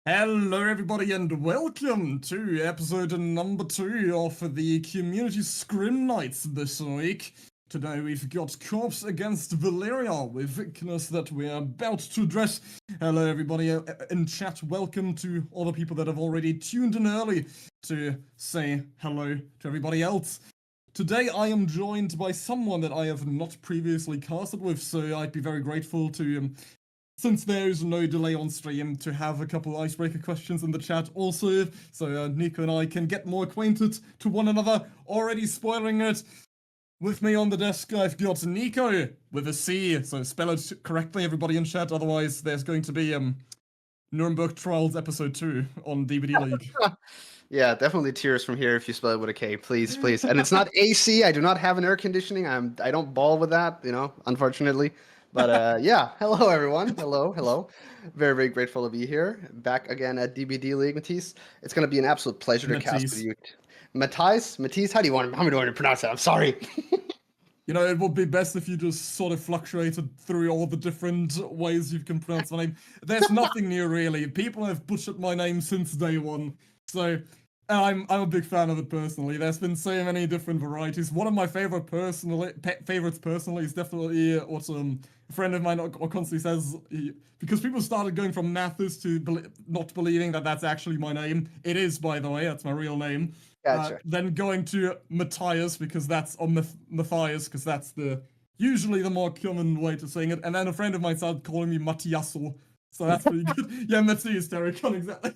Hello, everybody, and welcome to episode number 2 of the Community Scrim Nights this week. Today we've got Korpse against Valyria with killers that we're about to address. Hello, everybody in chat. Welcome to all the people that have already tuned in early to say hello to everybody else. Today I am joined by someone that I have not previously casted with, so I'd be very grateful to since there is no delay on stream, to have a couple icebreaker questions in the chat also, so Nico and I can get more acquainted to one another. Already spoiling it. With me on the desk, I've got Nico with a C, so spell it correctly, everybody in chat. Otherwise, there's going to be Nuremberg Trials episode 2 on DBDLeague. Yeah, definitely tears from here if you spell it with a K, please, please. And it's not AC. I do not have an air conditioning. I don't ball with that, unfortunately. But yeah, hello everyone. Hello. Very, very grateful to be here. Back again at DBDLeague, Matisse. It's gonna be an absolute pleasure to cast with you. Matisse, how do you want me to pronounce that? I'm sorry. You know, it would be best if you just sort of fluctuated through all the different ways you can pronounce my name. There's nothing new, really. People have butchered my name since day one, so I'm a big fan of it personally. There's been so many different varieties. One of my favorites personally is definitely what a friend of mine constantly says, because people started going from Mathis to not believing that that's actually my name. It is, by the way, that's my real name. Gotcha. Then going to Matthias, because that's, or Matthias, because that's usually the more common way to saying it. And then a friend of mine started calling me Mattiaso, so that's pretty good. Yeah, Matthias Terracon, exactly.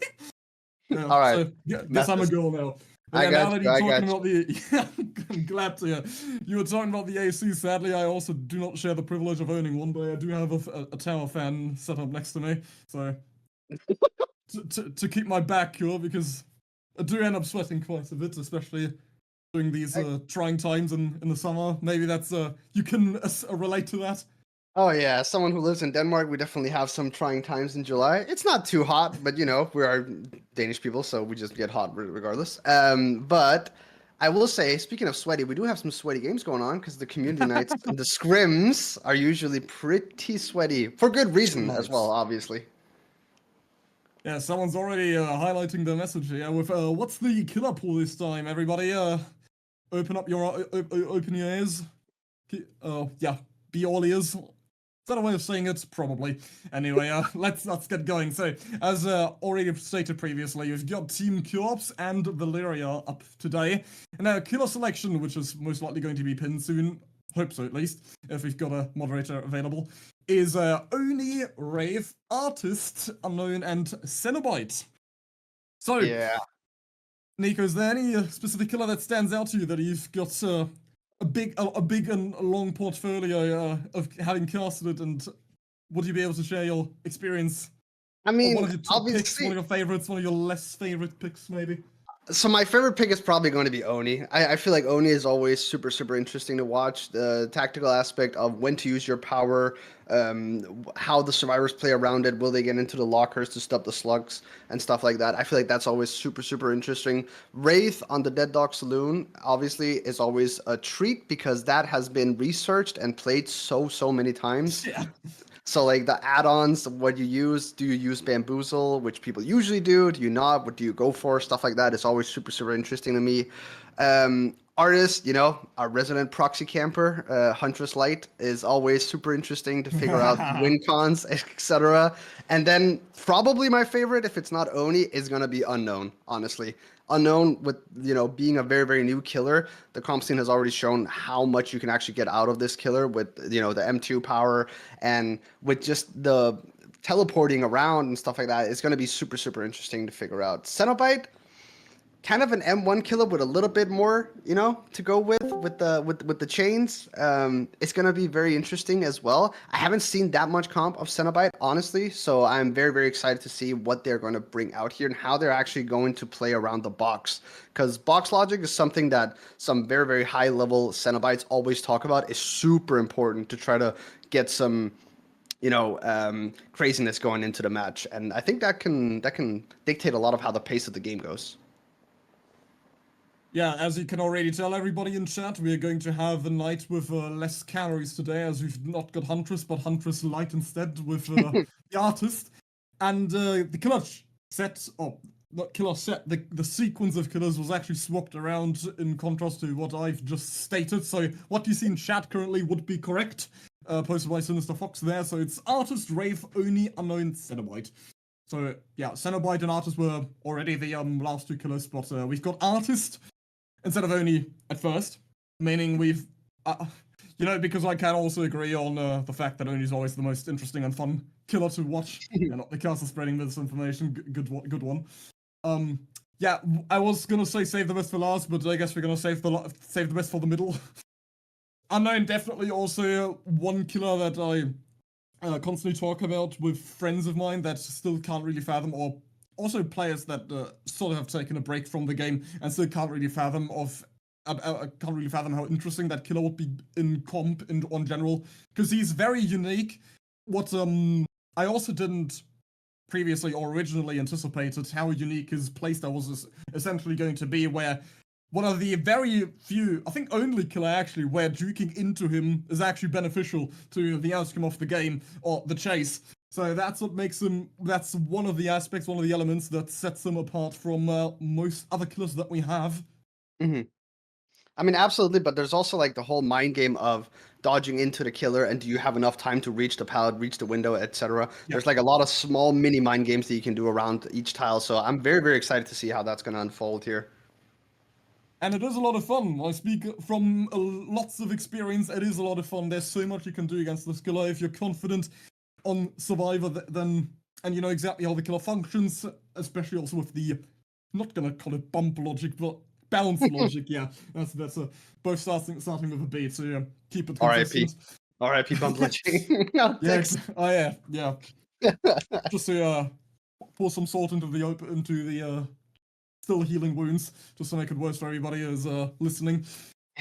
Yeah, all right. So, yeah, guess I'm a girl now. But now that you're talking about the, I'm glad to hear. You were talking about the AC. Sadly, I also do not share the privilege of owning one, but I do have a tower fan set up next to me, so to keep my back cool, because I do end up sweating quite a bit, especially during these trying times in the summer. Maybe that's you can relate to that. Oh yeah, as someone who lives in Denmark, we definitely have some trying times in July. It's not too hot, but we are Danish people, so we just get hot regardless. But I will say, speaking of sweaty, we do have some sweaty games going on because the community nights and the scrims are usually pretty sweaty for good reason as well, obviously. Yeah, someone's already highlighting the message here with what's the killer pool this time? Everybody, open your ears. Yeah, be all ears. Is that a way of saying it? Probably. Anyway, let's get going. So, as already stated previously, we've got Team Korpse and Valyria up today. And our killer selection, which is most likely going to be pinned soon, hope so at least, if we've got a moderator available, is Oni, Wraith, Artist, Unknown, and Cenobite. So, yeah. Nico, is there any specific killer that stands out to you that you've got a big and long portfolio of having casted it, and would you be able to share your experience? I mean, one of your top picks, one of your favorites, one of your less favorite picks, maybe? So my favorite pick is probably going to be Oni. I feel like Oni is always super, super interesting to watch. The tactical aspect of when to use your power, how the survivors play around it, will they get into the lockers to stop the slugs and stuff like that. I feel like that's always super, super interesting. Wraith on the Dead Dog Saloon, obviously, is always a treat because that has been researched and played so many times. Yeah. So like the add-ons, what you use, do you use Bamboozle, which people usually do you not, what do you go for, stuff like that is always super, super interesting to me. Artist, our resident proxy camper, Huntress Light, is always super interesting to figure out win cons, etc. And then probably my favorite, if it's not Oni, is going to be Unknown, honestly. Unknown, with being a very, very new killer, the comp scene has already shown how much you can actually get out of this killer with the M2 power, and with just the teleporting around and stuff like that. It's going to be super, super interesting to figure out. Cenobite, kind of an M1 killer with a little bit more, to go with the chains. It's gonna be very interesting as well. I haven't seen that much comp of Cenobite, honestly, so I'm very, very excited to see what they're going to bring out here and how they're actually going to play around the box. Because box logic is something that some very, very high level Cenobites always talk about. Is super important to try to get some craziness going into the match, and I think that can dictate a lot of how the pace of the game goes. Yeah, as you can already tell everybody in chat, we are going to have a night with less calories today, as we've not got Huntress, but Huntress Light instead with the Artist. And the killer set, or not killer set, the sequence of killers was actually swapped around in contrast to what I've just stated. So what you see in chat currently would be correct, posted by Sinister Fox there. So it's Artist, Wraith, Oni, Unknown, Cenobite. So yeah, Cenobite and Artist were already the last two killers, but we've got Artist instead of Oni at first, meaning we've, because I can also agree on the fact that Oni is always the most interesting and fun killer to watch, and not the cast of spreading misinformation. Good one. Yeah, I was gonna say save the best for last, but I guess we're gonna save the best for the middle. Unknown definitely also one killer that I constantly talk about with friends of mine that still can't really fathom, or also players that sort of have taken a break from the game and still can't really fathom how interesting that killer would be in comp and on general, because he's very unique. What I also didn't previously or originally anticipated how unique his playstyle was essentially going to be, where one of the very few, I think only killer actually, where juking into him is actually beneficial to the outcome of the game or the chase. So that's what makes him, that's one of the aspects, one of the elements that sets him apart from most other killers that we have. Mm-hmm. I mean, absolutely, but there's also like the whole mind game of dodging into the killer, and do you have enough time to reach the pallet, reach the window, etc. There's like a lot of small mini mind games that you can do around each tile, so I'm very, very excited to see how that's going to unfold here. And it is a lot of fun. I speak from lots of experience. It is a lot of fun. There's so much you can do against this killer if you're confident on Survivor, then, and you know exactly how the killer functions, especially also with the, not gonna call it bump logic, but bounce logic. Yeah, that's both starting with a B to keep it consistent. R.I.P. bump logic. Yeah. Just to pour some salt into the still healing wounds, just to make it worse for everybody who's listening.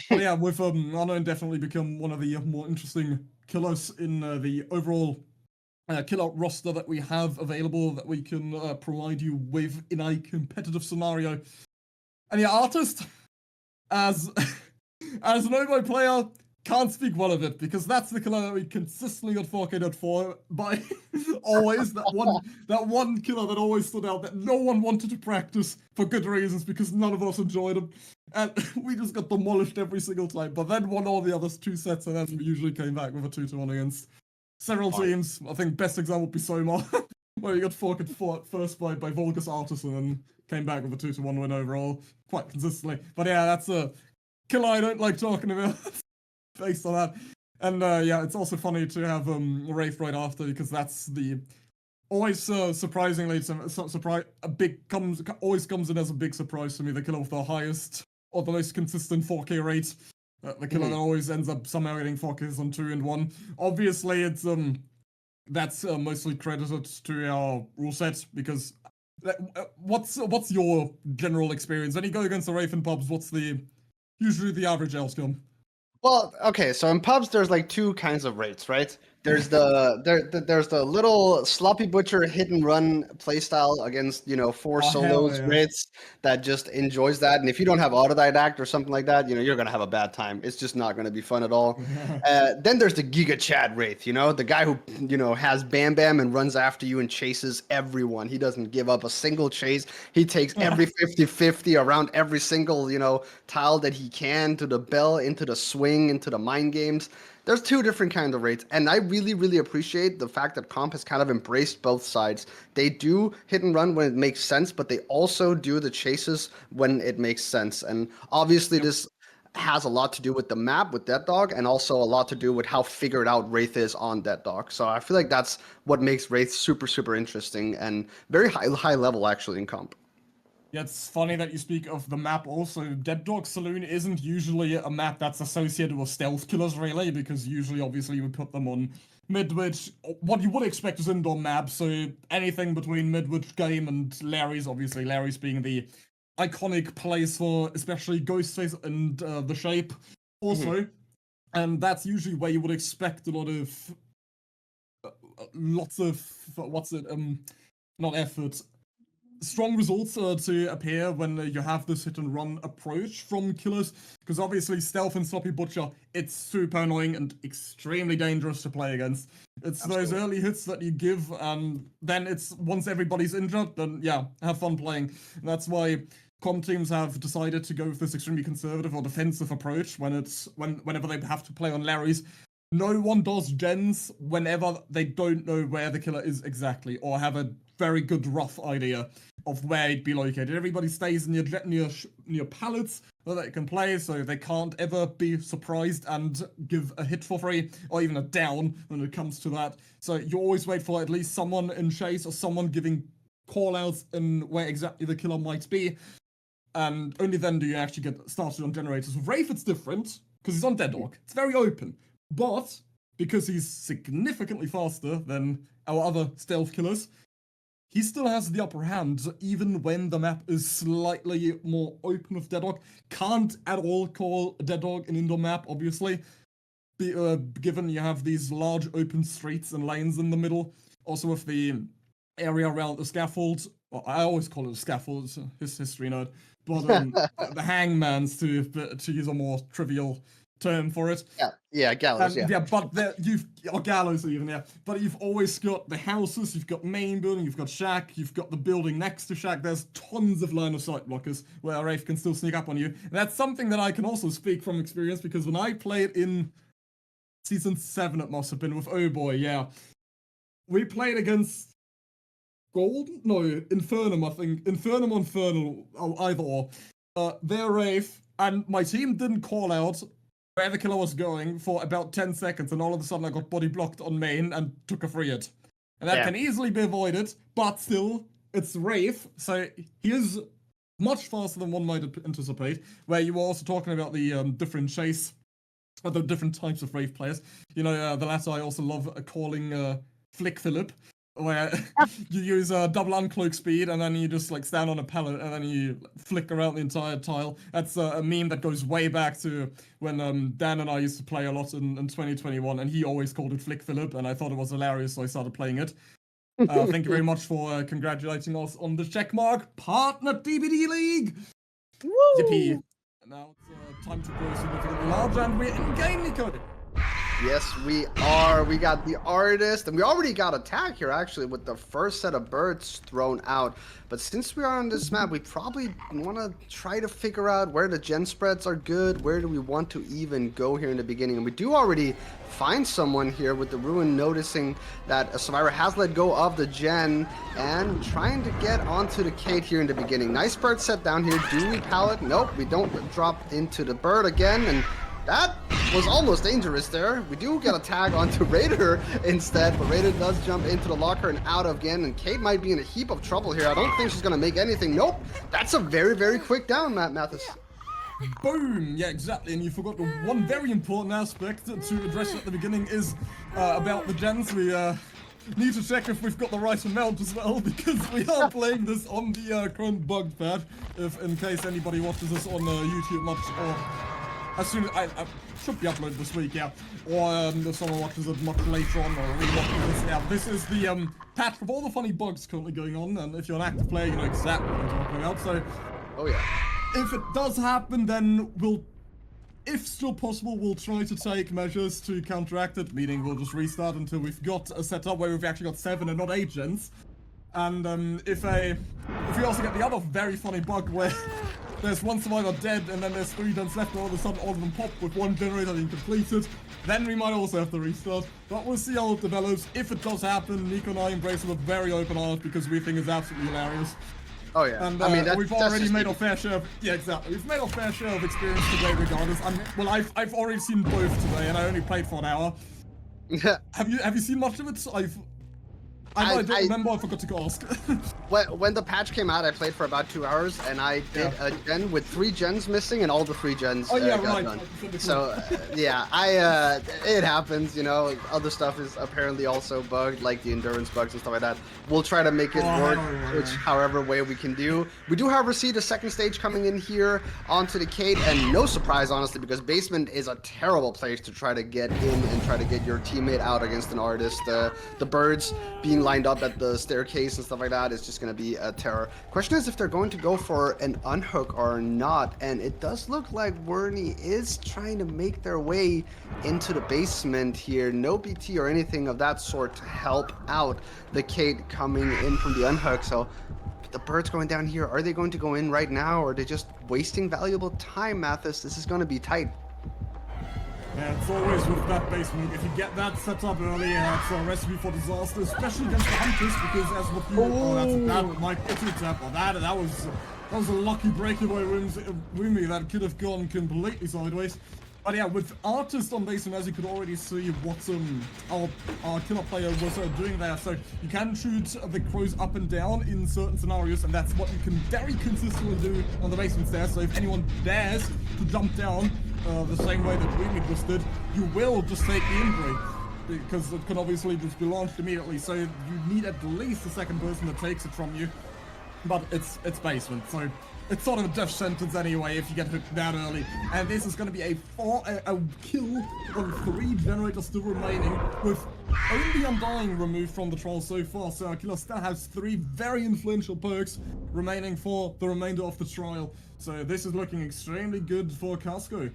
But yeah, with Unknown definitely become one of the more interesting killers in the overall killer roster that we have available, that we can provide you with in a competitive scenario. And yeah, Artist, as an Oboe player, can't speak well of it, because that's the killer that we consistently got 4K'd for by always, that one killer that always stood out, that no one wanted to practice for good reasons, because none of us enjoyed him, and we just got demolished every single time, but then won all the other two sets, and then we usually came back with a 2-1 against several teams. I think best example would be Soma, where he got 4K'd first by Vulgus Artist, and then came back with a 2-1 win overall, quite consistently. But yeah, that's a killer I don't like talking about. Based on that. And yeah, it's also funny to have Wraith right after, because that's the always surprisingly always comes in as a big surprise to me, the killer with the highest or the most consistent 4K rate, the killer that always ends up somehow getting 4Ks on 2 and 1. Obviously it's that's mostly credited to our rule set, because what's your general experience when you go against the Wraith in pubs? What's usually the average outcome? Well, okay, so in pubs there's like two kinds of rates, right? There's there's the little sloppy butcher hit and run playstyle against, four solos rates that just enjoys that. And if you don't have autodidact or something like that, you're gonna have a bad time. It's just not gonna be fun at all. Then there's the Giga Chad Wraith, the guy who has Bam Bam and runs after you and chases everyone. He doesn't give up a single chase. He takes every 50-50 around every single, tile that he can, to the bell, into the swing, into the mind games. There's two different kinds of rates, and I really, really appreciate the fact that comp has kind of embraced both sides. They do hit and run when it makes sense, but they also do the chases when it makes sense. And obviously this has a lot to do with the map, with Dead Dog, and also a lot to do with how figured out Wraith is on Dead Dog. So I feel like that's what makes Wraith super, super interesting and very high level actually in comp. Yeah, it's funny that you speak of the map also. Dead Dog Saloon isn't usually a map that's associated with stealth killers, really, because usually, obviously, you would put them on mid-witch. What you would expect is indoor maps, so anything between mid-witch game and Larry's, obviously, Larry's being the iconic place for especially Ghostface and The Shape also. And that's usually where you would expect a lot of... not effort... strong results to appear when you have this hit and run approach from killers, because obviously stealth and sloppy butcher, it's super annoying and extremely dangerous to play against, It's Absolutely. those early hits that you give, and then it's once everybody's injured, then yeah, have fun playing. And that's why comp teams have decided to go with this extremely conservative or defensive approach whenever they have to play on Larrys. No one does gens whenever they don't know where the killer is exactly, or have a very good rough idea of where he'd be located. Everybody stays near pallets that they can play, so they can't ever be surprised and give a hit for free, or even a down when it comes to that. So you always wait for at least someone in chase or someone giving callouts in where exactly the killer might be, and only then do you actually get started on generators. With Wraith, it's different because he's on Dead Dog. It's very open, but because he's significantly faster than our other stealth killers, he still has the upper hand, even when the map is slightly more open with Dead Dog. Can't at all call Dead Dog an indoor map, obviously, given you have these large open streets and lanes in the middle. Also with the area around the scaffold, well, I always call it a scaffold, it's his history nerd, but the hangmans, to use a more trivial term for it. Yeah, gallows. Yeah, but gallows even. Yeah, but you've always got the houses. You've got main building. You've got shack. You've got the building next to shack. There's tons of line of sight blockers where a Wraith can still sneak up on you. And that's something that I can also speak from experience, because when I played in season 7, it must have been with Oh Boy. Yeah, we played against Infernum. I think Infernum or Infernal, either or. Their Wraith, and my team didn't call out where the killer was going for about 10 seconds, and all of a sudden I got body blocked on main and took a free hit. And that can easily be avoided, but still, it's Wraith, so he is much faster than one might anticipate, where you were also talking about the different chase, or the different types of Wraith players. You know, the latter I also love calling Flick Phillip, where you use double uncloak speed, and then you just like stand on a pallet and then you flick around the entire tile. That's a meme that goes way back to when Dan and I used to play a lot in 2021, and he always called it Flick Phillip, and I thought it was hilarious, so I started playing it. Thank you very much for congratulating us on the checkmark, partner DBDLeague! Woo! Yippee! Now it's time to grow significantly larger, and we're in game, Nico! Yes, we are. We got the artist, and we already got a tag here, actually, with the first set of birds thrown out. But since we are on this map, we probably want to try to figure out where the gen spreads are good, where do we want to even go here in the beginning. And we do already find someone here with the Ruin, noticing that a survivor has let go of the gen and trying to get onto the Kate here in the beginning. Nice bird set down here. Do we pallet? Nope, we don't drop into the bird again, and that was almost dangerous there. We do get a tag onto Raider instead, but Raider does jump into the locker and out again, and Kate might be in a heap of trouble here. I don't think she's going to make anything. Nope. That's a very, very quick down, Mathis. Boom! Yeah, exactly. And you forgot the one very important aspect to address at the beginning is about the gens. We need to check if we've got the right amount as well, because we are playing this on the current bugged patch, in case anybody watches this on YouTube much, or as soon as I should be uploaded this week, yeah. Or if someone watches it much later on, or re-watches this, yeah. This is the patch with all the funny bugs currently going on, and if you're an active player, you know exactly what I'm talking about. So, oh yeah. If it does happen, then we'll, if still possible, we'll try to take measures to counteract it. Meaning we'll just restart until we've got a setup where we've actually got 7 and not 8 gens. And if we also get the other very funny bug where there's one survivor dead, and then there's 3 gens left, and all of a sudden all of them pop with one generator being completed, then we might also have to restart. But we'll see how it develops. If it does happen, Nico and I embrace it with very open arms, because we think it's absolutely hilarious. Oh yeah. And I mean, we've already made our fair share of, yeah, exactly. We've made our fair share of experience today regardless. Well, I've already seen both today, and I only played for an hour. Have you seen much of it? I don't remember, I forgot to ask. When the patch came out, I played for about 2 hours, and I did a gen with 3 gens missing, and all the 3 gens got done. So, yeah, it happens, you know. Other stuff is apparently also bugged, like the endurance bugs and stuff like that. We'll try to make it work, which however way we can do. We do, however, see the second stage coming in here onto the Kate, and no surprise, honestly, because basement is a terrible place to try to get in and try to get your teammate out against an artist. The birds being lined up at the staircase and stuff like that is just going to be a terror. Question is if they're going to go for an unhook or not, and it does look like Werny is trying to make their way into the basement here. No BT or anything of that sort to help out the Kate coming in from the unhook. So the birds going down here, are they going to go in right now, or are they just wasting valuable time, Mathis? This is going to be tight. Yeah, it's always with that basement. If you get that set up early, it's a recipe for disaster, especially against the hunters, because as what you... Oh, that's a bad Mike Italy tap. Well, that was a lucky breakaway Rumi that could have gone completely sideways. But yeah, with Artist on basement, as you could already see what our killer player was doing there. So you can shoot the crows up and down in certain scenarios, and that's what you can very consistently do on the basement stairs. So if anyone dares to jump down the same way that Rumi just did, you will just take the injury, because it can obviously just be launched immediately. So you need at least a second person that takes it from you. But it's basement, so it's sort of a death sentence anyway if you get hooked that early. And this is going to be a kill of 3 generators still remaining, with only Undying removed from the trial so far. So our killer still has 3 very influential perks remaining for the remainder of the trial. So this is looking extremely good for Casco.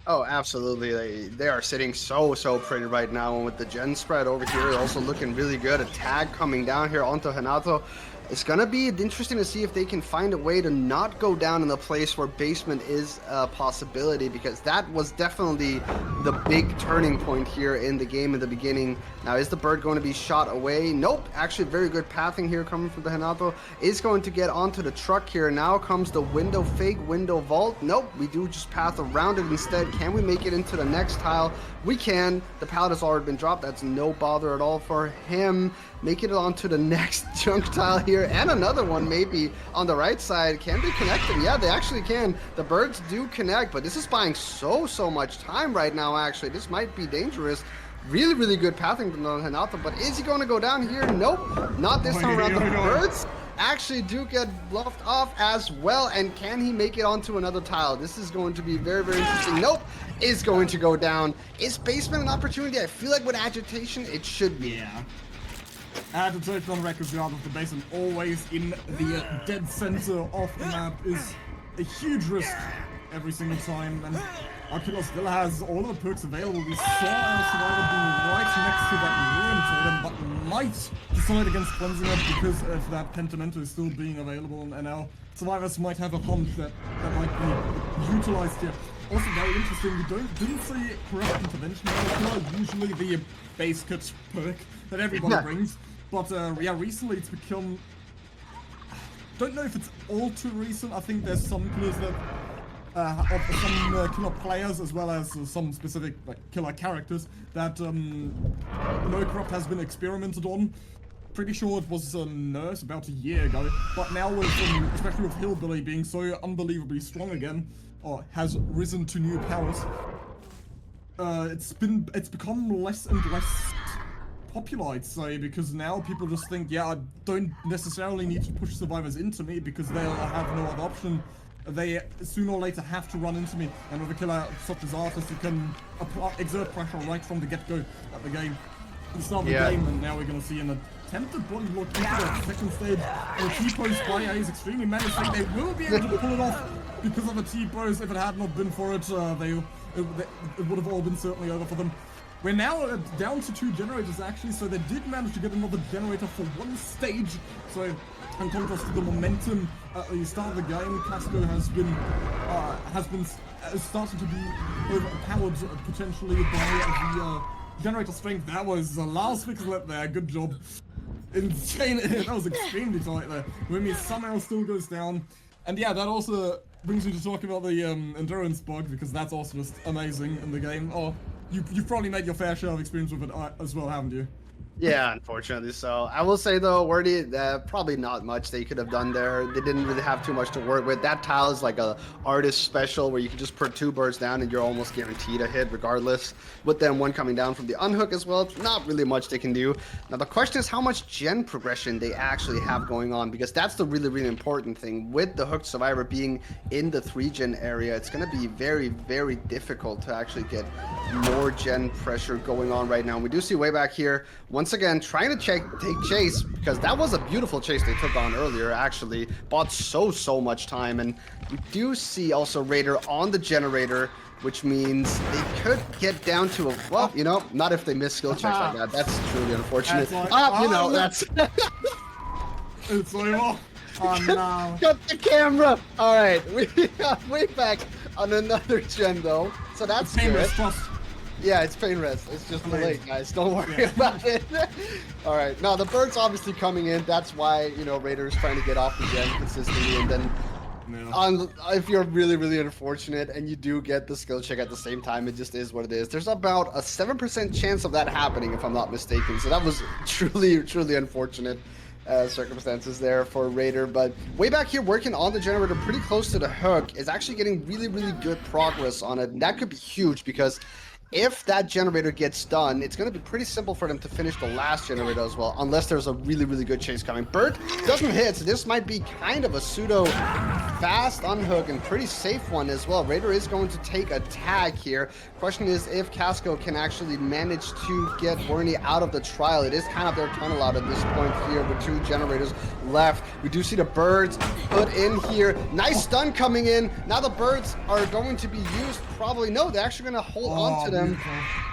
Oh, absolutely. They are sitting so pretty right now. And with the gen spread over here, also looking really good. A tag coming down here onto Hanato. It's going to be interesting to see if they can find a way to not go down in the place where basement is a possibility, because that was definitely the big turning point here in the game in the beginning. Now, is the bird going to be shot away? Nope. Actually, very good pathing here coming from the Hanato. Is going to get onto the truck here. Now comes the window fake, window vault. Nope. We do just path around it instead. Can we make it into the next tile? We can. The pallet has already been dropped. That's no bother at all for him. Make it onto the next junk tile here, and another one maybe on the right side. Can they connect them? Yeah, they actually can. The birds do connect, but this is buying so much time right now, actually. This might be dangerous. Really good pathing from Hanato, but is he going to go down here? Nope, not this time around. The birds actually do get bluffed off as well, and can he make it onto another tile? This is going to be very interesting. Nope, is going to go down. Is basement an opportunity? I feel like with agitation, it should be. Yeah. Agitation on record guard of the basement, always in the dead center of the map, is a huge risk every single time, and our killer still has all of the perks available. We saw our survivor being right next to that ruin totem, but might decide against cleansing it because of that pentimento still being available, and our survivors might have a hunt that might be utilized here. Also very interesting, we didn't see corrupt intervention usually the base cut perk that everybody brings, but yeah, recently it's become, don't know if it's all too recent. I think there's some killers that of some killer players, as well as some specific killer characters that no corrupt has been experimented on. Pretty sure it was a nurse about a year ago, but now with especially with Hillbilly being so unbelievably strong again, or has risen to new powers, it's become less and less popular, I'd say, because now people just think, yeah, I don't necessarily need to push survivors into me because they'll have no other option. They sooner or later have to run into me, and with a killer such as Artist, you can exert pressure right from the get-go at the game. The start of the game, and now we're going to see an attempted body block into the second stage. And the T-pose by A is extremely menacing. They will be able to pull it off because of the T-pose. If it had not been for it, it would have all been certainly over for them. We're now down to 2 generators actually, so they did manage to get another generator for 1 stage. So in contrast to the momentum at the start of the game, Casco has been starting to be overpowered potentially by the generator strength. That was the last pixel there. Good job. Insane. That was extremely tight there. Remy somehow still goes down. And yeah, that also brings me to talk about the endurance bug, because that's also just amazing in the game. Oh, you've probably made your fair share of experience with it as well, haven't you? Yeah, unfortunately. So I will say though, Wordy, probably not much they could have done there. They didn't really have too much to work with. That tile is like a artist special where you can just put 2 birds down and you're almost guaranteed a hit regardless. With them one coming down from the unhook as well, not really much they can do. Now the question is how much gen progression they actually have going on, because that's the really important thing. With the hooked survivor being in the 3 gen area, it's going to be very difficult to actually get more gen pressure going on right now. We do see way back here, once once again trying to take chase, because that was a beautiful chase they took on earlier, actually. Bought so much time, and we do see also Raider on the generator, which means they could get down to a, well, you know, not if they miss skill checks like that. That's truly unfortunate. You know, that's... It's over. Oh no. Got the camera. All right, we are way back on another gen though, so that's good. Yeah, it's pain rest. It's just delayed, guys. Don't worry about it. All right, now the bird's obviously coming in. That's why, you know, Raider's trying to get off the gen consistently, and then if you're really unfortunate and you do get the skill check at the same time, it just is what it is. There's about a 7% chance of that happening, if I'm not mistaken. So that was truly unfortunate circumstances there for Raider. But way back here, working on the generator pretty close to the hook, is actually getting really good progress on it. And that could be huge, because if that generator gets done, it's going to be pretty simple for them to finish the last generator as well, unless there's a really good chase coming. Bird doesn't hit, so this might be kind of a pseudo fast unhook and pretty safe one as well. Raider is going to take a tag here. Question is if Casco can actually manage to get Oni out of the trial. It is kind of their tunnel out at this point here with 2 generators left. We do see the birds put in here. Nice stun coming in. Now the birds are going to be used, probably. No, they're actually going to hold on to them,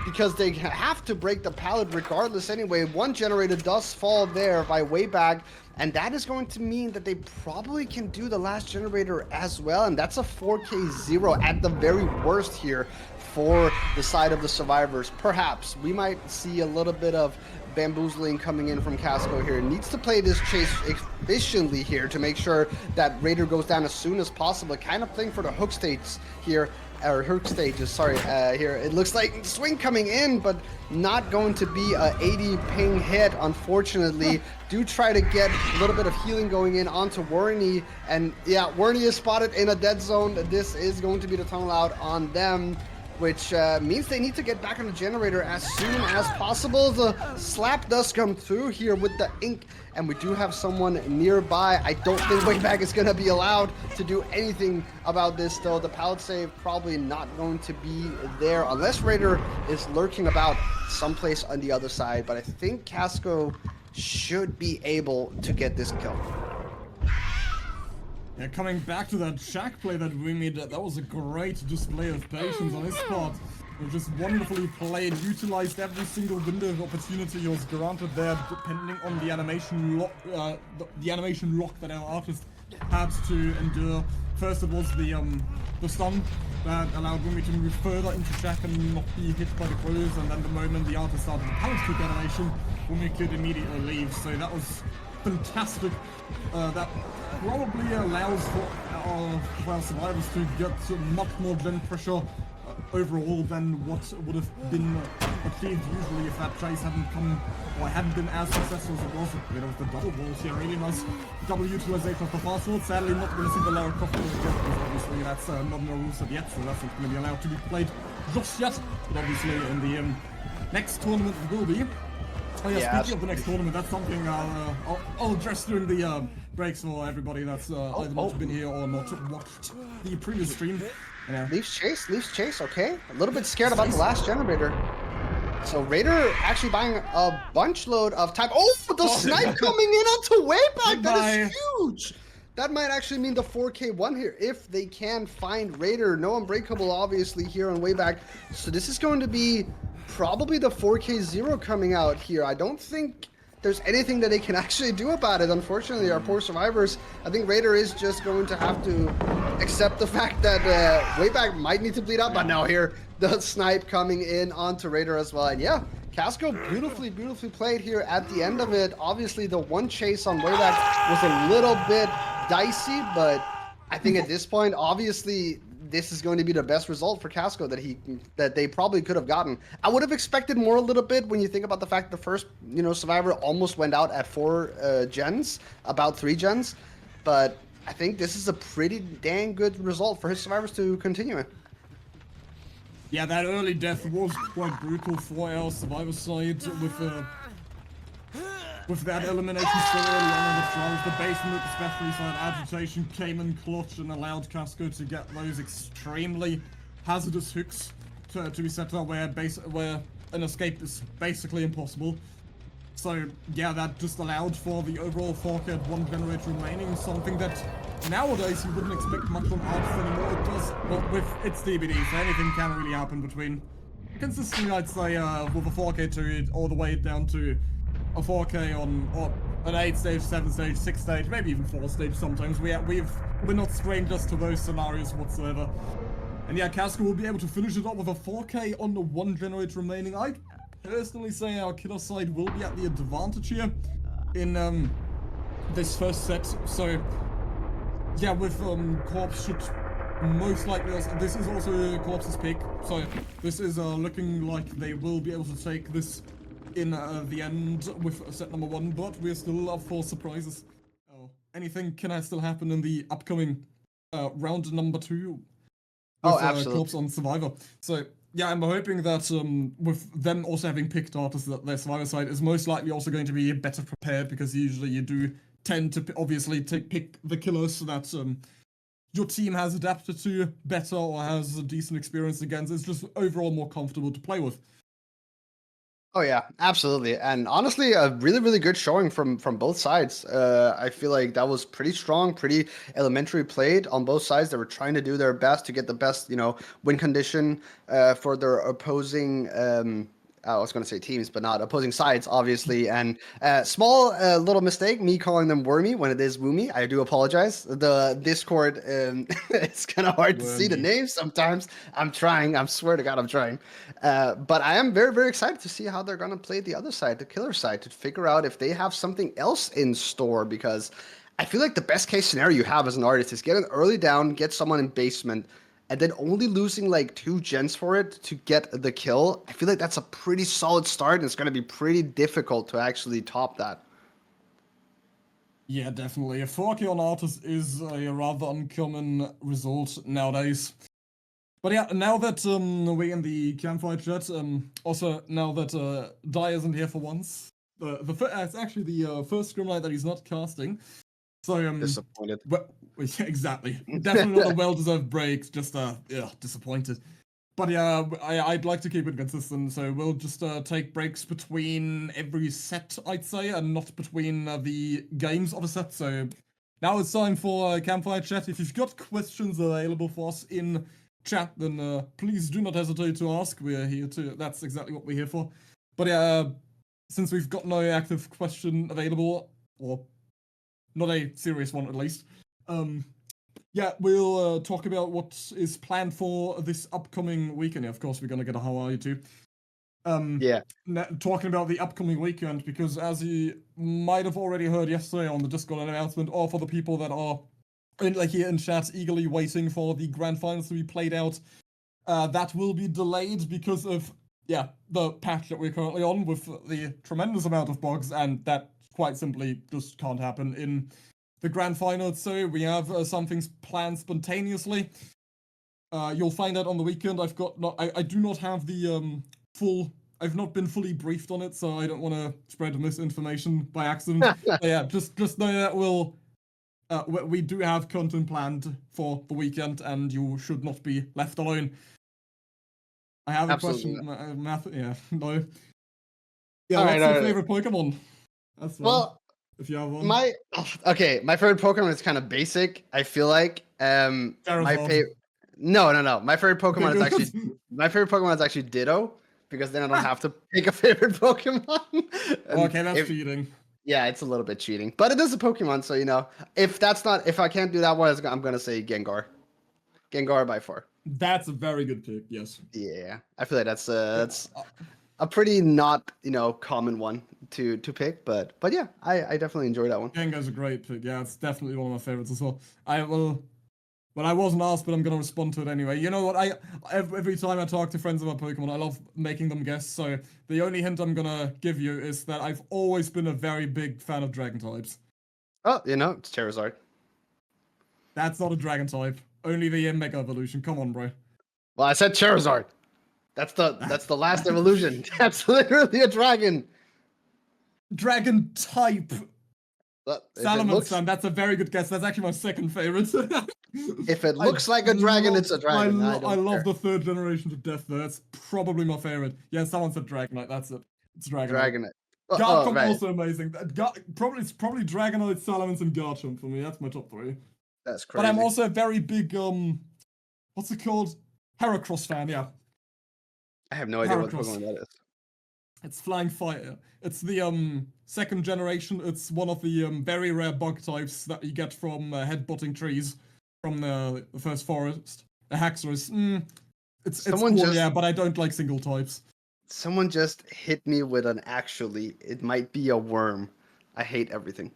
because they have to break the pallet regardless anyway. 1 generator does fall there by way back, and that is going to mean that they probably can do the last generator as well, and that's a 4K0 at the very worst here for the side of the survivors. Perhaps we might see a little bit of bamboozling coming in from Casco here. Needs to play this chase efficiently here to make sure that Raider goes down as soon as possible. Kind of playing for the hook stages here, or hook stages, sorry, here. It looks like swing coming in, but not going to be a 80 ping hit, unfortunately. Do try to get a little bit of healing going in onto Warney, and yeah, Warney is spotted in a dead zone. This is going to be the tunnel out on them, which means they need to get back on the generator as soon as possible. The slap does come through here with the ink, and we do have someone nearby. I don't think Wayback is going to be allowed to do anything about this, though. The pallet save probably not going to be there, unless Raider is lurking about someplace on the other side. But I think Casco should be able to get this kill. Yeah, coming back to that shack play that we made, that was a great display of patience on his part. It was just wonderfully played, utilized every single window of opportunity he was granted there, depending on the animation lock, the animation lock that our artist had to endure. First it was the stun that allowed Wumi to move further into shack and not be hit by the crows, and then the moment the artist started the pallet kick animation, Wumi could immediately leave. So that was fantastic. That probably allows for our survivors to get much more gen pressure overall than what would have been achieved usually if that chase hadn't come, or hadn't been as successful as it was. You know, with the double balls here, really nice double utilization of the fast forward. Sadly, not going to see the Lara Croft because obviously that's not in the rules set yet, so that's not going to be allowed to be played just yet. But obviously in the next tournament it will be. Oh yeah, speaking of the next tournament, that's something I'll address during the breaks for everybody that's either not been here or not watched the previous stream. Yeah. Leaves chase, okay. A little bit scared about the last generator. So Raider actually buying a bunch load of time. Oh, the snipe coming in onto Wayback, that is huge! That might actually mean the 4K1 here, if they can find Raider. No Unbreakable, obviously, here on Wayback. So this is going to be probably the 4K0 coming out here. I don't think there's anything that they can actually do about it, unfortunately. Our poor survivors, I think Raider is just going to have to accept the fact that Wayback might need to bleed out. But now here, the snipe coming in onto Raider as well. And yeah, Casco beautifully played here at the end of it. Obviously, the one chase on Wayback was a little bit dicey, but I think at this point, obviously, this is going to be the best result for Casco that they probably could have gotten. I would have expected more a little bit when you think about the fact the first, survivor almost went out at 4 gens, about 3 gens, but I think this is a pretty dang good result for his survivors to continue it. Yeah, that early death was quite brutal for our survivor side with that elimination so early on in the trials. The basement, especially side agitation, came in clutch and allowed Casco to get those extremely hazardous hooks to be set up where an escape is basically impossible. So yeah, that just allowed for the overall 4K at 1 generator remaining, something that nowadays you wouldn't expect much from Artist anymore. It does, but with its DBD, so anything can really happen between. Consistently, I'd say with a 4K to it all the way down to a 4K on or an 8 stage, 7 stage, 6 stage, maybe even 4 stage sometimes. We're not strangers to those scenarios whatsoever. And yeah, Casca will be able to finish it up with a 4K on the 1 generator remaining. I'd personally say our killer side will be at the advantage here in this first set. So yeah, with Korpse should most likely also, this is also Korpse's pick. So this is looking like they will be able to take this in the end with set number 1, but we're still up for surprises. Anything can still happen in the upcoming round number 2 with absolutely. Korpse on Survivor. So yeah, I'm hoping that with them also having picked artists, that their Survivor side is most likely also going to be better prepared, because usually you do tend to obviously pick the killers that your team has adapted to better or has a decent experience against. It's just overall more comfortable to play with. Oh yeah, absolutely. And honestly, a really, really good showing from both sides. I feel like that was pretty strong, pretty elementary played on both sides. They were trying to do their best to get the best, win condition for their opposing. I was going to say teams, but not opposing sides, obviously. And small little mistake, me calling them Wormy when it is Woomy. I do apologize. The Discord, it's kind of hard to see the names sometimes. I'm trying. I swear to God, I'm trying. But I am very, very excited to see how they're going to play the other side, the killer side, to figure out if they have something else in store. Because I feel like the best case scenario you have as an artist is get an early down, get someone in basement, and then only losing like 2 gens for it to get the kill. I feel like that's a pretty solid start, and it's going to be pretty difficult to actually top that. Yeah, definitely. A 4K on Artist is a rather uncommon result nowadays. But yeah, now that we're in the campfire chat, also now that Dai isn't here for once, it's actually the first Scrim Night that he's not casting. So disappointed. Well, yeah, exactly. Definitely not a well-deserved break. Just disappointed. But yeah, I'd like to keep it consistent. So we'll just take breaks between every set, I'd say, and not between the games of a set. So now it's time for campfire chat. If you've got questions available for us in chat, then please do not hesitate to ask. We're here to. That's exactly what we're here for. But yeah, since we've got no active question available, or not a serious one, at least. Yeah, we'll talk about what is planned for this upcoming weekend. Yeah, of course, we're going to get a how are you too. Yeah. Talking about the upcoming weekend, because as you might have already heard yesterday on the Discord announcement, or for the people that are here in chat eagerly waiting for the grand finals to be played out, that will be delayed because of, the patch that we're currently on with the tremendous amount of bugs, and that quite simply just can't happen in the grand final. So we have some things planned spontaneously. You'll find out on the weekend. I do not have the I've not been fully briefed on it, so I don't want to spread misinformation by accident. But yeah, just know that we do have content planned for the weekend, and you should not be left alone. I have a question. Math, no. Yeah, what's your favorite Pokemon? That's fun. Well, if you have one. My favorite Pokemon is kind of basic. I feel like my favorite. No. My favorite Pokemon is actually Ditto, because then I don't have to pick a favorite Pokemon. Okay, that's cheating. Yeah, it's a little bit cheating, but it is a Pokemon, so if I can't do that one, I'm gonna say Gengar. Gengar by far. That's a very good pick. Yes. Yeah, I feel like that's a pretty not common one to pick, but yeah, I definitely enjoy that one. Gengar's a great pick. Yeah, it's definitely one of my favorites as well. Well, I wasn't asked, but I'm gonna respond to it anyway. You know what? Every time I talk to friends about Pokemon, I love making them guess. So the only hint I'm gonna give you is that I've always been a very big fan of Dragon types. Oh, it's Charizard. That's not a Dragon type. Only the Mega evolution. Come on, bro. Well, I said Charizard. That's the last evolution. That's literally a dragon. Dragon type. Salamence, that's a very good guess. That's actually my second favorite. If it looks like a dragon, it's a dragon. I love the 3rd generation to death, though. That's probably my favorite. Yeah, someone said Dragonite. That's it. It's Dragonite. Garchomp right. also amazing. It's probably Dragonite, Salamence, and Garchomp for me. That's my top 3. That's crazy. But I'm also a very big what's it called? Heracross fan. Yeah. I have no idea what Heracross. Pokemon that is. It's Flying Fire. It's the second generation. It's one of the very rare bug types that you get from headbutting trees from the first forest. A Haxorus. It's cool, yeah, but I don't like single types. Someone just hit me with an actually. It might be a worm. I hate everything.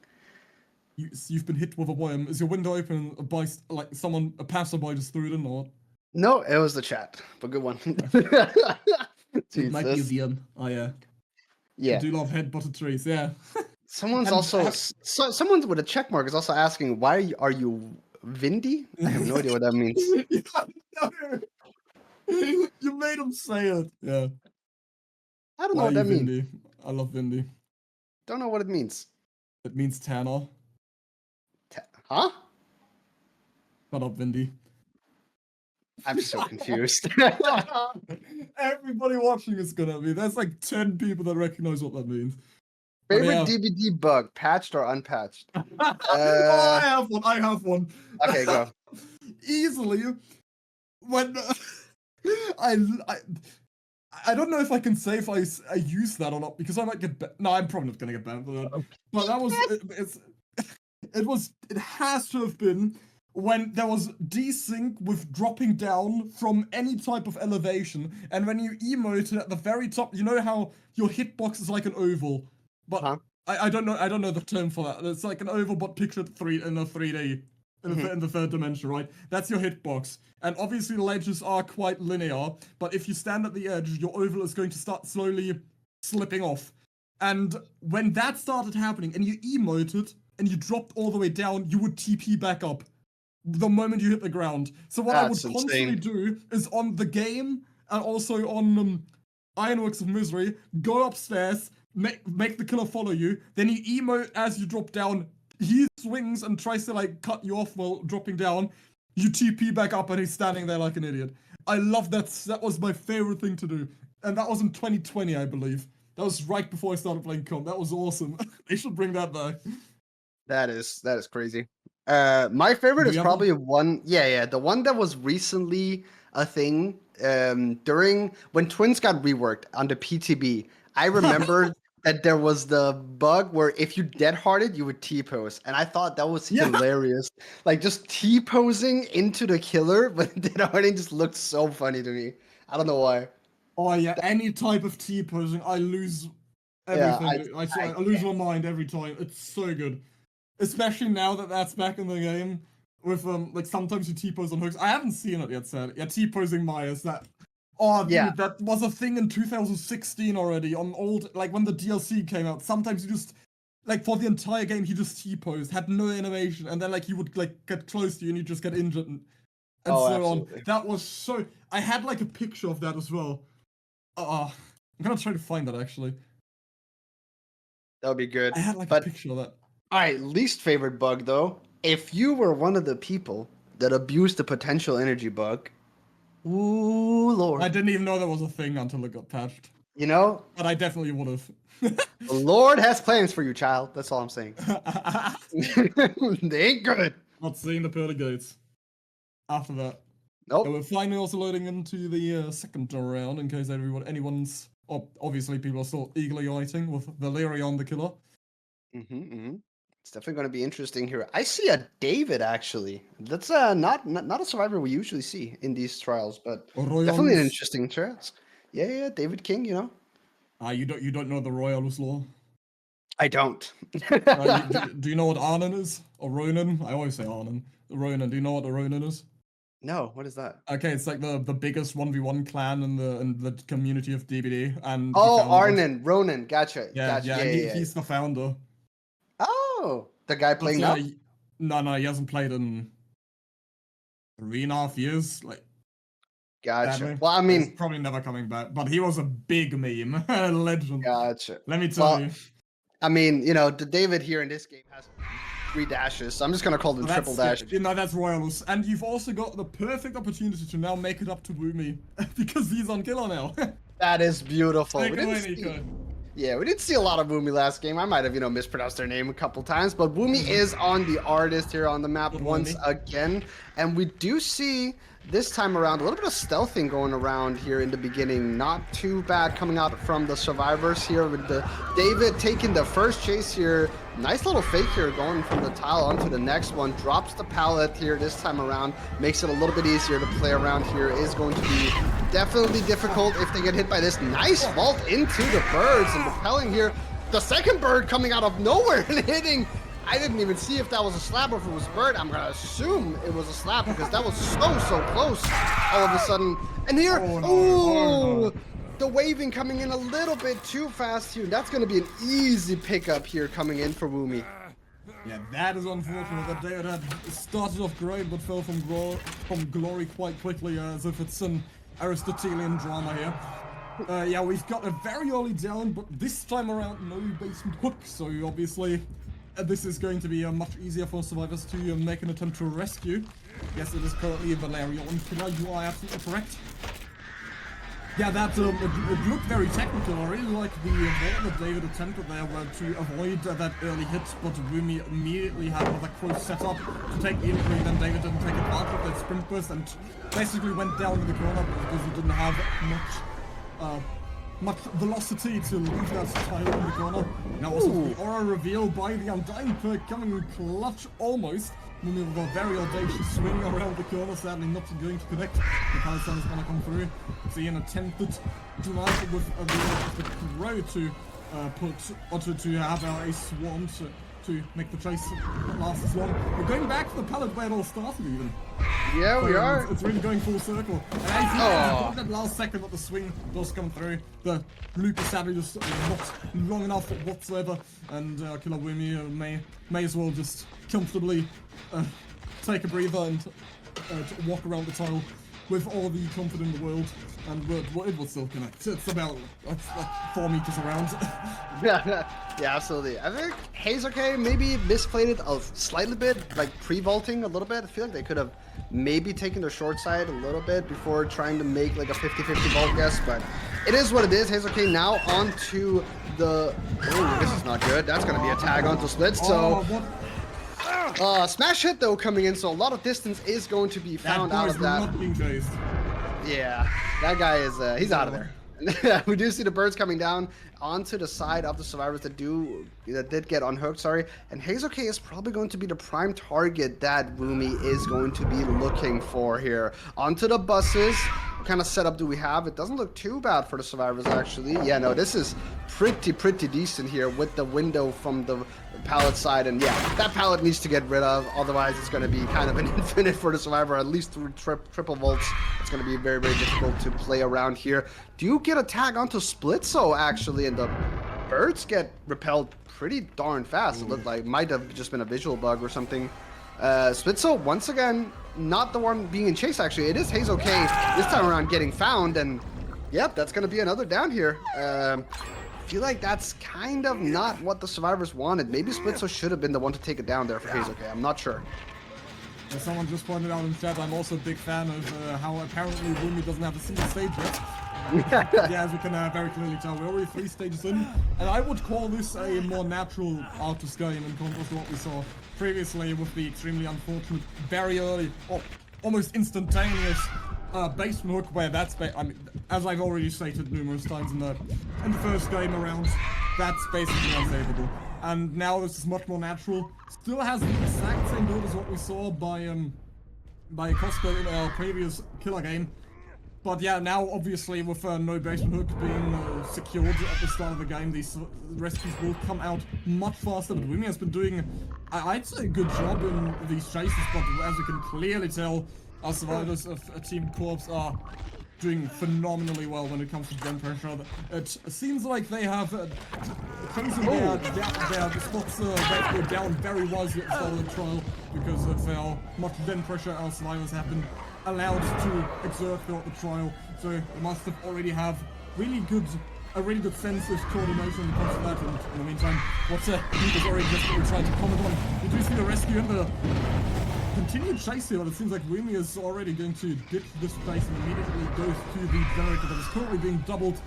You've been hit with a worm. Is your window open by like a passerby just threw it in or? No, it was the chat, but good one. It might be the Oh yeah. Yeah. I do love headbutted trees. Yeah. Someone's also someone with a check mark is also asking, why are you Vindy? I have no idea what that means. You made him say it. Yeah. I don't know what that means. I love Vindy. Don't know what it means. It means Tanner. Huh? Shut up, Vindy. I'm so confused. Everybody watching is gonna be. There's like 10 people that recognize what that means. Favorite DBD bug, patched or unpatched? I have one. I have one. Okay, go. Easily, when I don't know if I can say if I use that or not because I might get no, I'm probably not gonna get banned for that. Okay. But that was it has to have been when there was desync with dropping down from any type of elevation, and when you emoted at the very top, you know how your hitbox is like an oval, but I don't know the term for that. It's like an oval but pictured in a 3D. In the third dimension, right? That's your hitbox. And obviously the ledges are quite linear, but if you stand at the edge, your oval is going to start slowly slipping off. And when that started happening and you emoted and you dropped all the way down, you would TP back up the moment you hit the ground. So what I would constantly do is on the game and also on Ironworks of Misery, go upstairs, make the killer follow you, then you emote as you drop down. He swings and tries to like cut you off while dropping down. You TP back up and he's standing there like an idiot. I love that. That was my favorite thing to do. And that was in 2020, I believe. That was right before I started playing comp. That was awesome. They should bring that back. That is crazy. My favorite is probably one. Yeah, the one that was recently a thing during when Twins got reworked on the PTB. I remember that there was the bug where if you dead-hearted, you would T-pose. And I thought that was hilarious. Like, just T-posing into the killer, but dead-hearting just looked so funny to me. I don't know why. Oh, yeah, any type of T-posing, I lose everything. I lose my mind every time. It's so good. Especially now that that's back in the game. With, like, sometimes you T-pose on hooks. I haven't seen it yet, Sad. Yeah, T-posing Myers, that... Oh, dude, that was a thing in 2016 already, on old, like, when the DLC came out. Sometimes you just, like, for the entire game, he just T-posed, had no animation, and then, like, he would, like, get close to you and you just get injured and so on. That was so... I had, like, a picture of that as well. I'm gonna try to find that, actually. That would be good. I had, like, a picture of that. Alright, least favorite bug, though. If you were one of the people that abused the potential energy bug... Ooh, Lord. I didn't even know there was a thing until it got patched. You know? But I definitely would have. The Lord has plans for you, child. That's all I'm saying. They ain't good. Not seeing the pearly gates. After that. Nope. And we're finally also loading into the second round in case anyone's... obviously, people are still eagerly waiting with Valyria the killer. It's definitely going to be interesting here. I see a David, actually. That's not a survivor we usually see in these trials, but definitely an interesting trials. Yeah, David King, you know. You don't know the Royalist law? I don't. Do you know what Arnon is? Or Ronin? I always say Arnon. Ronin. Do you know what a Ronin is? No, what is that? Okay, it's like the biggest 1v1 clan in the community of DBD. And Arnon, Ronin, gotcha. Yeah, he's the founder. Oh, the guy playing now? No, he hasn't played in 3.5 years. Like, gotcha. Badly. Well, I mean, he's probably never coming back. But he was a big meme, legend. Gotcha. Let me tell you. I mean, you know, the David here in this game has 3 dashes. So I'm just gonna call them triple dash. No, that's Royals, and you've also got the perfect opportunity to now make it up to Woomy because he's on killer now. That is beautiful. Yeah, we didn't see a lot of Woomy last game. I might have, mispronounced their name a couple times, but Woomy is on the artist here on the map once again. And we do see this time around a little bit of stealthing going around here in the beginning. Not too bad coming out from the survivors here with the David taking the first chase here. Nice little fake here going from the tile onto the next one. Drops the pallet here this time around. Makes it a little bit easier to play around here. Is going to be definitely difficult if they get hit by this. Nice vault into the birds and repelling here. The second bird coming out of nowhere and hitting. I didn't even see if that was a slap or if it was a bird. I'm gonna assume it was a slap because that was so close all of a sudden. And here, the waving coming in a little bit too fast here. That's gonna be an easy pickup here coming in for Woomy. Yeah, that is unfortunate that David had started off great but fell from glory quite quickly, as if it's an Aristotelian drama here. Yeah, we've got a very early down, but this time around no basement hook, so obviously this is going to be much easier for survivors to make an attempt to rescue. Yes, it is currently a Valyria on killer, you are absolutely correct. Yeah, that it looked very technical. I really like the vault that David attempted there to avoid that early hit, but Woomy immediately had another close setup to take the injury. Then David didn't take advantage of that sprint burst and basically went down to the corner because he didn't have much velocity to leave that tile in the corner. Now also the aura reveal by the Undying perk coming clutch almost. Woomy with a very audacious swing around the corner, sadly not going to connect. The Palestine is going to come through. See an attempted tonight with the crow to to have a swarm to make the chase last as long. We're going back to the pallet where it all started even. Yeah, we are. It's really going full circle. And I think that last second that the swing does come through, the loop is sadly just not long enough whatsoever, and Killer Woomy may as well just comfortably take a breather and walk around the tile with all the confidence in the world, and it will still connect. It's about 4 meters around. Yeah, absolutely. I think Hazuke maybe misplayed it a slightly bit, like pre-vaulting a little bit. I feel like they could have maybe taken the short side a little bit before trying to make like a 50-50 vault guess, but it is what it is. Hazuke now onto the... Oh, this is not good. That's going to be a tag onto Split, so... smash hit though coming in, so a lot of distance is going to be found out of that. Not being chased. Yeah, that guy is he's out of there. We do see the birds coming down onto the side of the survivors that did get unhooked, sorry. And Hazuke is probably going to be the prime target that Woomy is going to be looking for here. Onto the buses. What kind of setup do we have? It doesn't look too bad for the survivors, actually. Yeah, no, this is pretty decent here with the window from the pallet side. And yeah, that pallet needs to get rid of. Otherwise, it's going to be kind of an infinite for the survivor, at least through triple vaults. It's going to be very difficult to play around here. Do you get a tag onto Splitso, actually? And the birds get repelled pretty darn fast. It looked like might have just been a visual bug or something. Splitso, once again, not the one being in chase, actually. It is Hazuke this time around getting found, and yep, that's going to be another down here. I feel like that's kind of not what the survivors wanted. Maybe Splitso should have been the one to take it down there for Hazuke. I'm not sure. As someone just pointed out in chat, I'm also a big fan of how apparently Woomy doesn't have a single stage yet. Yeah, as we can very clearly tell, we're already 3 stages in, and I would call this a more natural artist game in contrast to what we saw previously with the extremely unfortunate, very early, almost instantaneous basement hook, where that's, I mean, as I've already stated numerous times in the first game around, that's basically unsavable. And now this is much more natural. Still has the exact same build as what we saw by Costco in our previous killer game. But yeah, now obviously with no basement hook being secured at the start of the game, these rescues will come out much faster. But Woomy has been doing, I'd say, a good job in these chases, but as you can clearly tell, our survivors of Team Korpse are doing phenomenally well when it comes to gen pressure. It seems like they have chosen their spots that were down very wisely at the start of the trial because of how much gen pressure our survivors have been allowed to exert throughout the trial. So they must have already have a really good sense of coordination when it comes to that. And in the meantime, what's Nico's already just tried to comment on. We do see the rescue and the continued chase here, but it seems like Woomy is already going to ditch this place and immediately goes to the generator that is currently being doubled.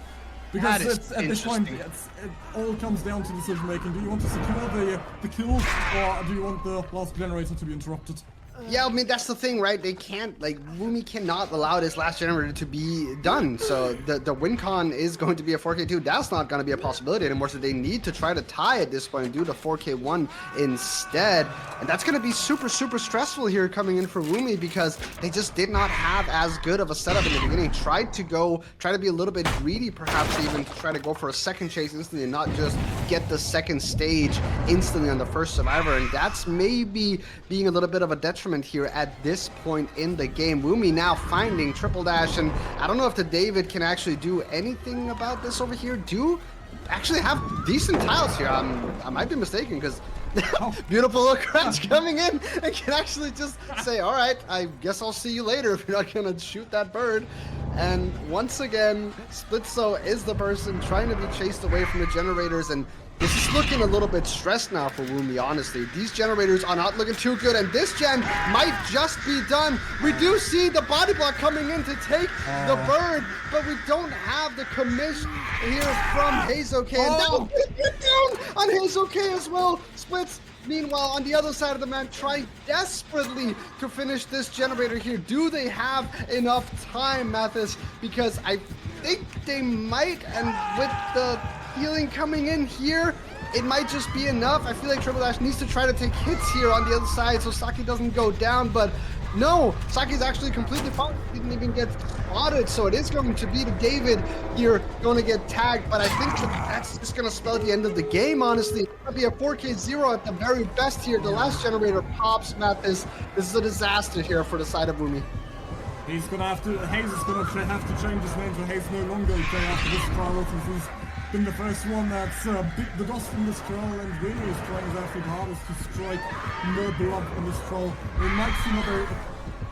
Because That is it's, at this point, interesting. it all comes down to decision making. Do you want to secure the kill, or do you want the last generator to be interrupted? Yeah, I mean, that's the thing, right? They can't, like, Wumi cannot allow this last generator to be done. So the win con is going to be a 4K2. That's not going to be a possibility anymore. So they need to try to tie at this point and do the 4K1 instead. And that's going to be super, super stressful here coming in for Wumi because they just did not have as good of a setup in the beginning. Try to be a little bit greedy, perhaps even to try to go for a second chase instantly and not just get the second stage instantly on the first survivor. And that's maybe being a little bit of a detriment here at this point in the game. Wumi now finding triple dash, and I don't know if the David can actually do anything about this over here. Do actually have decent tiles here. I might be mistaken because beautiful little crunch coming in and can actually just say, all right, I guess I'll see you later if you're not gonna shoot that bird. And once again, Splitzo is the person trying to be chased away from the generators, and this is looking a little bit stressed now for Wumi, honestly. These generators are not looking too good, and this gen might just be done. We do see the body block coming in to take the bird, but we don't have the commission here from Hazok. And that will get down on Hazok as well. Splits, meanwhile, on the other side of the map, trying desperately to finish this generator here. Do they have enough time, Mathis? Because I think they might, and with the healing coming in here, it might just be enough. I feel like Triple Dash needs to try to take hits here on the other side so Saki doesn't go down, but no, Saki's actually completely fine. He didn't even get spotted, so it is going to be the David here going to get tagged, but I think that's just going to spell the end of the game, honestly. It's going to be a 4K0 at the very best here. The last generator pops, Mathis. This is a disaster here for the side of Wumi. He's gonna have to, Hayes is gonna have to change his name to Hayes no longer after this trial, since he's been the first one that's beat the dust from this trial, and really is trying his absolute hardest to strike more blood on this trial. We might see another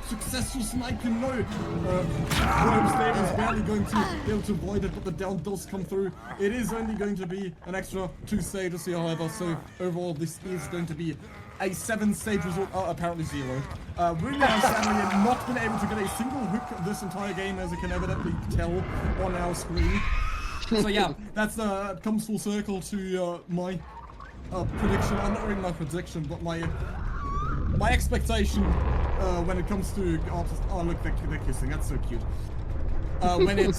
successful sniping. No, Korpse there is barely going to be able to avoid it, but the down does come through. It is only going to be an extra 2 stages here, however, so overall this is going to be a 7-stage result, apparently 0. Really has sadly not been able to get a single hook this entire game, as you can evidently tell on our screen. So yeah, that's comes full circle to my prediction. Not really my prediction, but my expectation when it comes to artists. Oh look, they're kissing. That's so cute. When it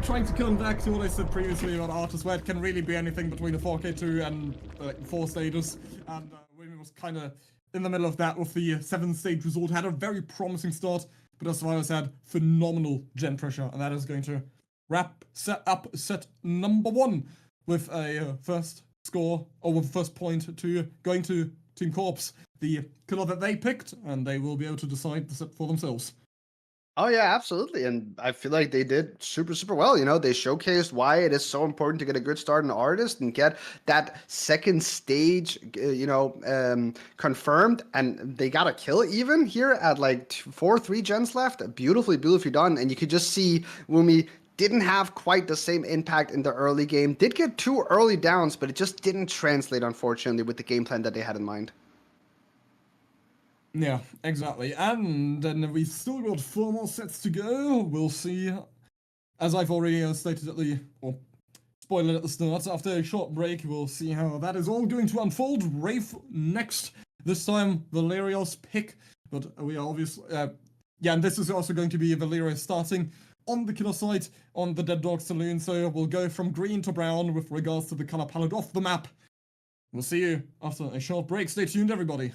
trying to come back to what I said previously about artists, where it can really be anything between a 4K2 and 4 stages, and Wumi was kind of in the middle of that with the 7-stage result. Had a very promising start, but as I said, phenomenal gen pressure, and that is going to wrap up set number 1 with a first score, or with first point to going to Team Korpse, the killer that they picked, and they will be able to decide the set for themselves. Oh yeah, absolutely, and I feel like they did super, super well. You know, they showcased why it is so important to get a good start in Artist and get that second stage, confirmed, and they got a kill even here at like 4-3 gens left. Beautifully, beautifully done, and you could just see Wumi didn't have quite the same impact in the early game. Did get 2 early downs, but it just didn't translate, unfortunately, with the game plan that they had in mind. Yeah, exactly. And then we've still got 4 more sets to go. We'll see. As I've already stated spoiled at the start, after a short break, we'll see how that is all going to unfold. Wraith next. This time, Valyria's pick. But we are obviously... and this is also going to be Valyria starting on the killer side on the Dead Dog Saloon. So we'll go from green to brown with regards to the color palette off the map. We'll see you after a short break. Stay tuned, everybody.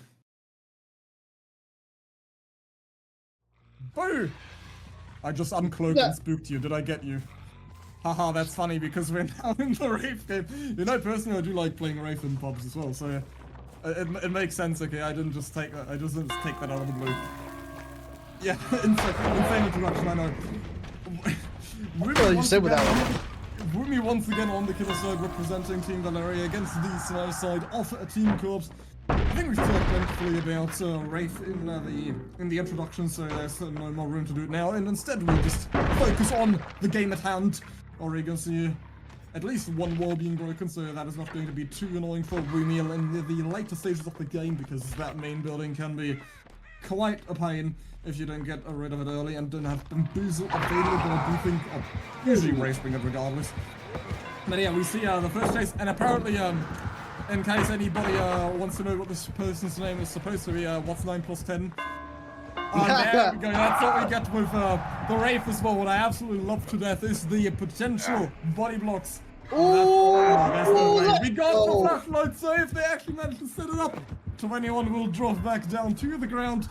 Boo! I just uncloaked and spooked you. Did I get you? Haha, that's funny because we're now in the Wraith game. You know, personally, I do like playing Wraith in pubs as well, so it makes sense. Okay, I didn't just take that. I just didn't take that out of the blue. Yeah, insane introduction. I know. Wumi once again on the killer side, representing Team Valyria against the survivor side of Team Korpse. I think we've talked plentifully about Wraith in the introduction, so there's no more room to do it now, and instead we'll just focus on the game at hand. Already going to see at least 1 wall being broken, so that is not going to be too annoying for Wumi in the later stages of the game, because that main building can be quite a pain if you don't get rid of it early and don't have Bamboozle available, but I do think usually Wraith bring it regardless. But yeah, we see the first chase, and apparently, in case anybody wants to know what this person's name is supposed to be, what's 9 plus 10? There we go, that's what we get with the Wraith as well. What I absolutely love to death is the potential body blocks. That's no way. We got the flashlight, so if they actually manage to set it up, 21 will drop back down to the ground.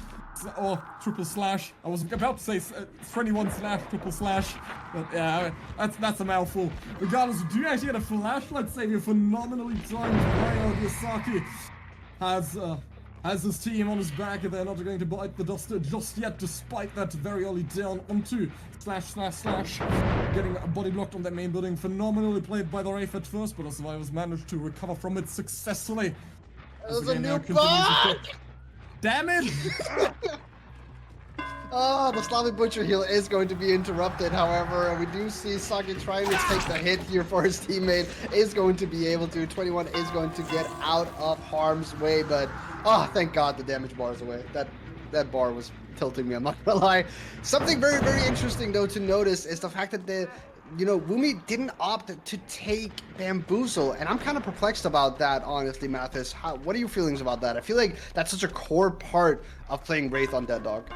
Or triple slash. I was about to say 21 slash triple slash, but yeah, that's a mouthful. Regardless, do you actually get a flashlight savior phenomenally timed by Yasaki? Has his team on his back, and they're not going to bite the dust just yet, despite that very early down onto slash. Getting a body blocked on that main building. Phenomenally played by the Wraith at first, but the survivors managed to recover from it successfully. There's a new bug! Damn it! Oh, the Sloppy Butcher heal is going to be interrupted, however, and we do see Saki trying to take the hit here for his teammate. Is going to be able to. 21 is going to get out of harm's way, but oh, thank God the damage bar is away. That bar was tilting me, I'm not gonna lie. Something very, very interesting though to notice is the fact that Wumi didn't opt to take Bamboozle, and I'm kind of perplexed about that, honestly, Mathis. What are your feelings about that? I feel like that's such a core part of playing Wraith on Dead Dog.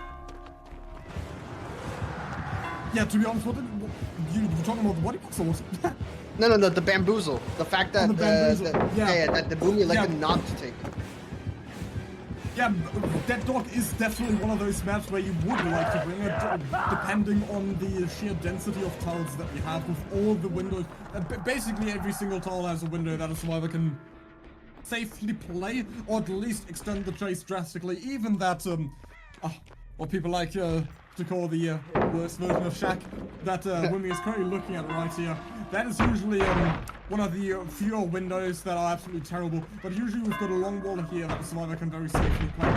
Yeah, to be honest, you're talking about the body box or what? No, the Bamboozle. The fact that that the Wumi elected not to take it. Yeah, Dead Dog is definitely one of those maps where you would like to bring it, depending on the sheer density of tiles that we have with all the windows. Basically, every single tile has a window that a survivor can safely play, or at least extend the chase drastically. Even that, what people like to call the worst version of Shaq, that Wumi is currently looking at right here. That is usually one of the fewer windows that are absolutely terrible, but usually we've got a long wall here that the survivor can very safely play.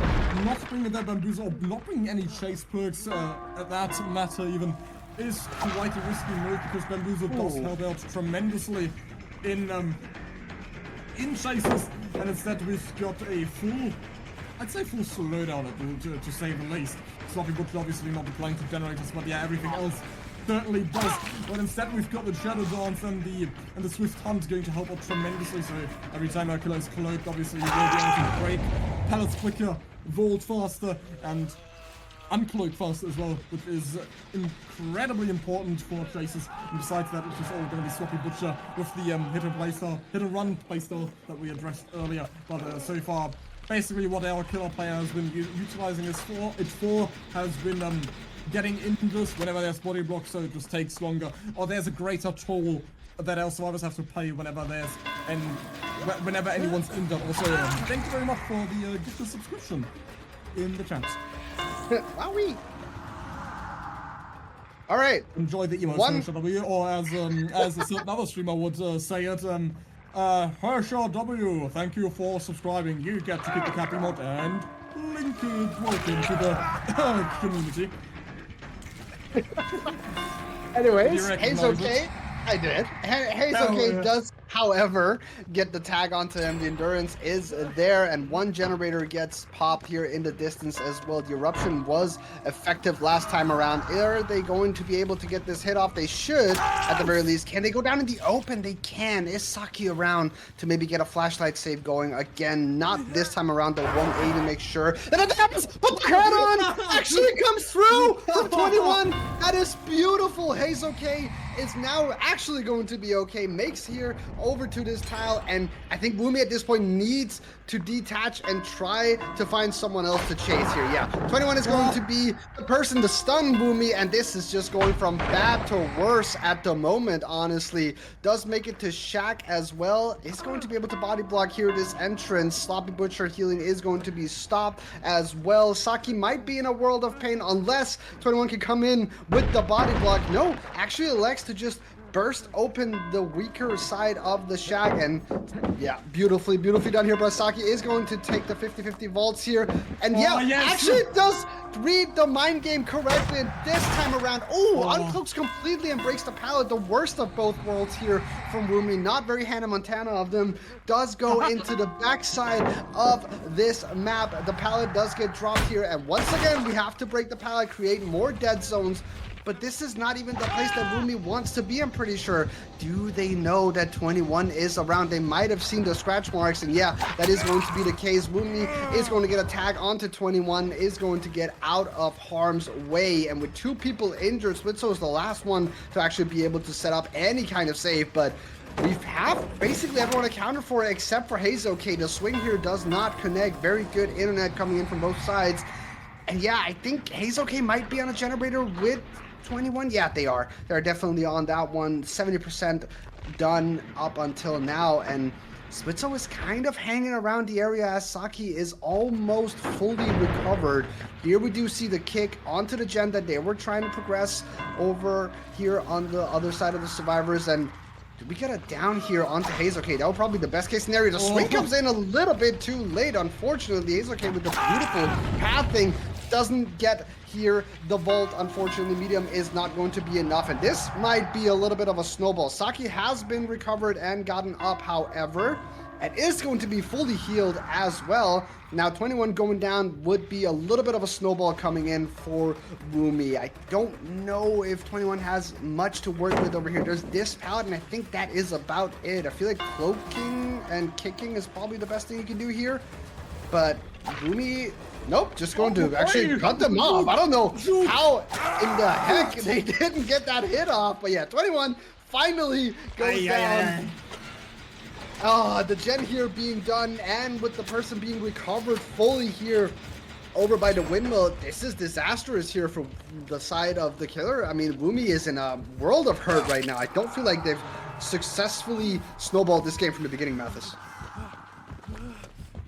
Not bringing that Bamboozle, or not bringing any chase perks at that matter even, is quite a risky move, because Bamboozle does help out tremendously in chases, and instead we've got a full, I'd say full slowdown to say the least. Sloppy Butcher obviously not applying to generators, but yeah, everything else certainly does. But instead we've got the Shadow Dance and the Swift Hunt going to help out tremendously. So every time Hercule is cloaked, obviously you will be able to break pellets quicker, vault faster, and uncloak faster as well, which is incredibly important for chases. And besides that, it's just all going to be Sloppy Butcher with the hit and run playstyle that we addressed earlier. But so far, basically what our killer player has been utilizing this for, has been getting injured whenever there's body block, so it just takes longer. Or there's a greater toll that our survivors have to pay whenever whenever anyone's injured. Also, thank you very much for the gift of subscription in the chat. Wowie! All right. Enjoy the emotes, HRW, or as a certain other streamer would say it, HRW, thank you for subscribing. You get to keep the cap emote and link it. Welcome to the community. Anyways, Hayes okay. I did. Hayes okay does, however, get the tag onto him. The endurance is there, and one generator gets popped here in the distance as well. The eruption was effective last time around. Are they going to be able to get this hit off? They should, at the very least. Can they go down in the open? They can. Is Saki around to maybe get a flashlight save going again? Not this time around. The 180 make sure that it happens. But the head-on actually comes through from 21. That is beautiful. Hayes okay is now actually going to be okay. Makes here over to this tile, and I think Wumi at this point needs to detach and try to find someone else to chase here. Yeah, 21 is going to be the person to stun Wumi, and this is just going from bad to worse at the moment, honestly. Does make it to Shaq as well. He's going to be able to body block here this entrance. Sloppy Butcher healing is going to be stopped as well. Saki might be in a world of pain unless 21 can come in with the body block. No, actually elects to just burst open the weaker side of the Shag, and yeah, beautifully done here. But Saki is going to take the 50-50 vaults here, and actually does read the mind game correctly this time around. Uncloaks completely and breaks the pallet. The worst of both worlds here from Wumi. Not very Hannah Montana of them. Does go into the backside of this map. The pallet does get dropped here, and once again we have to break the pallet, create more dead zones. But this is not even the place that Wumi wants to be, I'm pretty sure. Do they know that 21 is around? They might have seen the scratch marks, and yeah, that is going to be the case. Wumi is going to get a tag onto 21, is going to get out of harm's way, and with 2 people injured, Splitso is the last one to actually be able to set up any kind of save, but we have basically everyone accounted for it except for Hazeok. The swing here does not connect. Very good internet coming in from both sides. And yeah, I think Hazeok might be on a generator with 21. Yeah, they are. They're definitely on that one. 70% done up until now. And Splitso is kind of hanging around the area as Saki is almost fully recovered. Here we do see the kick onto the gen that they were trying to progress over here on the other side of the survivors. And did we get a down here onto Hazeok? That would probably be the best case scenario. The swing comes in a little bit too late, unfortunately. Hazeok with the beautiful pathing doesn't get here. The vault, unfortunately, medium is not going to be enough, and this might be a little bit of a snowball. Saki has been recovered and gotten up, however, and is going to be fully healed as well. Now 21 going down would be a little bit of a snowball coming in for Wumi. I don't know if 21 has much to work with over here. There's this pallet, and I think that is about it. I feel like cloaking and kicking is probably the best thing you can do here, but Wumi, nope, just going to actually cut them off. I don't know how in the heck they didn't get that hit off, but yeah, 21 finally goes down. The gen here being done, and with the person being recovered fully here over by the windmill, this is disastrous here from the side of the killer. I mean, Wumi is in a world of hurt right now. I don't feel like they've successfully snowballed this game from the beginning, Mathis.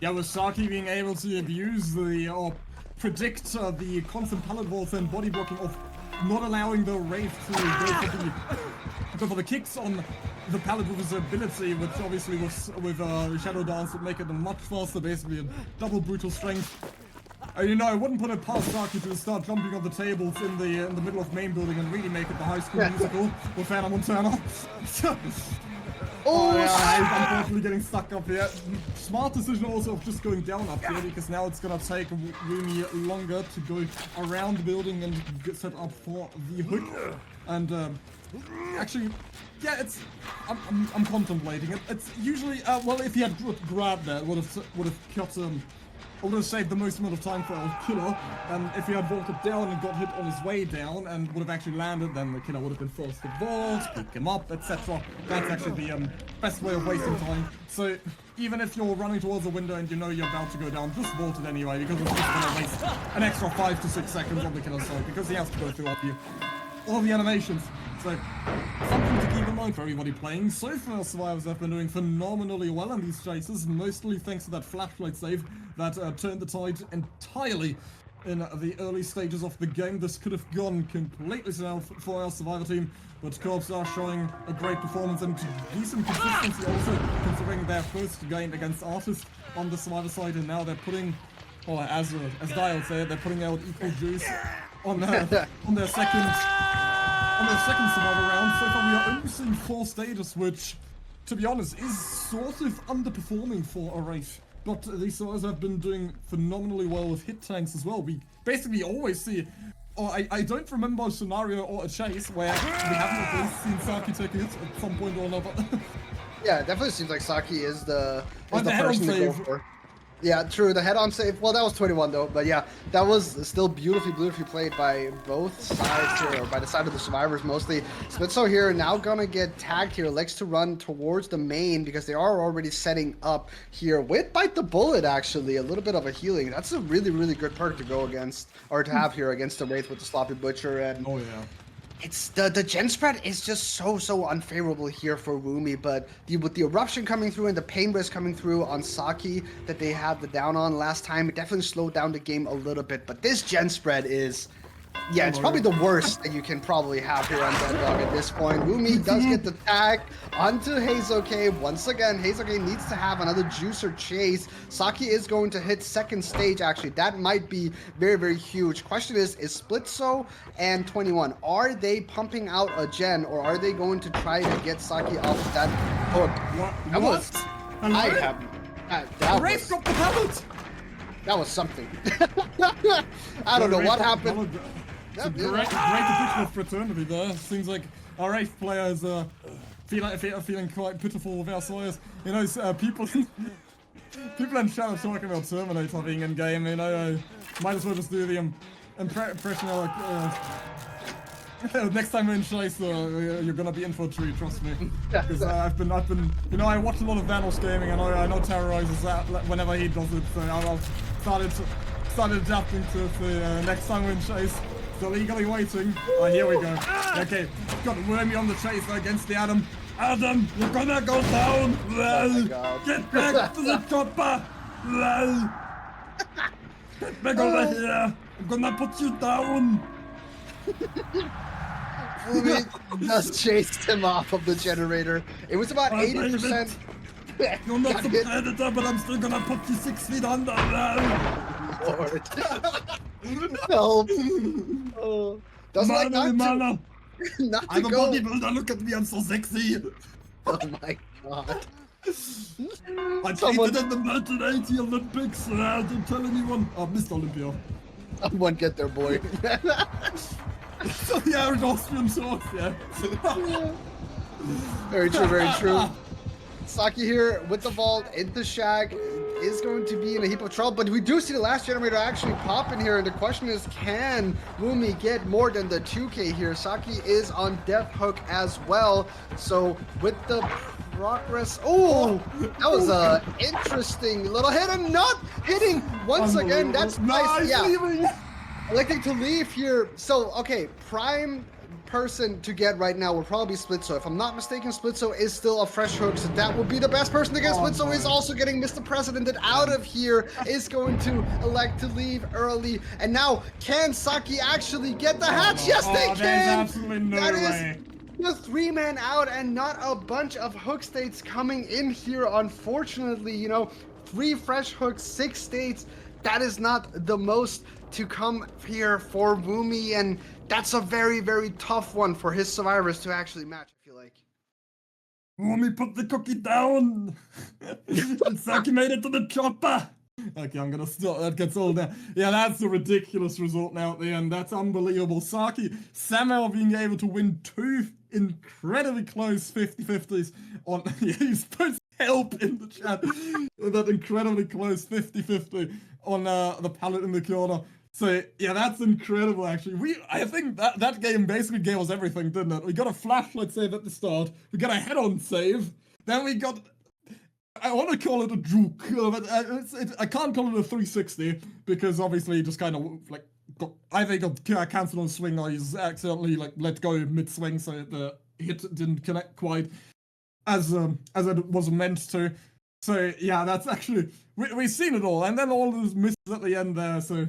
Yeah, with Saki being able to abuse the, predict the constant pallet vaults and body blocking of not allowing the Wraith to go for the kicks on the pallet with his ability, which obviously with Shadow Dance would make it much faster, basically a double brutal strength. You know, I wouldn't put it past Saki to start jumping on the tables in the middle of main building and really make it the High School Musical with Hannah Montana. I'm unfortunately getting stuck up here. Smart decision also of just going down up here, because now it's gonna take Wumi longer to go around the building and get set up for the hook. And actually, yeah, I'm contemplating it. It's usually well, if he had grabbed that, would have cut I would have saved the most amount of time for our killer, and if he had vaulted down and got hit on his way down and would have actually landed, then the killer would have been forced to vault, pick him up, etc. That's actually the best way of wasting time. So even if you're running towards a window and you know you're about to go down, just vault it anyway, because it's just going to waste an extra 5 to 6 seconds on the killer's side, because he has to go through all the animations. So, something to keep in mind for everybody playing. So far, survivors have been doing phenomenally well in these chases, mostly thanks to that flashlight save that turned the tide entirely in the early stages of the game. This could have gone completely south for our survivor team, but Korpse are showing a great performance and decent consistency also, considering their first game against Artist on the survivor side, and now they're putting, or as Dial said, they're putting out equal juice on their second survivor round. So far we are only seeing 4 stages, which, to be honest, is sort of underperforming for a Wraith. But these survivors have been doing phenomenally well with hit tanks as well. We basically always see, or I don't remember a scenario or a chase where we haven't at least seen Saki take it at some point or another. Yeah, it definitely seems like Saki is the person to go for. Yeah, true. The head-on save. Well, that was 21 though, but yeah, that was still beautifully played by both sides here, or by the side of the survivors mostly. Splitso here now gonna get tagged here. Likes to run towards the main because they are already setting up here with Bite the Bullet. Actually, a little bit of a healing. That's a really good perk to go against, or to have here against the Wraith with the Sloppy Butcher. And oh yeah. It's the gen spread is just so unfavorable here for Wumi, but with the eruption coming through and the pain risk coming through on Saki that they had the down on last time, it definitely slowed down the game a little bit. But this gen spread is Yeah, it's probably the worst that you can probably have here on Dead Dog at this point. Wumi does get the tag onto Hazuke. Once again, Hazuke needs to have another juicer chase. Saki is going to hit second stage, actually. That might be very, very huge. Question is Splitso and 21, are they pumping out a gen, or are they going to try to get Saki off that hook? What? That Wraith got the pallet! That was something. I don't know what happened. It's a great depiction of fraternity there. Seems like our Wraith players feeling quite pitiful of ourselves. You know, people in chat are talking about Terminator being in game. You know, might as well just do the impression of next time we're in Chase, you're gonna be in for a treat, trust me. Because I've been, you know, I watch a lot of Vanos gaming, and I know Terrorizes that whenever he does it. So I've started adapting to it. So next time we're in Chase. Still eagerly waiting. Oh, here we go. Okay, got Wormy on the chase against the Adam. Adam, you're gonna go down. Well, get back to the chopper. Well, get back over here. I'm gonna put you down. Wumi just chased him off of the generator. It was about 80%. You're not the predator, but I'm still gonna put you 6 feet under. Lord. Help. Oh. Doesn't like not to I'm a go. bodybuilder, look at me, I'm so sexy. Oh my god. I competed in the 1980 Olympics, don't tell anyone. Oh, Mr. Olympia. Someone get their boy. So the average Austrian source, yeah. Very true, very true. Saki here with the vault in the shack is going to be in a heap of trouble, but we do see the last generator actually pop in here, and the question is, can Wumi get more than the 2K here? Saki is on death hook as well, so with the progress, oh, that was a interesting little hit, and not hitting once again. That's nice. Yeah, electing to leave here. So okay, prime person to get right now would probably be Splitso. If I'm not mistaken, Splitso is still a fresh hook, so that would be the best person to get. Splitso is also getting Mr. President out of here, is going to elect to leave early. And now, can Saki actually get the hatch? Yes, they can! There's absolutely no way. The 3-man out, and not a bunch of hook states coming in here, unfortunately. You know, 3 fresh hooks, 6 states. That is not the most to come here for Wumi, and that's a very, very tough one for his survivors to actually match, I feel like. Wumi put the cookie down! And Saki made it to the chopper! Okay, I'm gonna stop, that gets old now. Yeah, that's a ridiculous result now at the end. That's unbelievable. Saki somehow being able to win 2 incredibly close 50-50s on... Yeah, he's supposed to help in the chat with that incredibly close 50-50 on the pallet in the corner. So yeah, that's incredible actually. I think that game basically gave us everything, didn't it? We got a flashlight save at the start, we got a head-on save, then we got, I want to call it a juke, but I can't call it a 360 because obviously he just kind of like either he got cancelled on swing or he's accidentally like let go mid-swing, so the hit didn't connect quite as it was meant to. So yeah, that's actually we've seen it all, and then all those misses at the end there. So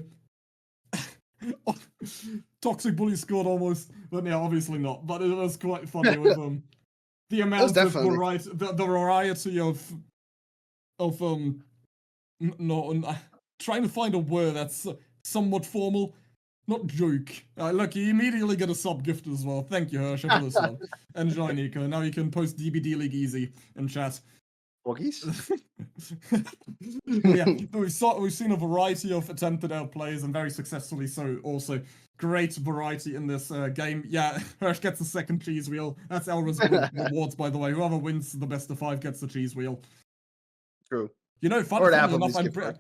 Toxic Bully scored almost, but yeah, obviously not. But it was quite funny with the amount of variety, the variety of trying to find a word that's somewhat formal, not joke. Look, you immediately get a sub gift as well. Thank you, Hersh, for the sub. Enjoy, Nico. Now you can post DBDLeague easy in chat. Porkies? Yeah, we've seen a variety of attempted outplays and very successfully so also. Great variety in this game. Yeah, Hersh gets the second cheese wheel. That's our rewards, by the way. Whoever wins the best of 5 gets the cheese wheel. True. You know, funny enough,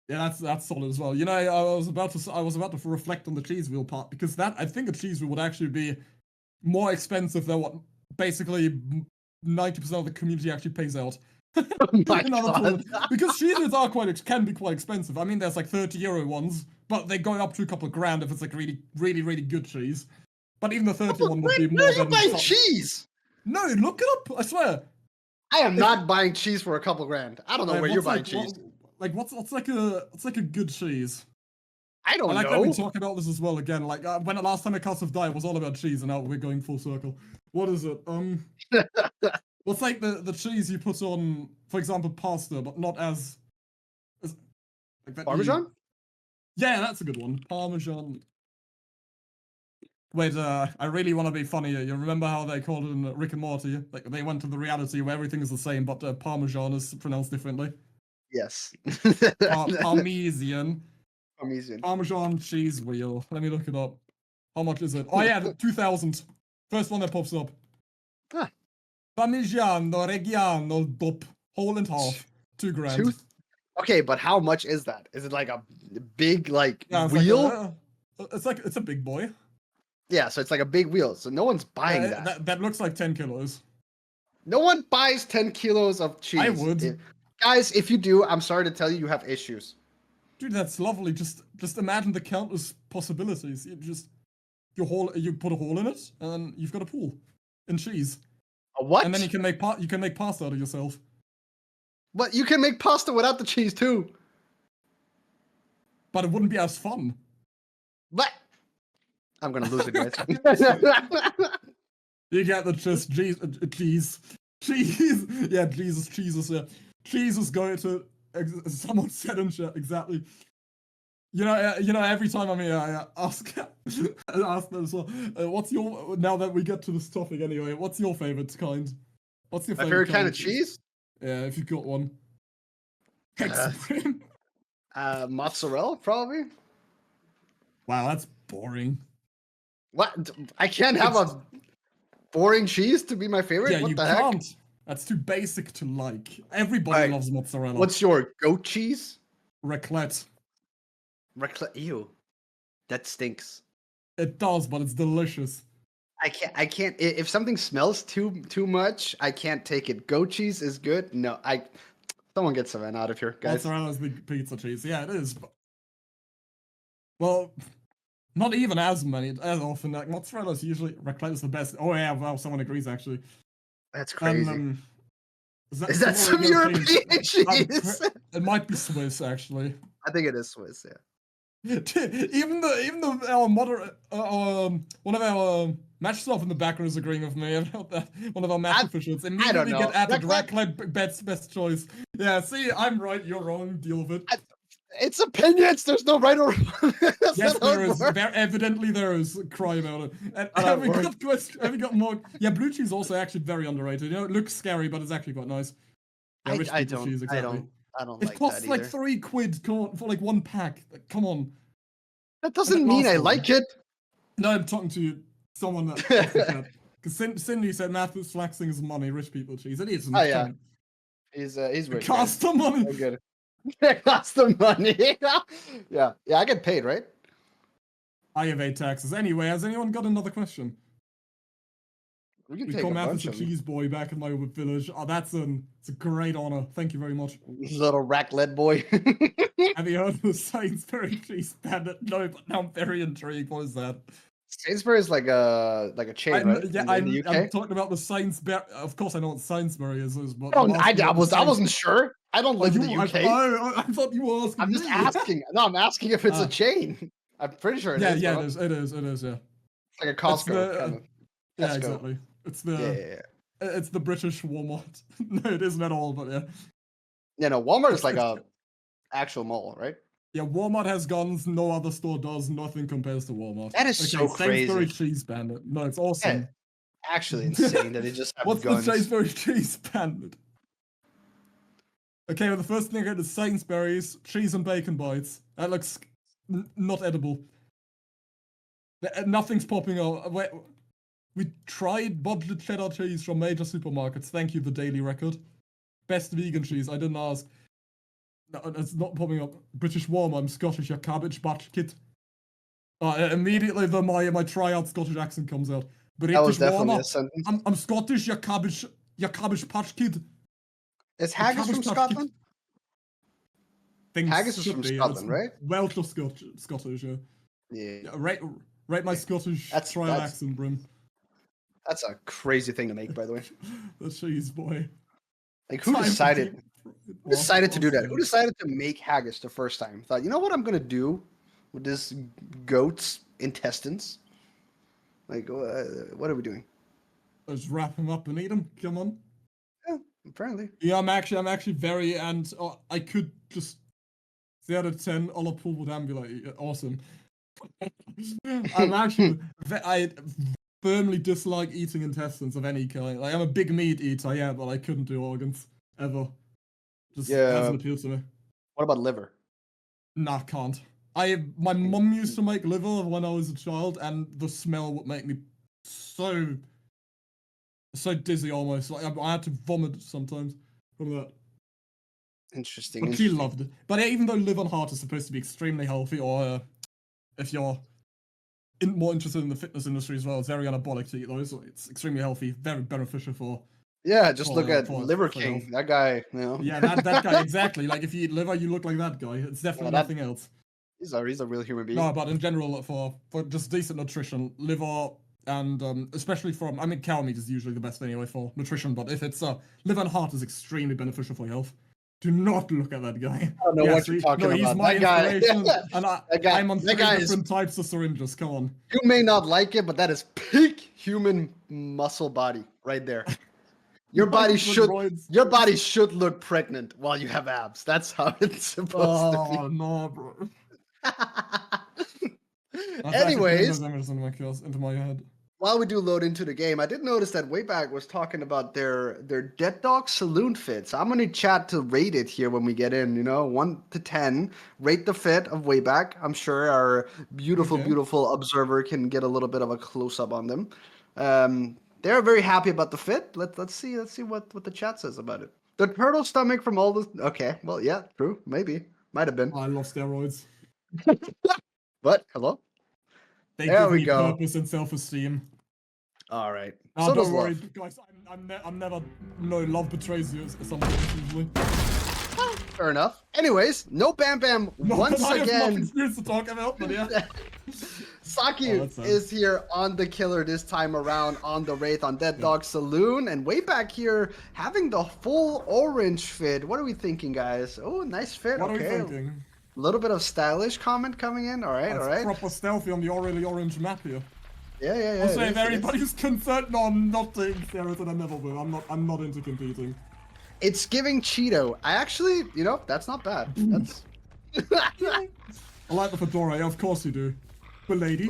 yeah, that's solid as well. You know, I was about to reflect on the cheese wheel part, because I think a cheese wheel would actually be more expensive than what basically 90% of the community actually pays out. Oh my God. Because cheese wheels can be quite expensive. I mean, there's like 30 euro ones, but they go up to a couple of grand if it's like really, really, really good cheese. But even the 30 one would be more. Where are you buying cheese? No, look it up. I swear. I am not buying cheese for a couple grand. I don't know where you're buying cheese. What's like a good cheese? I don't I like that we know. talk about this as well again. Like when the last time a cast of die was all about cheese, and now we're going full circle. What is it? What's like the cheese you put on, for example, pasta, but not as like that Parmesan? Yeah, that's a good one. Parmesan. Wait, I really want to be funny here. You remember how they called it in Rick and Morty? Like they went to the reality where everything is the same, but Parmesan is pronounced differently. Yes. Parmesan. Parmesan. Parmesan cheese wheel. Let me look it up. How much is it? Oh yeah, 2,000. First one that pops up. Huh. Parmigiano Reggiano DOP. Whole and half. 2 grand. Okay, but how much is that? Is it like a big Yeah, it's wheel? It's a big boy. Yeah, so it's like a big wheel. So no one's buying that. That looks like 10 kilos. No one buys 10 kilos of cheese. I would. Guys, if you do, I'm sorry to tell you, you have issues. Dude, that's lovely. Just imagine the countless possibilities. You put a hole in it, and then you've got a pool in cheese. A what? And then you can make pasta out of yourself. But you can make pasta without the cheese too. But it wouldn't be as fun. But I'm gonna lose it, guys. You get the cheese. Yeah, Jesus. Yeah, cheese is going to. Someone said in chat exactly. You know. Every time I'm here, I ask them. So, what's your? Now that we get to this topic, anyway, what's your favorite kind? What's your My favorite kind of cheese? Yeah, if you've got one. Mozzarella, probably. Wow, that's boring. What? I can't have a boring cheese to be my favorite? Yeah, what you the can't. Heck? That's too basic to like. Everybody loves mozzarella. What's your goat cheese? Raclette. Raclette. Ew. That stinks. It does, but it's delicious. I can't. If something smells too much, I can't take it. Goat cheese is good. No, someone get Savannah out of here, guys. Mozzarella's the pizza cheese. Yeah, it is. Well, not even as often. Like mozzarella's usually raclette is the best. Oh yeah, well, someone agrees actually. That's crazy. Is that some European cheese? It might be Swiss actually. I think it is Swiss. Yeah. Even our moderate, one of our match staff in the background is agreeing with me about that. One of our match officials immediately get added. Raclette best choice. Yeah, see, I'm right, you're wrong. Deal with it. It's opinions. There's no right or wrong. Yes, there is. Evidently, there is. Cry about it. And have we got more? Yeah, blue cheese also actually very underrated. You know, it looks scary, but it's actually quite nice. Yeah, I don't. Cheese, exactly. I don't. It costs like £3 for like 1 pack. Come on. That doesn't mean I like it. No, I'm talking to someone that. Because Cindy said Matthew flexing his money, rich people cheese. It is. Oh yeah. He's rich. Cost the money. So good. It costs the money. Yeah. I get paid, right? I evade taxes. Anyway, has anyone got another question? We call Matthew a cheese boy back in my village. Oh, it's a great honor. Thank you very much. Little raclette boy. Have you heard of the Sainsbury cheese bandit? No, but now I'm very intrigued. What is that? Sainsbury is like a chain, right? Yeah, I'm talking about the Sainsbury. Of course, I know what Sainsbury is, but I wasn't sure. I don't live in the UK. I thought you were asking. I'm just asking. No, I'm asking if it's a chain. I'm pretty sure it is. Yeah, it is. It is. Yeah. It's like a Costco kind of. Yeah, exactly. It's it's the British Walmart. No, it isn't at all, but yeah. Yeah, no, Walmart is like a actual mall, right? Yeah, Walmart has guns. No other store does. Nothing compares to Walmart. That is so crazy. Sainsbury cheese bandit. No, it's awesome. Yeah, actually insane that they just have What's guns. The Sainsbury cheese bandit? Okay, well, the first thing I got is Sainsbury's cheese and bacon bites. That looks not edible. Nothing's popping up. We tried budget cheddar cheese from major supermarkets. Thank you, the Daily Record. Best vegan cheese. I didn't ask. No, it's not popping up. British warm. I'm Scottish. Your cabbage patch kid. Immediately, my tryout Scottish accent comes out. British that was definitely warmer. a sentence. I'm Scottish. Your cabbage patch kid. Is haggis from Scotland? Haggis is from Scotland, right? Welsh or Scottish, yeah. Yeah. Rate my Scottish trial accent, Brim. That's a crazy thing to make, by the way. The cheese boy. Like, who decided to do that? Who decided to make haggis the first time? Thought, you know what I'm gonna do? with this goat's intestines? Like, what are we doing? Let's wrap him up and eat him. Come on. Yeah, apparently. Yeah, I'm actually very, and I could just 0 out of 10, all pull would ambulate. Awesome. I'm actually, I firmly dislike eating intestines of any kind. Like, I'm a big meat eater, yeah, but I couldn't do organs ever. Just doesn't appeal to me. What about liver? Nah, can't. My mum used to make liver when I was a child, and the smell would make me so dizzy almost. Like I had to vomit sometimes from that. Interesting. But she loved it. But even though liver and heart are supposed to be extremely healthy, or if you're more interested in the fitness industry as well, it's very anabolic to eat those. It's extremely healthy, very beneficial for. Yeah, just look at Liver King. Health. That guy, you know. Yeah, that guy exactly. Like if you eat liver, you look like that guy. It's definitely nothing else. He's a real human being. No, but in general, for just decent nutrition, liver and especially from, I mean, cow meat is usually the best anyway for nutrition. But if it's liver and heart is extremely beneficial for your health. Do not look at that guy. I don't know what you're talking about. He's my inspiration, and I'm on 3 different types of syringes. Come on. You may not like it, but that is peak human muscle body right there. Your body should look pregnant while you have abs. That's how it's supposed to be. Oh no, bro. Anyways, into my head. While we do load into the game, I did notice that Wayback was talking about their Dead Dog Saloon fits. I'm gonna chat to rate it here when we get in. 1 to 10, rate the fit of Wayback. I'm sure our beautiful observer can get a little bit of a close up on them. They're very happy about the fit. Let's see what the chat says about it. The turtle stomach from all the. Okay, well, yeah, true, maybe, might have been. I love steroids. But hello. They give me purpose and self-esteem. All right. So don't worry, guys. I'm never. No, love betrays you. Something usually. Fair enough. Anyways, no Bam Bam once again. Experience to talk about, but yeah. Saki is here on the killer this time around on the Wraith on Dead Dog Saloon, and way back here having the full orange fit. What are we thinking, guys? Oh, nice fit. What are we thinking? A little bit of stylish comment coming in. All right, all right. Proper stealthy on the really orange map here. Yeah. Also, if everybody's concerned, no, I'm not taking steroids, and I never will. I'm not into competing. It's giving Cheeto. I actually, that's not bad. That's. I like the fedora. Yeah, of course you do. But lady.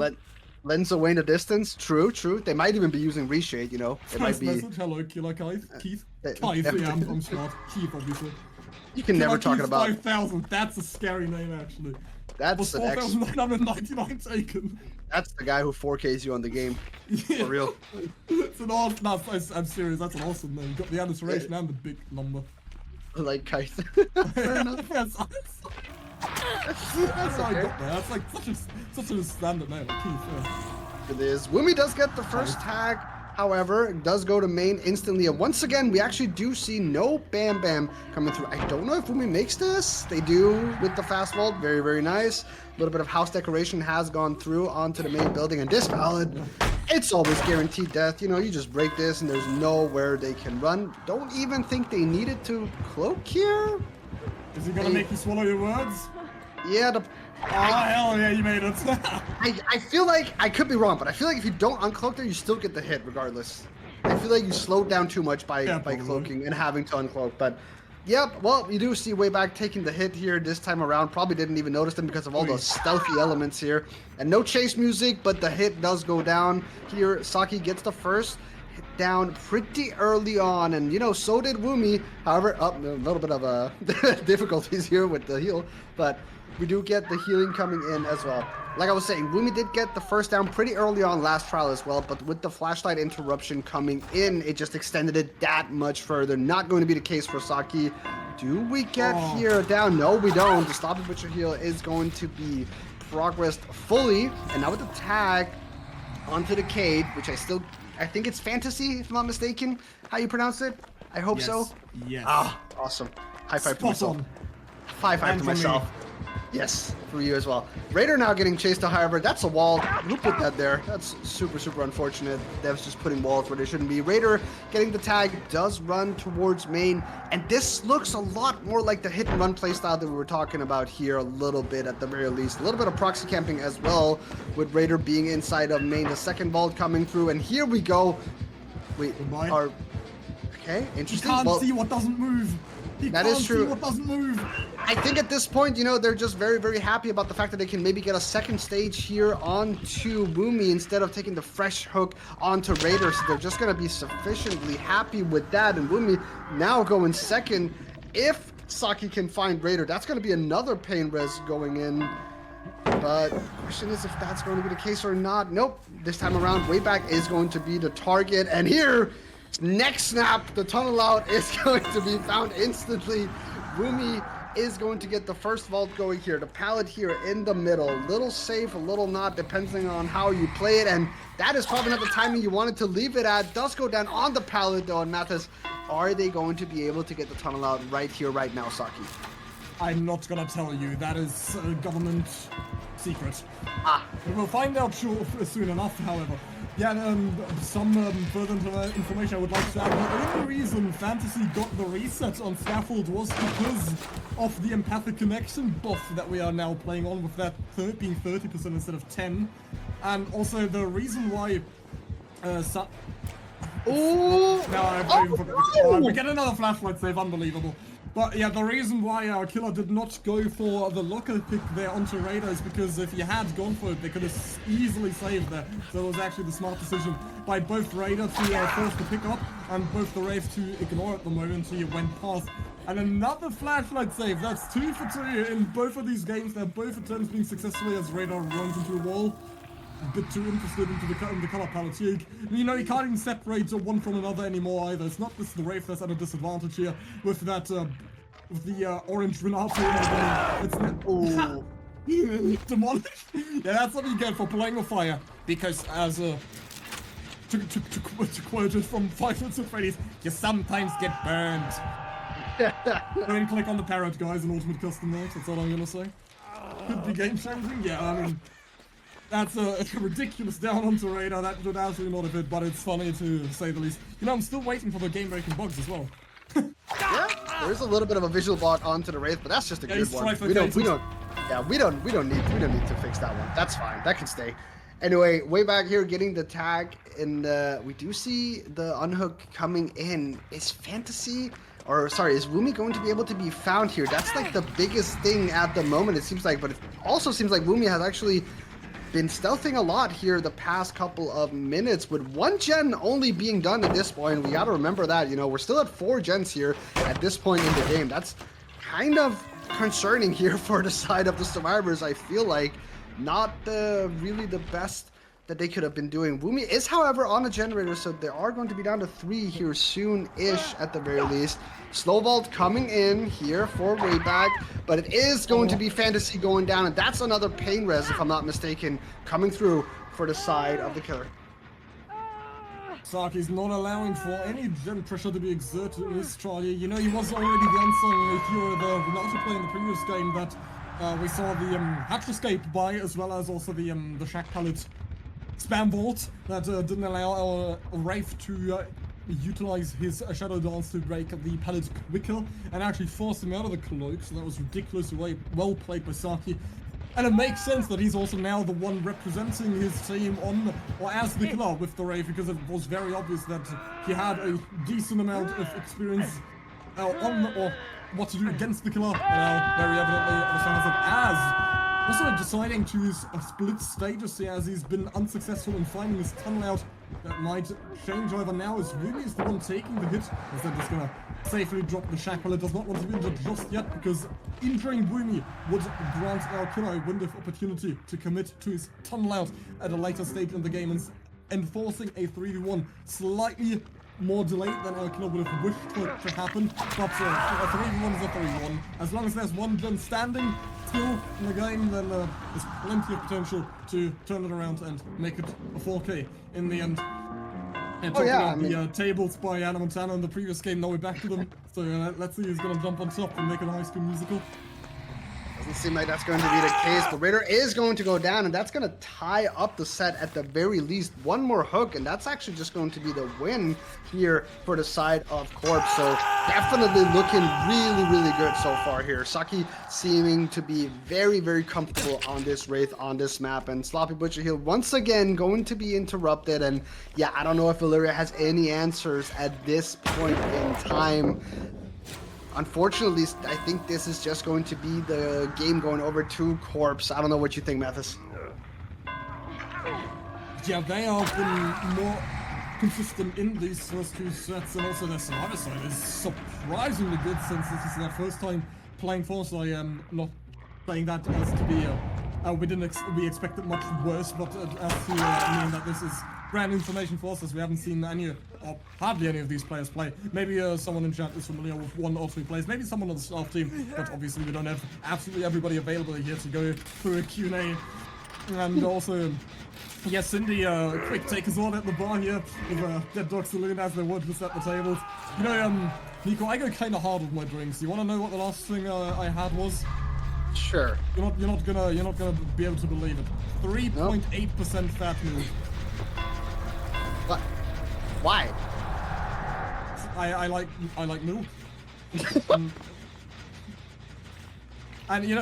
Lens away in the distance. True. They might even be using reshade. It might be. Message. Hello, Killer Keith. Keith. Yeah, I'm smart. Keith, obviously. You can never talk about 5,000. That's a scary name, actually. That's an 4,999 taken. That's the guy who 4Ks you on the game. For real. It's an awesome. No, I'm serious. That's an awesome name. You got the alliteration and the big number. Like Kite. Fair enough. That's how I got there. That's like such a standard name. Like Keith. Yeah. It is. Wumi does get the first tag. However, it does go to main instantly. And once again, we actually do see no Bam Bam coming through. I don't know if Wumi makes this. They do with the fast vault. Very, very nice. A little bit of house decoration has gone through onto the main building. And this ballad, it's always guaranteed death. You just break this and there's nowhere they can run. Don't even think they needed to cloak here. Is he gonna make you swallow your words? Yeah, oh, hell yeah, you made it. I feel like, I could be wrong, but I feel like if you don't uncloak there, you still get the hit regardless. I feel like you slowed down too much by cloaking and having to uncloak. But, yep, well, you do see Wayback taking the hit here this time around. Probably didn't even notice them because of all the stealthy elements here. And no chase music, but the hit does go down. Here, Saki gets the first hit down pretty early on. And, so did Wumi. However, a little bit of difficulties here with the heal. But we do get the healing coming in as well. Like I was saying, Wumi did get the first down pretty early on last trial as well, but with the flashlight interruption coming in, it just extended it that much further. Not going to be the case for Saki. Do we get here down? No, we don't. The Stop It With Your Heal is going to be progressed fully. And now with the tag onto the Cade, which I think it's Fantasy, if I'm not mistaken, how you pronounce it. I hope so. Yes. Ah, awesome. High five to myself. High five to myself. Yes, for you as well. Raider now getting chased, however. That's a wall. Who put that there? That's super, super unfortunate. Dev's just putting walls where they shouldn't be. Raider getting the tag, does run towards main. And this looks a lot more like the hit and run playstyle that we were talking about here a little bit at the very least. A little bit of proxy camping as well, with Raider being inside of main. The second vault coming through. And here we go. We are... Okay, interesting. You can't see what doesn't move. That is true. What doesn't move. I think at this point, you know, they're just very, very happy about the fact that they can maybe get a second stage here onto Woomy instead of taking the fresh hook onto Raider. So they're just going to be sufficiently happy with that. And Woomy now going second. If Saki can find Raider, that's going to be another pain res going in. But the question is if that's going to be the case or not. Nope. This time around, Wayback is going to be the target. And here... next snap, the tunnel out is going to be found instantly. Woomy is going to get the first vault going here. The pallet here in the middle. A little safe, a little not, depending on how you play it. And that is probably not the timing you wanted to leave it at. Does go down on the pallet though. And Mathis, are they going to be able to get the tunnel out right here, right now, Saki? I'm not gonna tell you. That is a government secret. We'll find out soon enough, however. Yeah, some further information I would like to add. The only reason Fantasy got the reset on Scaffold was because of the empathic connection buff that we are now playing on, with that being 30% instead of 10. And also the reason why... we get another flashlight save, unbelievable. But yeah, the reason why our killer did not go for the locker pick there onto Raider is because if he had gone for it, they could have easily saved there. So it was actually the smart decision by both Raider to force the pick up and both the Wraith to ignore at the moment he went past. And another flashlight save. That's 2 for 2 in both of these games. They're both attempts being successfully as Raider runs into a wall. A bit too interested into the color palette here. You know, you can't even separate one from another anymore either. It's not just the Wraith that's at a disadvantage here with that, with the orange Renato. It's not, demolished. Yeah, that's what you get for playing with fire. Because as to quote it from Five Nights at Freddy's, you sometimes get burned. Go and click on the parrot, guys, in Ultimate Custom Nights. That's all I'm gonna say. Could be game changing. Yeah, I mean. That's a ridiculous down onto Raider. That would absolutely not have it, but it's funny to say the least. You know, I'm still waiting for the game-breaking bugs as well. Yeah, there's a little bit of a visual bug onto the Wraith, but that's just a good one. We don't need to fix that one. That's fine. That can stay. Anyway, way back here, getting the tag, and we do see the unhook coming in. Is Fantasy, or sorry, is Woomy going to be able to be found here? That's like the biggest thing at the moment, it seems like, but it also seems like Woomy has actually been stealthing a lot here the past couple of minutes, with 1 gen only being done at this point. We got to remember that, you know, we're still at 4 gens here at this point in the game. That's kind of concerning here for the side of the survivors. I feel like not really the best that they could have been doing. Woomy is, however, on a generator, so they are going to be down to 3 here soon-ish at the very least. Slow vault coming in here for Wayback, but it is going to be Fantasy going down, and that's another pain res, if I'm not mistaken, coming through for the side of the killer. Saki's not allowing for any gen pressure to be exerted in this trial. You know, he was already the unsung hero, the Renato play in the previous game that we saw the hatch escape by, as well as also the shack pallet spam vault that didn't allow our Wraith to utilize his shadow dance to break the pallet quicker and actually force him out of the cloak. So that was ridiculously well played by Saki. And it makes sense that he's also now the one representing his team on, or as the killer with the Wraith, because it was very obvious that he had a decent amount of experience on or what to do against the killer. Very evidently understands it as also deciding to split stages here, as he's been unsuccessful in finding his tunnel out. That might change over now, as Woomy is the one taking the hit, as they're just gonna safely drop the shackle. It does not want to be injured just yet, because injuring Woomy would grant our killer a window of opportunity to commit to his tunnel out at a later stage in the game, and enforcing a 3v1 slightly more delayed than our killer would have wished for it to happen. But a 3v1 is a 3v1. As long as there's 1 gen standing still in the game, then there's plenty of potential to turn it around and make it a 4K in the end. And talking about the tables by Anna Montana in the previous game, now we're back to them. So let's see who's gonna jump on top and make it a High School Musical. Doesn't seem like that's going to be the case, but Raider is going to go down, and that's going to tie up the set at the very least. One more hook, and that's actually just going to be the win here for the side of Korpse. So definitely looking really, really good so far here. Saki seeming to be very, very comfortable on this Wraith, on this map, and Sloppy Butcher Heel once again going to be interrupted. And yeah, I don't know if Valyria has any answers at this point in time. Unfortunately, I think this is just going to be the game going over to Korpse. I don't know what you think, Mathis. Yeah, they have been more consistent in these first two sets, and also their survivor side is surprisingly good since this is their first time playing Force. I am not saying that as to be we expected much worse, but as to mean that this is brand new information for us, as we haven't seen any, or hardly any of these players play. Maybe someone in chat is familiar with one or two players, maybe someone on the staff team, but obviously we don't have absolutely everybody available here to go through a Q&A. And also, yes, Cindy, quick take us on at the bar here with Dead Dog Saloon as they would just at the tables. You know, Nico, I go kind of hard with my drinks. You want to know what the last thing I had was? Sure. You're not gonna be able to believe it. 3.8% fat milk. What? Why? I like milk. And you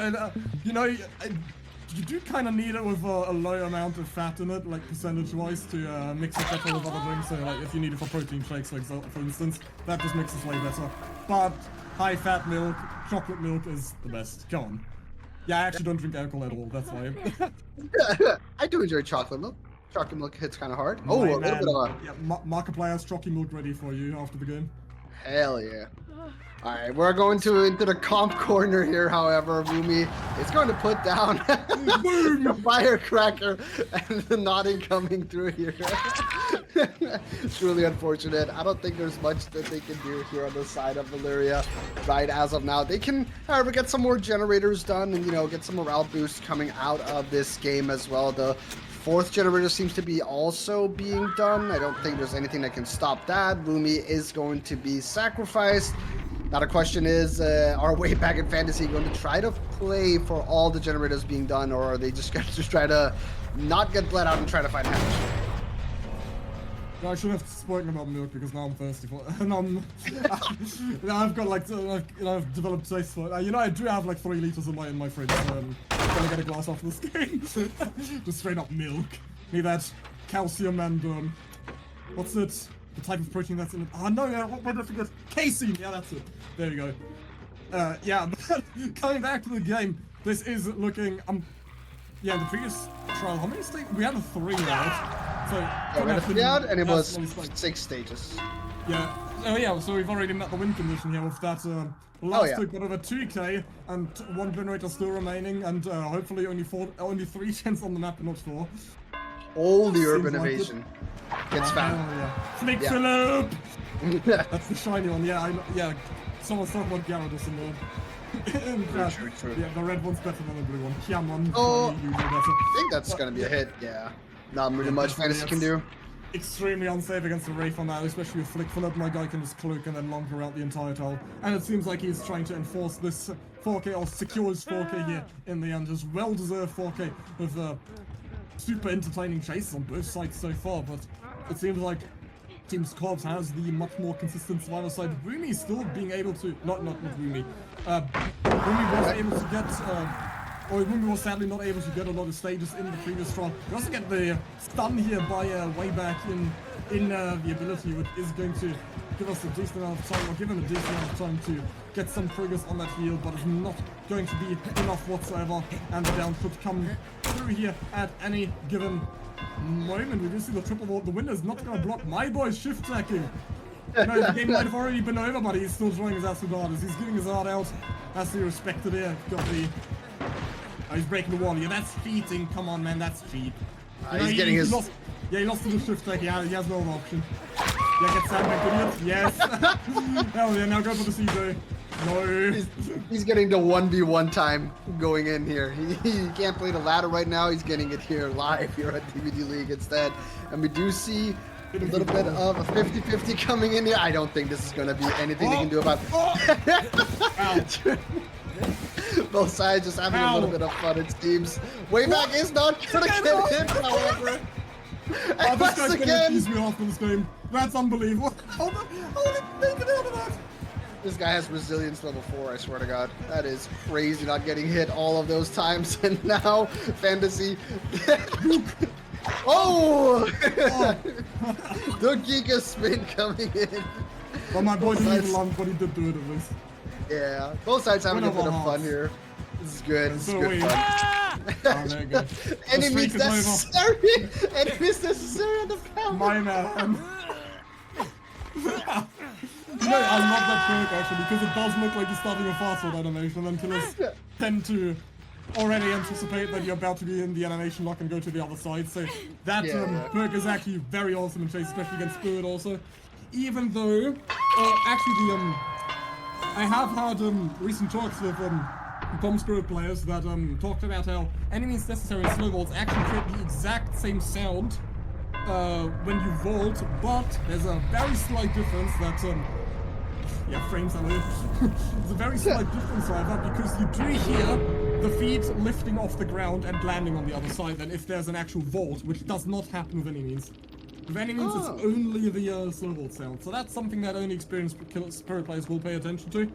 do kind of need it with a low amount of fat in it, like percentage-wise, to mix it better with other drinks. So, like, if you need it for protein shakes, like for instance, that just makes it way better. But high-fat milk, chocolate milk is the best. Come on. Yeah, I actually don't drink alcohol at all. That's why. I do enjoy chocolate milk. Chocolate milk hits kind of hard. Oh, a little bit of a... Yeah, Markiplier's chocolate milk ready for you after the game. Hell yeah. Alright, we're going into the comp corner here, however. Rumi is going to put down the firecracker and the nodding coming through here. It's really unfortunate. I don't think there's much that they can do here on the side of Valyria right as of now. They can, however, get some more generators done and, get some morale boosts coming out of this game as well. The fourth generator seems to be also being done. I don't think there's anything that can stop that. Rumi is going to be sacrificed. Now the question is, are way back in Fantasy going to try to play for all the generators being done, or are they just going to try to not get bled out and try to find Hatch? No, I should have spoken about milk because now I'm thirsty for it. And I've got like, I've developed taste for it. I do have like 3 liters in my fridge, so I'm gonna get a glass after this game. Just straight up milk. Need that calcium and, what's it? The type of protein that's in it. Oh no, what did I forget? Casein! Yeah, that's it. There you go. Yeah, but coming back to the game, this is looking, yeah, the previous trial, how many stages? We had a 3, right? So, yeah, we had a 3 out, and it was 6 stages. Yeah. Oh yeah, so we've already met the win condition here with that, last took got over 2k, and 1 generator still remaining, and hopefully only 3 gens on the map, not 4. All the urban evasion gets found. Yeah. Flick Phillip! That's the shiny one, yeah, someone's talking about Gyarados in there. True. Yeah, the red one's better than the blue one. Kiamon, I think that's gonna be a hit, yeah. Not really much Fantasy can do. Extremely unsafe against the Wraith on that, especially with Flick Phillip. My guy can just cloak and then lunker out the entire tower. And it seems like he's trying to enforce this 4k, or secure his 4k here in the end. His well-deserved 4k with super entertaining chases on both sides so far, but it seems like Team Korpse has the much more consistent survivor side. Rumi still being able to, not Rumi. Rumi was able to get, or Rumi was sadly not able to get a lot of stages in the previous trial. We also get the stun here by way back in the ability, which is going to give us a decent amount of time, or give him a decent amount of time to get some triggers on that heal, but it's not going to be enough whatsoever, and the down could come through here at any given moment. We do see the triple wall. The winner's not going to block. My boy's shift tacking. The game might have already been over, but he's still trying his absolute hardest. He's giving his heart out. Has to be respected here. Got the... Oh, he's breaking the wall. Yeah, that's cheating. Come on, man, that's cheap. He's getting his... He lost to the shift tack. He has no other option. Yeah, get sandbagged, idiot. Yes. Hell yeah, now go for the CJ. No. He's getting the 1v1 time going in here. He can't play the ladder right now. He's getting it here live here at DBDLeague instead. And we do see a little bit of a 50-50 coming in here. I don't think this is going to be anything they can do about it. Both sides just having a little bit of fun, it seems. Wayback is not gonna get hit, however. Oh, this guy's gonna piss me off for this game. That's unbelievable. How did he make it out of that? This guy has resilience level 4, I swear to God. That is crazy not getting hit all of those times. And now, Fantasy. Oh! The Giga spin coming in. But my boy didn't even love what he did to it at least. Yeah, both sides having a bit of fun here. This is good. This is good fun. Oh, there you go. Enemies necessary! Enemies necessary on the power! My man. You know, I love that perk actually, because it does look like you're starting a fast forward animation, and killers tend to already anticipate that you're about to be in the animation lock and go to the other side, so that perk is actually very awesome in Chase, especially against Spirit also. Even though, actually I have had recent talks with Spirit players that talked about how enemies necessary and snowballs actually create the exact same sound when you vault, but there's a very slight difference that yeah, frames are there's a very slight difference however, because you do hear the feet lifting off the ground and landing on the other side than if there's an actual vault, which does not happen with any means. With any means, it's only the snowball sound, so that's something that only experienced Spirit players will pay attention to.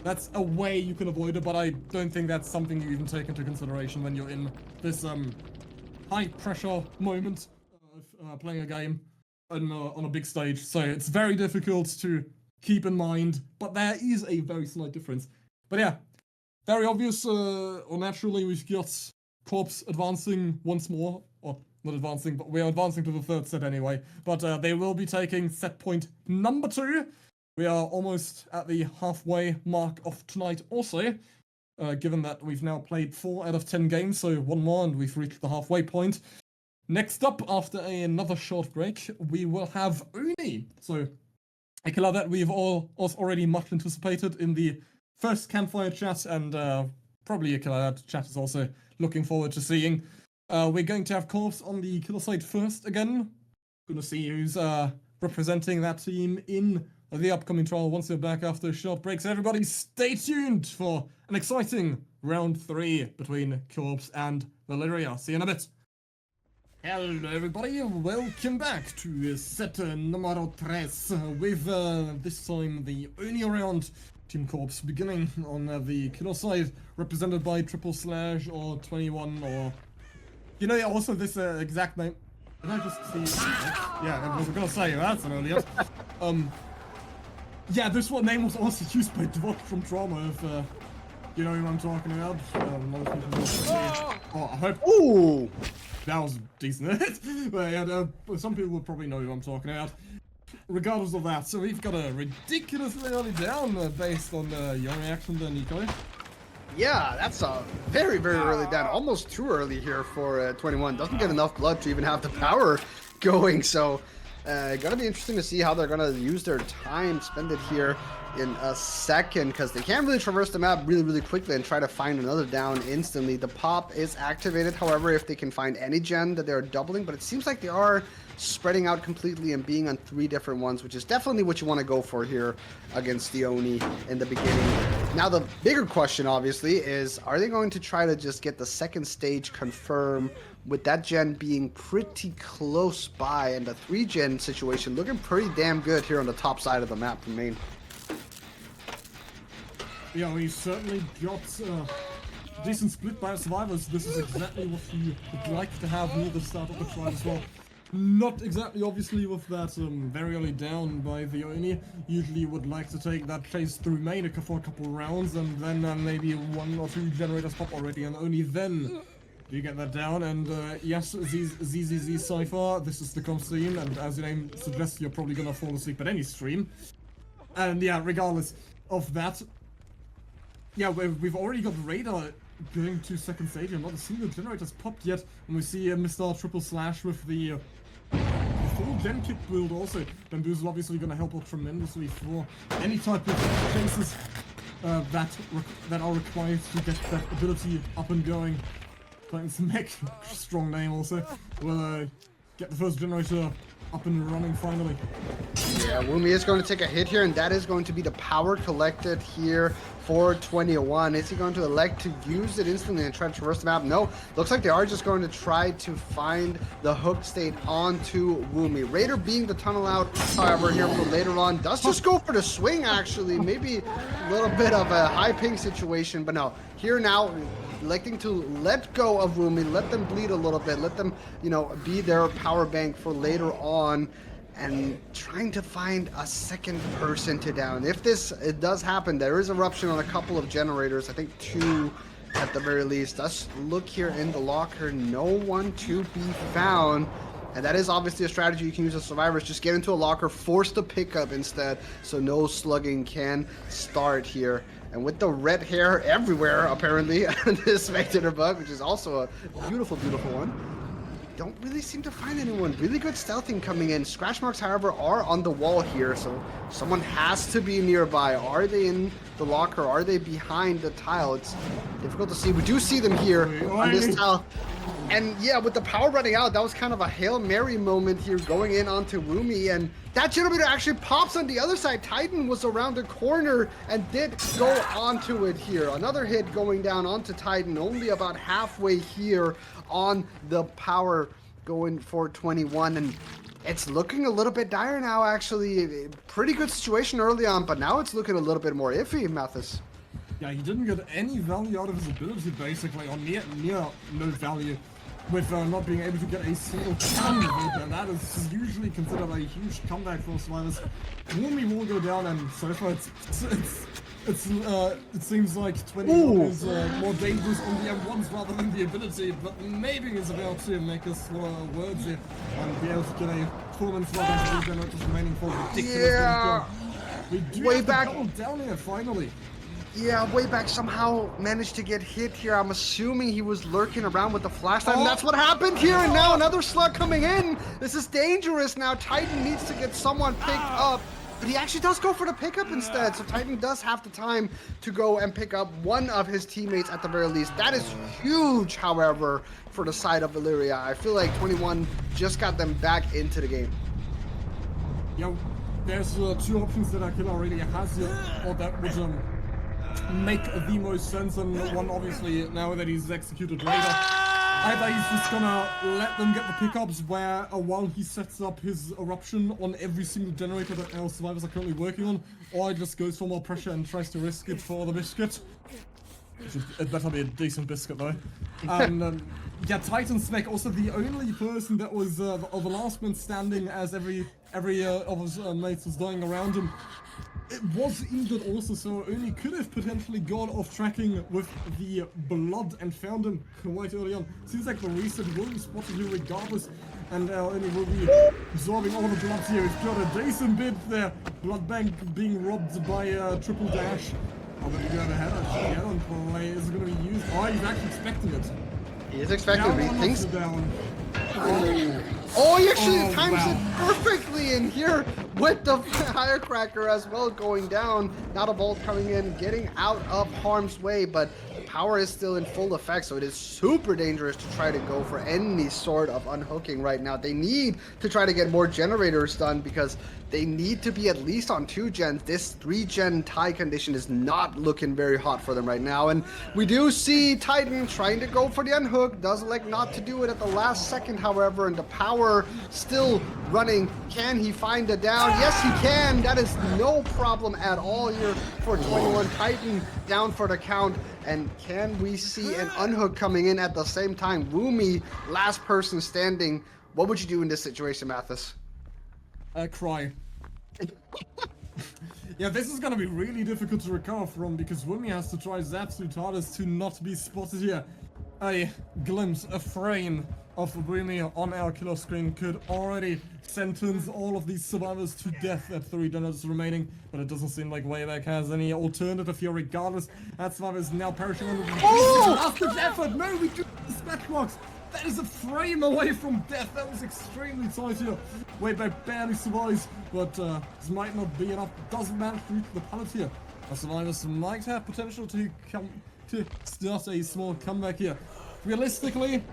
That's a way you can avoid it, but I don't think that's something you even take into consideration when you're in this high-pressure moment of playing a game on a big stage. So it's very difficult to keep in mind, but there is a very slight difference. But yeah, very obvious, or naturally, we've got Korpse advancing once more, or not advancing, but we are advancing to the third set anyway. But they will be taking set point number 2. We are almost at the halfway mark of tonight also, given that we've now played 4 out of 10 games, so one more and we've reached the halfway point. Next up, after another short break, we will have Oni. So, a killer that we've all already much anticipated in the first campfire chat, and probably a killer that chat is also looking forward to seeing. We're going to have Korpse on the killer side first again. Gonna see who's representing that team in the upcoming trial once we're back after a short break. So everybody stay tuned for an exciting round 3 between Korpse and Valyria. See you in a bit. Hello everybody, welcome back to set numero 3 with this time the Oni round. Team Korpse beginning on the killer side, represented by // or 21 or... You know, also this exact name... Did I just see... Yeah, I was gonna say, that's an earlier. Yeah, this one name was also used by Dvok from Trauma, if you know who I'm talking about. Oh, I hope... Ooh! That was decent. But yeah, some people will probably know who I'm talking about. Regardless of that, so we've got a ridiculously early down based on your reaction to Nico. Yeah, that's a very, very early down. Almost too early here for 21. Doesn't get enough blood to even have the power going, so gonna be interesting to see how they're gonna use their time, spend it here in a second, because they can't really traverse the map really quickly and try to find another down instantly. The pop is activated, however, if they can find any gen that they're doubling, but it seems like they are spreading out completely and being on 3 different ones, which is definitely what you want to go for here against the Oni in the beginning. Now the bigger question obviously is, are they going to try to just get the second stage confirmed with that gen being pretty close by, and the 3 gen situation looking pretty damn good here on the top side of the map from main. Yeah, we certainly got a decent split by survivors. This is exactly what you would like to have near the start of the trial as well. Not exactly obviously with that very early down by the Oni. Usually would like to take that chase through main for a couple rounds, and then maybe 1 or 2 generators pop already, and only then do you get that down. And yes, ZZZ Cypher, this is the comp stream, and as your name suggests, you're probably gonna fall asleep at any stream. And yeah, regardless of that, yeah, we've already got Radar going to second stage, and not a single generator's popped yet, and we see Mr. // with the full gen kit build also. Bamboozle obviously going to help out tremendously for any type of chases that are required to get that ability up and going. Titans Mech, strong name also, will get the first generator up and running finally. Yeah, Wumi is going to take a hit here, and that is going to be the power collected here for 21. Is he going to elect to use it instantly and try to traverse the map? No. Looks like they are just going to try to find the hook state onto Wumi. Raider being the tunnel out, however, here for later on, does just go for the swing, actually. Maybe a little bit of a high ping situation, but no. Here now, electing to let go of Wumi, let them bleed a little bit, let them, you know, be their power bank for later on, and trying to find a second person to down. If it does happen, there is eruption on a couple of generators, I think 2 at the very least. Let's look here in the locker, no one to be found. And that is obviously a strategy you can use as survivors. Just get into a locker, force the pickup instead, so no slugging can start here. And with the red hair everywhere, apparently, this spectator bug, which is also a beautiful, beautiful one. Don't really seem to find anyone. Really good stealthing coming in. Scratch marks, however, are on the wall here, so someone has to be nearby. Are they in the locker? Are they behind the tile? It's difficult to see. We do see them here on this tile. And yeah, with the power running out, that was kind of a Hail Mary moment here going in onto Wumi, and that generator actually pops on the other side. Titan was around the corner and did go onto it here. Another hit going down onto Titan, only about halfway here on the power going for 21, and it's looking a little bit dire now, actually. Pretty good situation early on, but now it's looking a little bit more iffy, Mathis. Yeah, he didn't get any value out of his ability, basically, or near no value, with not being able to get a single kill, and that is usually considered a huge comeback for survivors. Wumi will go down, and so far it seems like 21 is more dangerous on the M1s rather than the ability, but maybe he's about to make us words here and be able to get a tournament slot and generators remaining for ridiculous. Yeah, we do way have back to double down here finally. Yeah, way back somehow managed to get hit here. I'm assuming he was lurking around with the flashlight, and that's what happened here. And now another slug coming in. This is dangerous now. Titan needs to get someone picked up, but he actually does go for the pickup instead. So Titan does have the time to go and pick up one of his teammates at the very least. That is huge, however, for the side of Valyria. I feel like 21 just got them back into the game. Yeah, there's 2 options that Akila already has here, or that would make the most sense, and one obviously now that he's executed Raider, either he's just gonna let them get the pickups while he sets up his eruption on every single generator that our survivors are currently working on, or he just goes for more pressure and tries to risk it for the biscuit. It better be a decent biscuit though. And yeah, Titan Spec, also the only person that was the last man standing as every of his mates was dying around him. It was injured also, so Oni could have potentially gone off tracking with the blood and found him quite early on. Seems like the reset will be spotted here regardless, and Oni will be absorbing all the blood here. He's got a decent bit there. Blood bank being robbed by triple dash. Oh, but you got ahead of add-on play is going to be used. Oh, he's actually expecting it. He is expecting it. He thinks. Down. Oh, he actually times it perfectly in here with the firecracker as well going down. Now the bolt coming in, getting out of harm's way, but the power is still in full effect, so it is super dangerous to try to go for any sort of unhooking right now. They need to try to get more generators done because they need to be at least on 2 gens. This 3-gen tie condition is not looking very hot for them right now, and we do see Titan trying to go for the unhook. Does elect not to do it at the last second, however, and the power still running. Can he find a down? Yes, he can. That is no problem at all here for 21. Titan down for the count. And can we see an unhook coming in at the same time? Wumi, last person standing. What would you do in this situation, Mathis? Cry. Yeah, this is gonna be really difficult to recover from because Wumi has to try his absolute hardest to not be spotted here. A glimpse, a frame of Wumi on our killer screen could already sentence all of these survivors to death at 3 generators remaining, but it doesn't seem like Wayback has any alternative here regardless. That survivor is now perishing under the last-ditch effort. No, we do dispatch marks. That is a frame away from death. That was extremely tight here. Wayback barely survives, but this might not be enough. Doesn't manage to reach the pallet here. Our survivors might have potential to start a small comeback here. Realistically,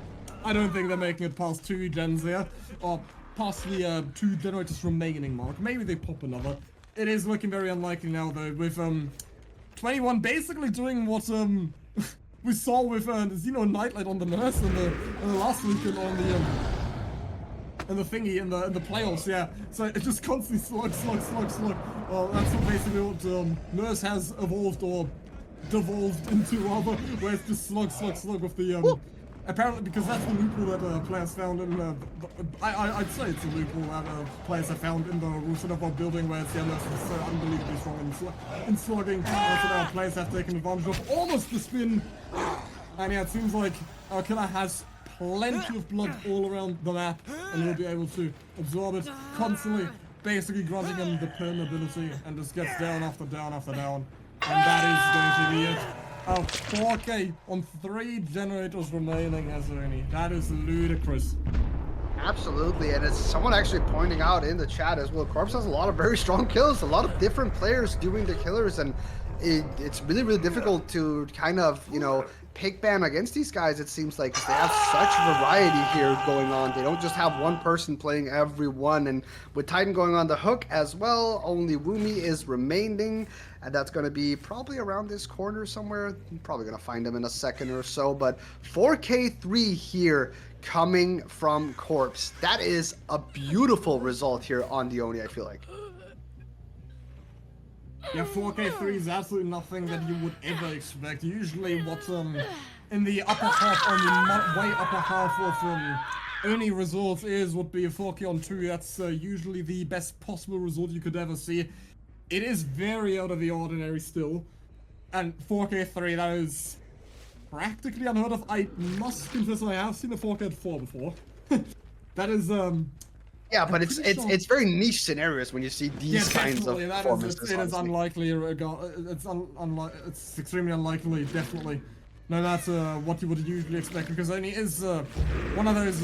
I don't think they're making it past 2 gens here. Or past the 2 generators remaining mark. Maybe they pop another. It is looking very unlikely now though, with 21 basically doing what we saw with Xeno Nightlight on the Nurse in the last weekend on the in the thingy in the playoffs, yeah. So it just constantly slug. Well, that's what basically what Nurse has evolved or devolved into rather, where it's just slug with the apparently because that's the loophole that players found in I'd say it's a loophole that players have found in the Cenobite building, where it's Nurse is so unbelievably strong in slugging. That's what our players have taken advantage of. Almost the spin, and yeah, it seems like our killer has plenty of blood all around the map, and he'll be able to absorb it constantly, basically granting him the perm ability, and just gets down after down after down. And that is going to be it. 4K on 3 generators remaining as Oni. That is ludicrous. Absolutely, and it's someone actually pointing out in the chat as well. Korpse has a lot of very strong kills, a lot of different players doing the killers, and it's really difficult to kind of, you know, pick ban against these guys, it seems like, 'cause they have such variety here going on. They don't just have one person playing every one, and with Titan going on the hook as well, only Woomy is remaining, and that's going to be probably around this corner somewhere. I'm probably going to find him in a second or so, but 4K3 here coming from Korpse. That is a beautiful result here on the Oni, I feel like. Yeah, 4K3 is absolutely nothing that you would ever expect. Usually what in the upper half, on the way upper half of Oni results would be a 4K on 2. That's usually the best possible result you could ever see. It is very out of the ordinary still. And 4K3, that is practically unheard of. I must confess I have seen a 4K at 4 before. That is yeah, but it's very niche scenarios when you see these kinds of performances. It is unlikely. It's extremely unlikely, definitely. No matter what you would usually expect, because Oni is one of those.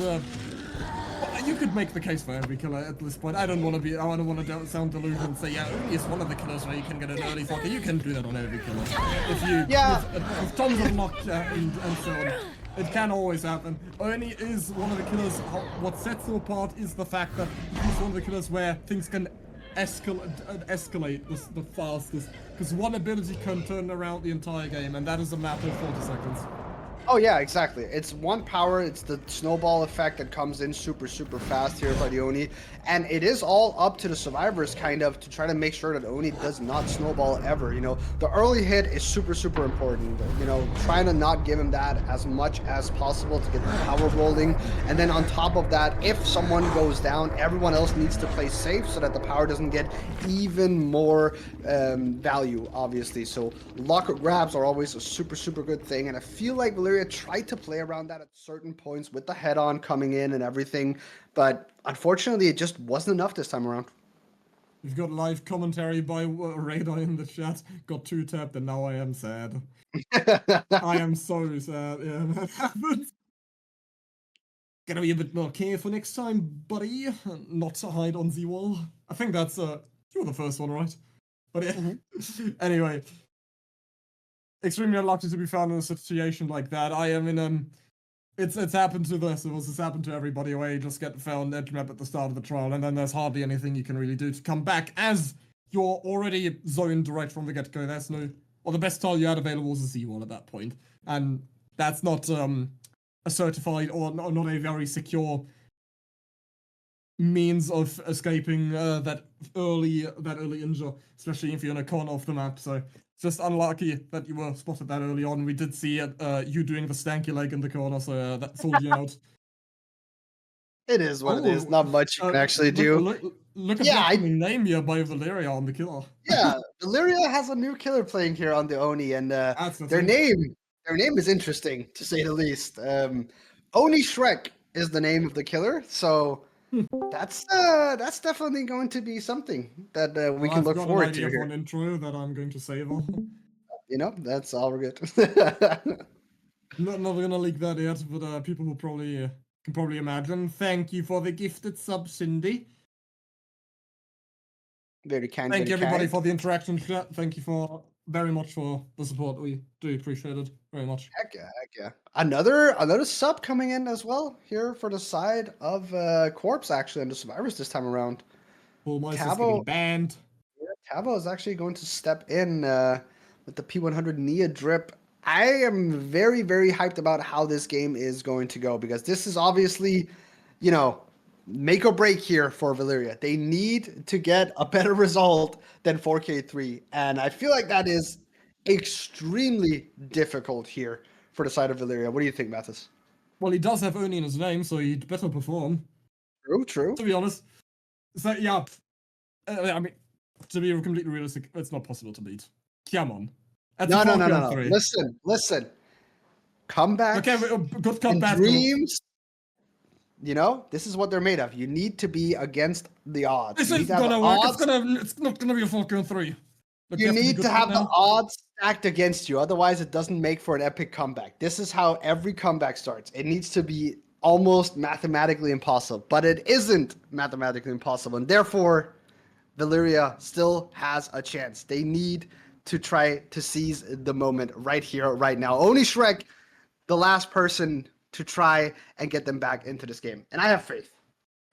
You could make the case for every killer at this point. I don't want to sound delusional and say, yeah, Oni is one of the killers where you can get an early 4K. You can do that on every killer. If you, with tons of luck and so on. It can always happen. Oni is one of the killers. What sets him apart is the fact that he's one of the killers where things can escalate the fastest. Because one ability can turn around the entire game, and that is a matter of 40 seconds. Oh yeah, exactly. It's one power, it's the snowball effect that comes in super fast here by the Oni, and it is all up to the survivors kind of to try to make sure that Oni does not snowball ever. You know, the early hit is super important. You know, trying to not give him that as much as possible to get the power rolling, and then on top of that, if someone goes down, everyone else needs to play safe so that the power doesn't get even more value, obviously. So lock grabs are always a super good thing, and I feel like Valyria tried to play around that at certain points with the head-on coming in and everything, but unfortunately it just wasn't enough this time around. We've got live commentary by Radar in the chat. Got 2-tapped and now I am sad. I am so sad. Yeah, that happens. Gotta be a bit more careful next time, buddy. Not to hide on the wall. I think that's you were the first one, right? But yeah. Anyway. Extremely unlucky to be found in a situation like that. I am in it's happened to this. It's happened to everybody where you just get found edge map at the start of the trial, and then there's hardly anything you can really do to come back as you're already zoned right from the get-go. There's no, or the best tile you had available was a Z1 at that point, and that's not a certified or not a very secure means of escaping that early injure, especially if you're in a corner of the map. So just unlucky that you were spotted that early on. We did see you doing the stanky leg in the corner, so that sold you out. It is what it is. Not much you can actually do. Look at that name here by Valyria on the killer. Yeah, Valyria has a new killer playing here on the Oni, and their name is interesting to say the least. Oni Shrek is the name of the killer, so that's definitely going to be something that we can look forward to here. An intro that I'm going to save on. You know, that's all we're good. Not gonna leak that yet, but people will probably can probably imagine. Thank you for the gifted sub, Cindy. Very kind. Thank you everybody for the interaction chat. Thank you for very much for the support. We do appreciate it very much. Heck yeah, heck yeah. Another sub coming in as well here for the side of Korpse actually and the survivors this time around. Bullmeister's getting banned. Yeah, Tavo is actually going to step in with the P100 Nia drip. I am very, very hyped about how this game is going to go because this is obviously, you know, make or break here for Valyria. They need to get a better result than 4K3, and I feel like that is extremely difficult here for the side of Valyria. What do you think, Mathis? Well, he does have Oni in his name, so he'd better perform. True. To be honest. So, yeah. I mean, to be completely realistic, it's not possible to beat. Come on. No. Listen. Comeback. Okay, good comeback. Dreams. You know, this is what they're made of. You need to be against the odds. This is gonna work. It's not gonna be a 4K3. You need to have the odds stacked against you. Otherwise, it doesn't make for an epic comeback. This is how every comeback starts. It needs to be almost mathematically impossible, but it isn't mathematically impossible. And therefore, Valyria still has a chance. They need to try to seize the moment right here, right now. Only Shrek, the last person to try and get them back into this game. And I have faith.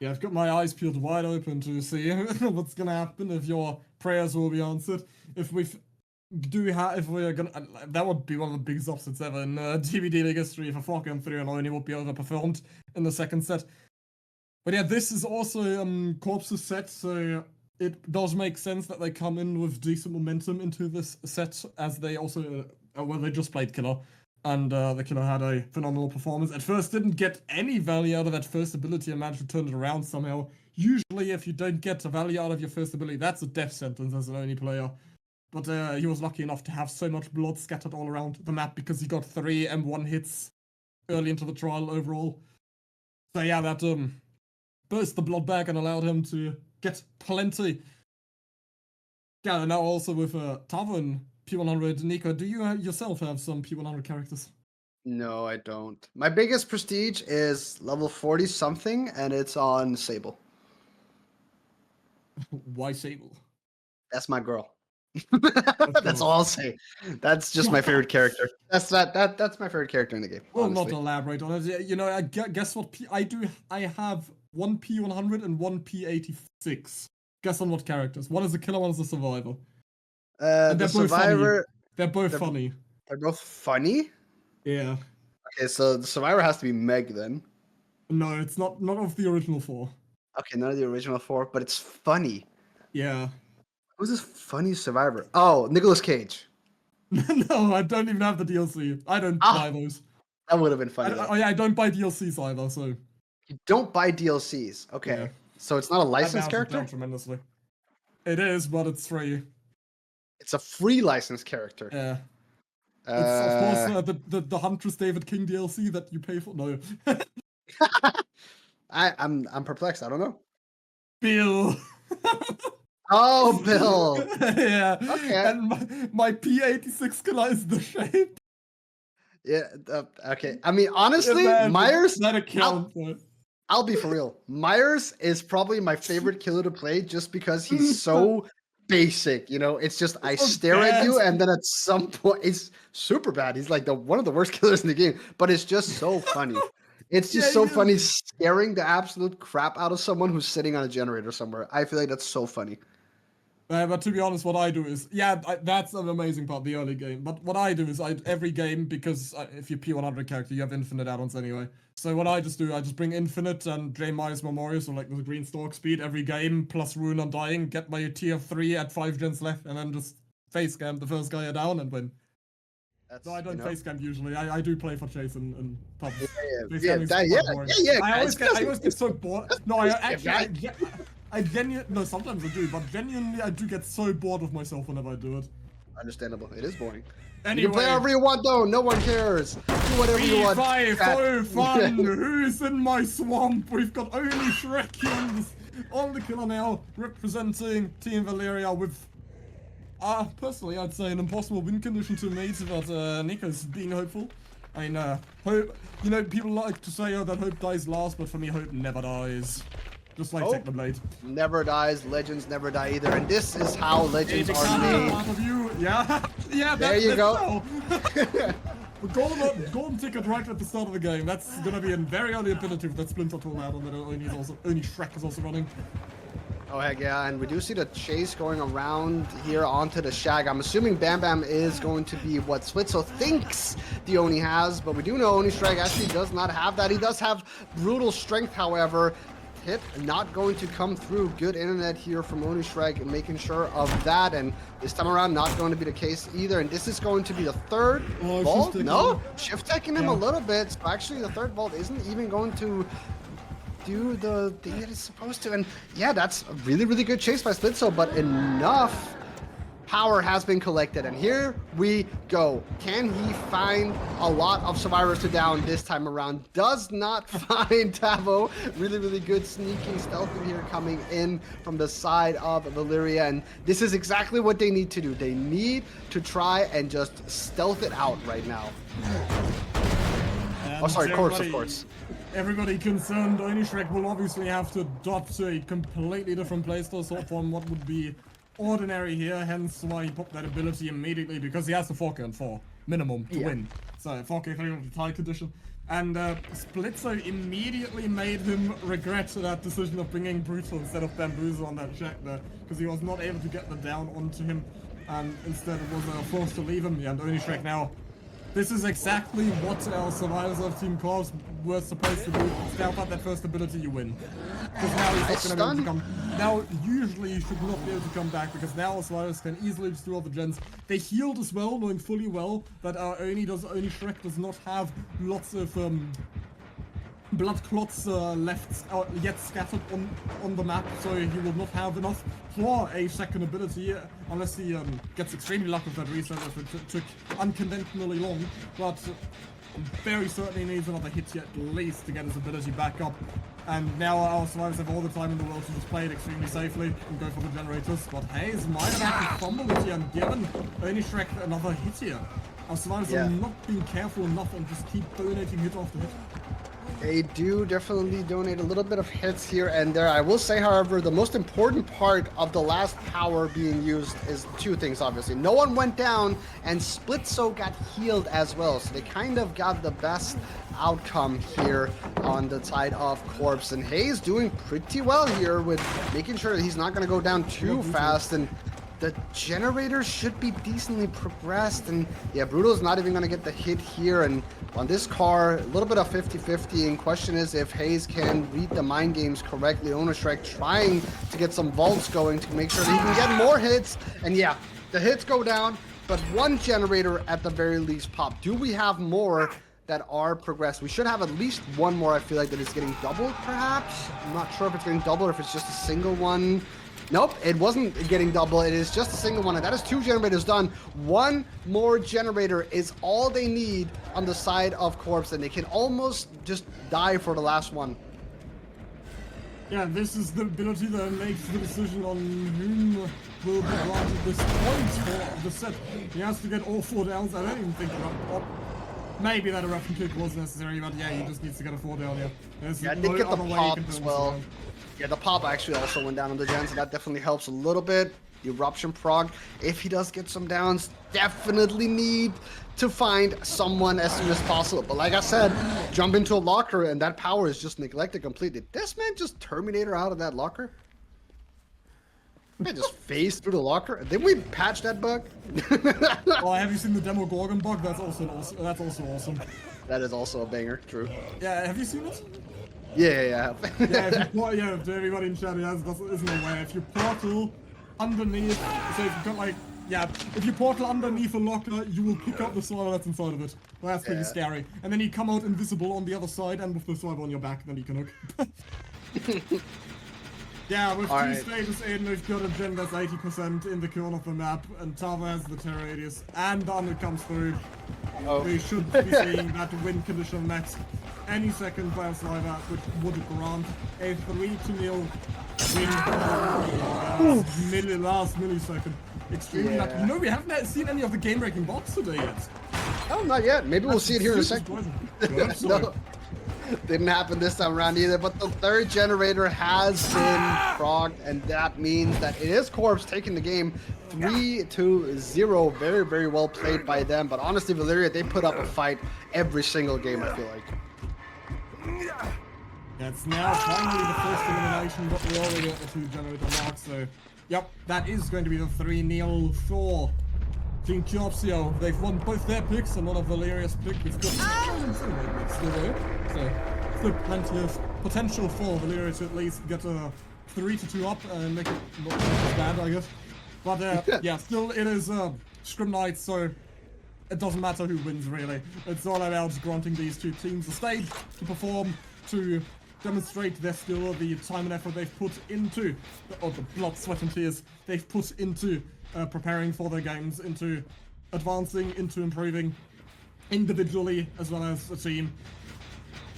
Yeah, I've got my eyes peeled wide open to see what's gonna happen, if your prayers will be answered. If we're gonna, that would be one of the biggest upsets ever in DBDLeague history if a 4K3 and Oni would be overperformed in the second set. But yeah, this is also Korpse's set, so it does make sense that they come in with decent momentum into this set, as they also, well, they just played Killer. And the Killer had a phenomenal performance. At first, didn't get any value out of that first ability and managed to turn it around somehow. Usually, if you don't get a value out of your first ability, that's a death sentence as an Oni player. But he was lucky enough to have so much blood scattered all around the map because he got 3 M1 hits early into the trial overall. So yeah, that burst the blood bag and allowed him to get plenty. Yeah, and now also with Tavern P100. Nico, do you yourself have some P100 characters? No, I don't. My biggest prestige is level 40 something, and it's on Sable. Why Sable? That's my girl. That's all I'll say. That's just my favorite character. That's my favorite character in the game. We'll honestly. not elaborate on it. You know, guess what? I do. I have one P100 and one P86. Guess on what characters? One is the killer, one is the survivor. The survivor. They're both funny. They're both funny. Yeah. Okay, so the survivor has to be Meg then. No, it's not of the original 4. Okay, none of the original 4, but it's funny. Yeah. Who's this funny survivor? Oh, Nicolas Cage. No, I don't even have the DLC. I don't buy those. That would have been funny. I don't buy DLCs either, so. You don't buy DLCs. Okay. Yeah. So it's not a licensed character? Tremendously. It is, but it's free. It's a free licensed character. Yeah. It's of course the Huntress David King DLC that you pay for. No. I'm perplexed. I don't know. Bill. Oh, Bill. Yeah. Okay. And my P86 killer is the shape. Yeah. Okay. I mean, honestly, Myers. That account. I'll be for real. Myers is probably my favorite killer to play just because he's so basic. You know, it's just I stare at you, and then at some point, it's super bad. He's like one of the worst killers in the game, but it's just so funny. It's just so funny scaring the absolute crap out of someone who's sitting on a generator somewhere. I feel like that's so funny. But to be honest, what I do is, that's an amazing part of the early game. But what I do is, every game, because if you're P100 character, you have infinite add-ons anyway. So what I just do, I just bring infinite and J Myers Memorial, so like the green stalk speed every game, plus Rune Undying, get my tier 3 at 5 gens left, and then just face camp the first guy down and win. So I don't face camp usually. I do play for chase and pubs. Yeah. I always get so bored. No, I genuinely, no, sometimes I do, but genuinely I do get so bored of myself whenever I do it. Understandable. It is boring. Anyway, you can play whatever you want though. No one cares. Do whatever you want. So fun. Who's in my swamp? We've got only Shrek on the killer now, representing Team Valyria with, personally I'd say an impossible win condition to meet, but Nico's being hopeful. I mean, hope, you know, people like to say, that hope dies last, but for me, hope never dies. Just like Technoblade. Never dies, legends never die either, and this is how legends are made. Yeah. Yeah, there you go. Golden ticket right at the start of the game. That's gonna be a very early ability with that Splinter tool out on that Oni Shrek is also running. Oh heck yeah, and we do see the chase going around here onto the Shag. I'm assuming Bam Bam is going to be what Splitzo thinks the Oni has, but we do know Oni Shrek actually does not have that. He does have brutal strength, however. Hit not going to come through. Good internet here from Oni Shrek, making sure of that, and this time around not going to be the case either. And this is going to be the third vault. No, shift taking him a little bit. So actually the third vault isn't even going to do the thing that it's supposed to. And yeah, that's a really, really good chase by Splitzo, but enough power has been collected, and here we go. Can he find a lot of survivors to down this time around? Does not find Tavo. Really, really good sneaking stealthing here coming in from the side of Valyria, and this is exactly what they need to do. They need to try and just stealth it out right now. And oh, sorry, Korpse, of course. Everybody concerned, Oni Shrek will obviously have to adopt a completely different playstyle sort from what would be ordinary here, hence why he popped that ability immediately, because he has the 4K on 4 minimum to win. So 4K 3 of the tie condition. And Splitzo immediately made him regret that decision of bringing Brutal instead of Bamboozle on that check there, because he was not able to get the down onto him, and instead it was forced to leave him. Yeah, and Oni Shrek now. This is exactly what our survivors of Team Korpse were supposed to do. Stealth out that first ability, you win. Because now he's not going to be able to come. Now, usually you should not be able to come back, because now our survivors can easily just do all the gens. They healed as well, knowing fully well that our Oni Shrek does not have lots of blood clots left yet scattered on the map, so he will not have enough for a second ability unless he gets extremely lucky with that reset if it took unconventionally long, but very certainly needs another hit at least to get his ability back up. And now our survivors have all the time in the world to just play it extremely safely and go for the generators, but Hayes might have had to fumble it here and given Oni Shrek another hit here. Our survivors are not being careful enough and just keep donating hit after hit. They do definitely donate a little bit of hits here and there. I will say, however, the most important part of the last power being used is two things, obviously. No one went down, and Splitzo got healed as well. So they kind of got the best outcome here on the side of Korpse. And Hayes doing pretty well here with making sure that he's not going to go down too fast. And the generator should be decently progressed, and yeah, Brutal's not even going to get the hit here. And on this car, a little bit of 50-50, and question is if Hayes can read the mind games correctly. Oni Shrek trying to get some vaults going to make sure that he can get more hits, and yeah, the hits go down, but one generator at the very least pop. Do we have more that are progressed? We should have at least one more, I feel like, that is getting doubled, perhaps? I'm not sure if it's getting doubled or if it's just a single one. Nope, it wasn't getting double. It is just a single one, and that is 2 generators done. One more generator is all they need on the side of Korpse, and they can almost just die for the last one. Yeah, this is the ability that makes the decision on whom will be granted this point for the set. He has to get all 4 downs. I don't even think about maybe that eruption kick was necessary, but yeah, he just needs to get a 4 down here. There's yeah, I did get the pop as well. Yeah, the pop actually also went down on the gens, and that definitely helps a little bit. The eruption prog, if he does get some downs, definitely need to find someone as soon as possible. But like I said, jump into a locker, and that power is just neglected completely. Did this man just Terminator out of that locker? Man just phased through the locker. Did we patch that bug? Oh, have you seen the demo Gorgon bug? That's also awesome. That is also a banger, true. Yeah, have you seen it? Yeah. Yeah, to everybody in chat who isn't aware, if you portal underneath, so if you've got like, if you portal underneath a locker, you will pick up the survivor that's inside of it. Well, that's pretty scary. And then you come out invisible on the other side and with the survivor on your back, then you can hook. Yeah, with 2 stages in, we've got a gen that's 80% in the corner of the map, and Tava has the terror radius, and down it comes through. We should be seeing that win condition met any second by a survivor, which would grant a 3-0 win last millisecond. Extremely lucky. You know, we haven't seen any of the game-breaking bots today yet. Oh, not yet. Maybe we'll see it here in a second. No. Didn't happen this time around either, but the third generator has been progged, and that means that it is Korpse taking the game 3-0. Very, very well played by them. But honestly, Valyria, they put up a fight every single game, I feel like. That's now finally the first elimination, but we're already at the 2 generator mark, so yep, that is going to be the 3-0 for Team Korpse. They've won both their picks and one of Valyria's pick. We've got Cenobite still there, so still plenty of potential for Valyria to at least get a 3-2 up and make it not as bad, I guess. But yeah, still it is Scrim Nights, so it doesn't matter who wins really. It's all about granting these two teams a stage to perform, to demonstrate their skill, the time and effort they've put into, or the blood, sweat and tears they've put into preparing for their games, into advancing, into improving individually as well as a team.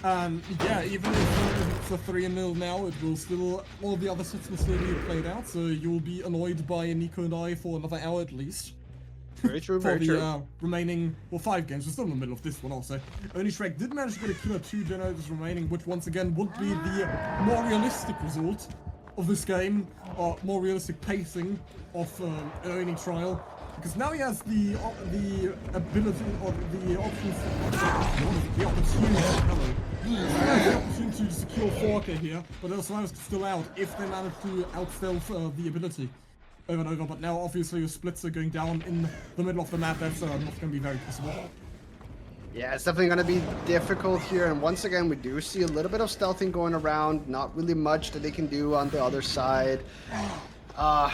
And yeah, even if it's a 3-0 now, it will still, all the other sets will still be played out, so you'll be annoyed by Nico and I for another hour at least. Very true, for very the remaining, well, 5 games. We're still in the middle of this one also. Oni Shrek did manage to get a killer 2 generators remaining, which once again would be the more realistic result of this game, or more realistic pacing of an Oni trial. Because now he has the ability, or the options, the opportunity, the opportunity to secure 4K here, but also is still out if they manage to out-stealth the ability over and over. But now obviously with splits are going down in the middle of the map, that's not going to be very possible. Yeah, it's definitely going to be difficult here, and once again we do see a little bit of stealthing going around, not really much that they can do on the other side.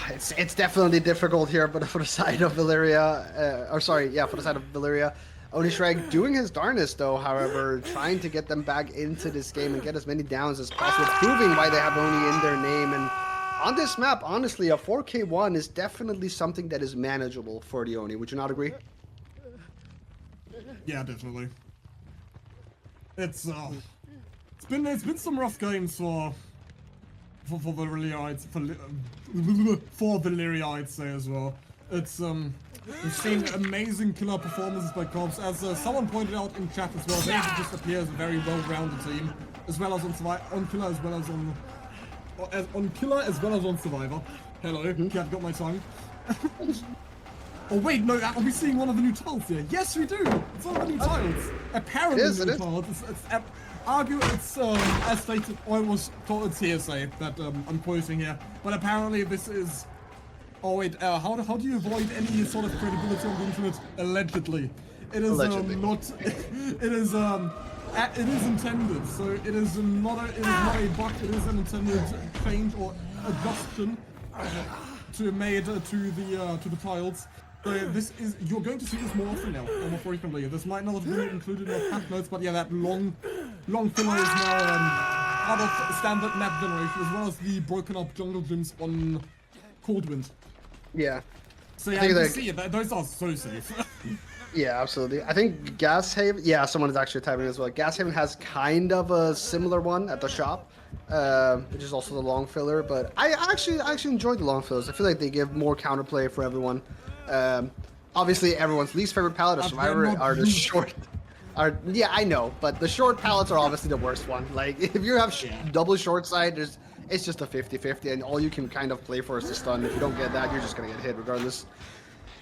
It's definitely difficult here, but for the side of Valyria, for the side of Valyria, Oni Shrek doing his darnest though, however, trying to get them back into this game and get as many downs as possible, proving why they have Oni in their name. And on this map, honestly, a 4K1 is definitely something that is manageable for the Oni. Would you not agree? Yeah, definitely. It's been some rough games for Valyria, for Valyria, I'd say as well. It's we've seen amazing killer performances by Korpse, as someone pointed out in chat as well. They just appear as a very well-rounded team, as well as on killer as well as on killer as well as on survivor. Hello, Cat got my tongue. Oh wait, no, are we seeing one of the new tiles here? Yes, we do. It's one of the new tiles. Apparently, new tiles. It's as stated, or it was told, it's hearsay that I'm quoting here, but apparently this is. Oh wait, how do you avoid any sort of credibility on the internet? Allegedly, it is not. It is intended. So it is not a bug. It is an intended change or adjustment made to the tiles. So this is, you're going to see this more often now, or more frequently. This might not have been included in the patch notes, but yeah, that long filler is now part of standard map generation, as well as the broken up jungle gyms on Coldwind. Yeah. So yeah, you can see those are so safe. Yeah, absolutely. I think Gashaven, yeah, someone is actually typing as well. Gashaven has kind of a similar one at the shop, which is also the long filler, but I actually enjoy the long fillers. I feel like they give more counterplay for everyone. Obviously, everyone's least favorite palette of Survivor are the short. Yeah, I know, but the short palettes are obviously the worst one. Like, if you have double short side, it's just a 50-50, and all you can kind of play for is the stun. If you don't get that, you're just gonna get hit regardless.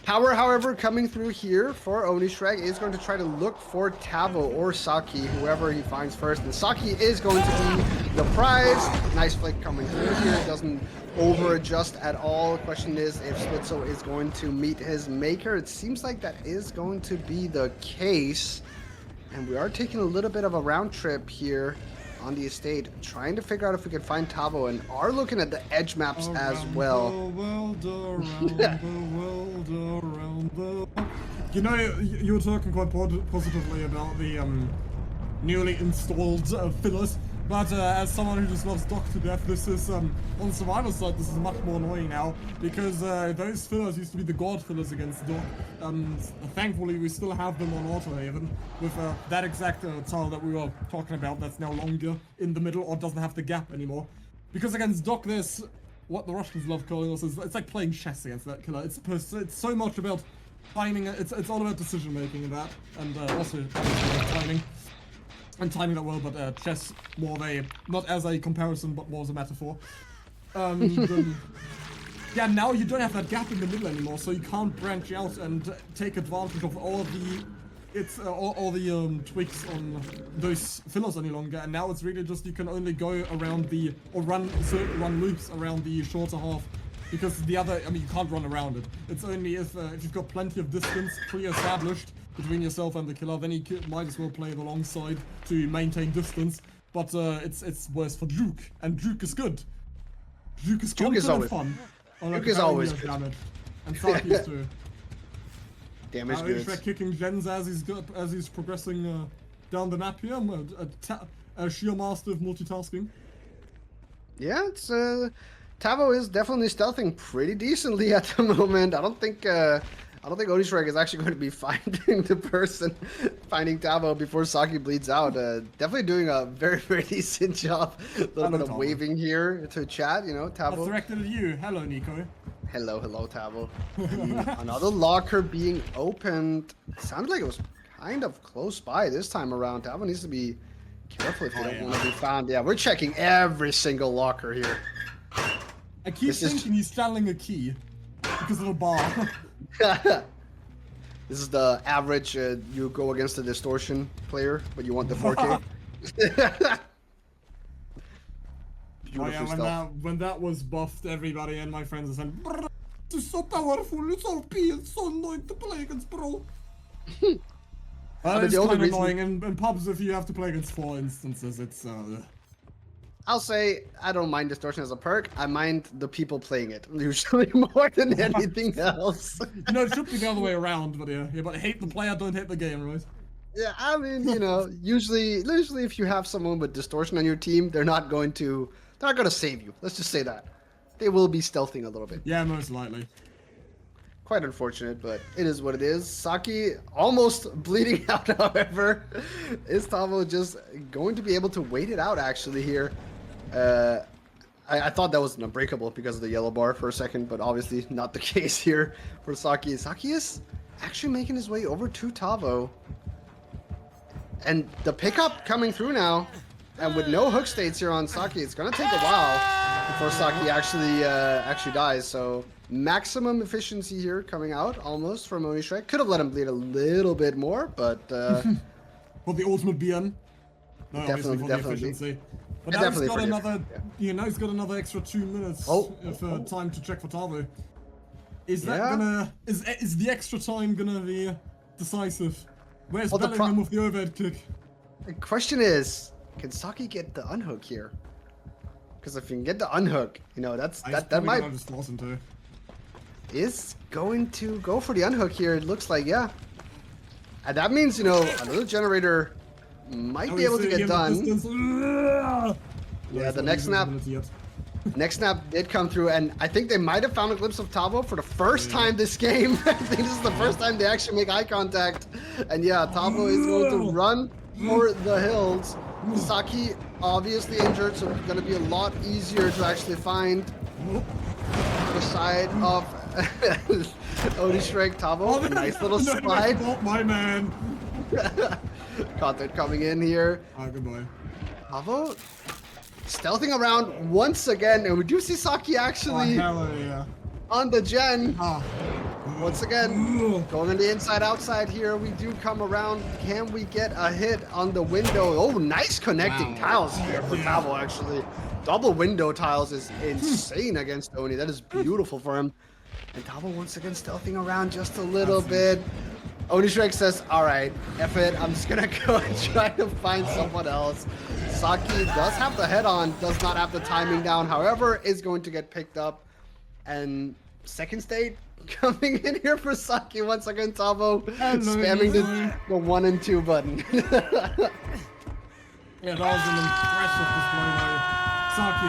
Power, however, coming through here for Oni Shrek is going to try to look for Tavo or Saki, whoever he finds first. And Saki is going to be the prize. Nice flick coming through here. It doesn't over-adjust at all. The question is if Splitzo is going to meet his maker. It seems like that is going to be the case. And we are taking a little bit of a round trip here on the estate, trying to figure out if we can find Tavo, and are looking at the edge maps as well. You know, you were talking quite positively about the newly installed fillers, but as someone who just loves Doc to death, this is, on the survivor side, this is much more annoying now, because those fillers used to be the god fillers against Doc. Thankfully, we still have them on Auto Haven, with that exact tile that we were talking about that's now longer in the middle, or doesn't have the gap anymore. Because against Doc, there's what the Russians love calling us, it's like playing chess against that killer. It's so much about timing, it's all about decision making and that, and also timing. and timing that well, but chess more of a, not as a comparison, but more as a metaphor. Yeah, now you don't have that gap in the middle anymore, so you can't branch out and take advantage of all the twigs on those fillers any longer. And now it's really just you can only go around or run loops around the shorter half, because the other, I mean, you can't run around it. It's only if you've got plenty of distance pre-established between yourself and the killer, then you might as well play the long side to maintain distance. But it's worse for Juke, and Juke is good. Juke is content and fun. Juke is always good. Damage. And Saki's too. Damage goods. Shrek kicking gens as he's progressing down the map here. A sheer master of multitasking. Yeah, it's Tavo is definitely stealthing pretty decently at the moment. I don't think Oni Shrek is actually going to be finding Tavo before Saki bleeds out. Definitely doing a very, very decent job. A little bit of waving here to chat, you know, Tavo. What's directed at you? Hello, Nico. Hello, Tavo. Another locker being opened. Sounds like it was kind of close by this time around. Tavo needs to be careful if you don't want to be found. Yeah, we're checking every single locker here. I keep thinking he's selling a key because of the bar. This is the average you go against a distortion player, but you want the 4K. Oh yeah, when that was buffed, everybody and my friends said, "This is so powerful, it's OP, it's so annoying to play against, bro." It's kind of annoying, and pubs, if you have to play against 4 instances, it's I'll say I don't mind distortion as a perk. I mind the people playing it usually more than anything else. You know, it should be the other way around, but yeah, but hate the player, don't hate the game, right? Yeah, I mean, you know, usually if you have someone with distortion on your team, they're not going to save you. Let's just say that. They will be stealthing a little bit. Yeah, most likely. Quite unfortunate, but it is what it is. Saki almost bleeding out, however. Is Tavo just going to be able to wait it out actually here? I thought that was an unbreakable because of the yellow bar for a second, but obviously not the case here for Saki. Saki is actually making his way over to Tavo. And the pickup coming through now, and with no hook states here on Saki, it's gonna take a while before Saki actually dies. So maximum efficiency here coming out almost from Oni Shrek. Could have let him bleed a little bit more, but for the ultimate BM. No, definitely, for the efficiency. But yeah, now he's got another, yeah. He's got another extra 2 minutes of time to check for Tavo. Is that is the extra time gonna be decisive? Where's Bellingham with the overhead kick? The question is, can Saki get the unhook here? Because if you can get the unhook, you know, that might just lost into. Is going to go for the unhook here. It looks like, yeah. And that means, you know, another generator might be able to get done. Yeah, the next snap did come through, and I think they might have found a glimpse of Tavo for the first time this game. I think this is the first time they actually make eye contact. And yeah, Tavo is going to run for the hills. Saki obviously injured, so it's going to be a lot easier to actually find the side of Oni Shrek. Tavo, nice little slide. My man. Content coming in here. Goodbye. Tavo stealthing around once again, and we do see Saki actually on the gen. Once again, going on the inside-outside here. We do come around. Can we get a hit on the window? Oh, nice connecting tiles here for Tavo, actually. Double window tiles is insane against Oni. That is beautiful for him. And Tavo once again stealthing around just a little bit. Oni Shrek says, all right, F it. I'm just going to go and try to find someone else. Saki does have the head on, does not have the timing down. However, is going to get picked up. And second state coming in here for Saki once again. Tavo spamming the 1 and 2 button. Yeah, that was an impressive display by Saki.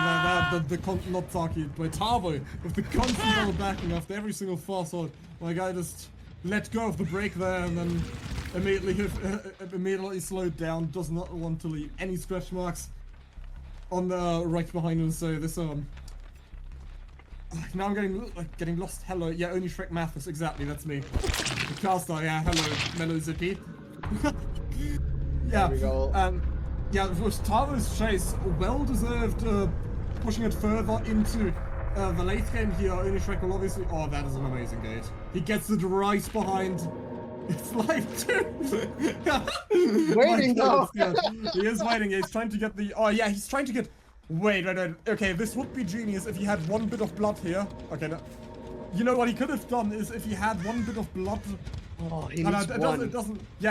Not Saki, by Tavo, with the constant double backing after every single fast shot. My guy just let go of the break there and then immediately slowed down. Does not want to leave any stretch marks on the right behind him. So this now I'm getting lost. Hello, yeah, Oni Shrek Mathis, exactly, that's me. The caster, yeah, hello, Mellow Zippy. Yeah, there we go. yeah, with Tavo's chase, well-deserved pushing it further into the late game here. Oni Shrek will obviously... Oh, that is an amazing gate. He gets it right behind... It's life too! Waiting though! He is waiting, he's trying to get the... Oh yeah, he's trying to get... Wait. Okay, this would be genius if he had one bit of blood here. Okay, no. You know what he could have done is if he had one bit of blood... Oh, he needs one. It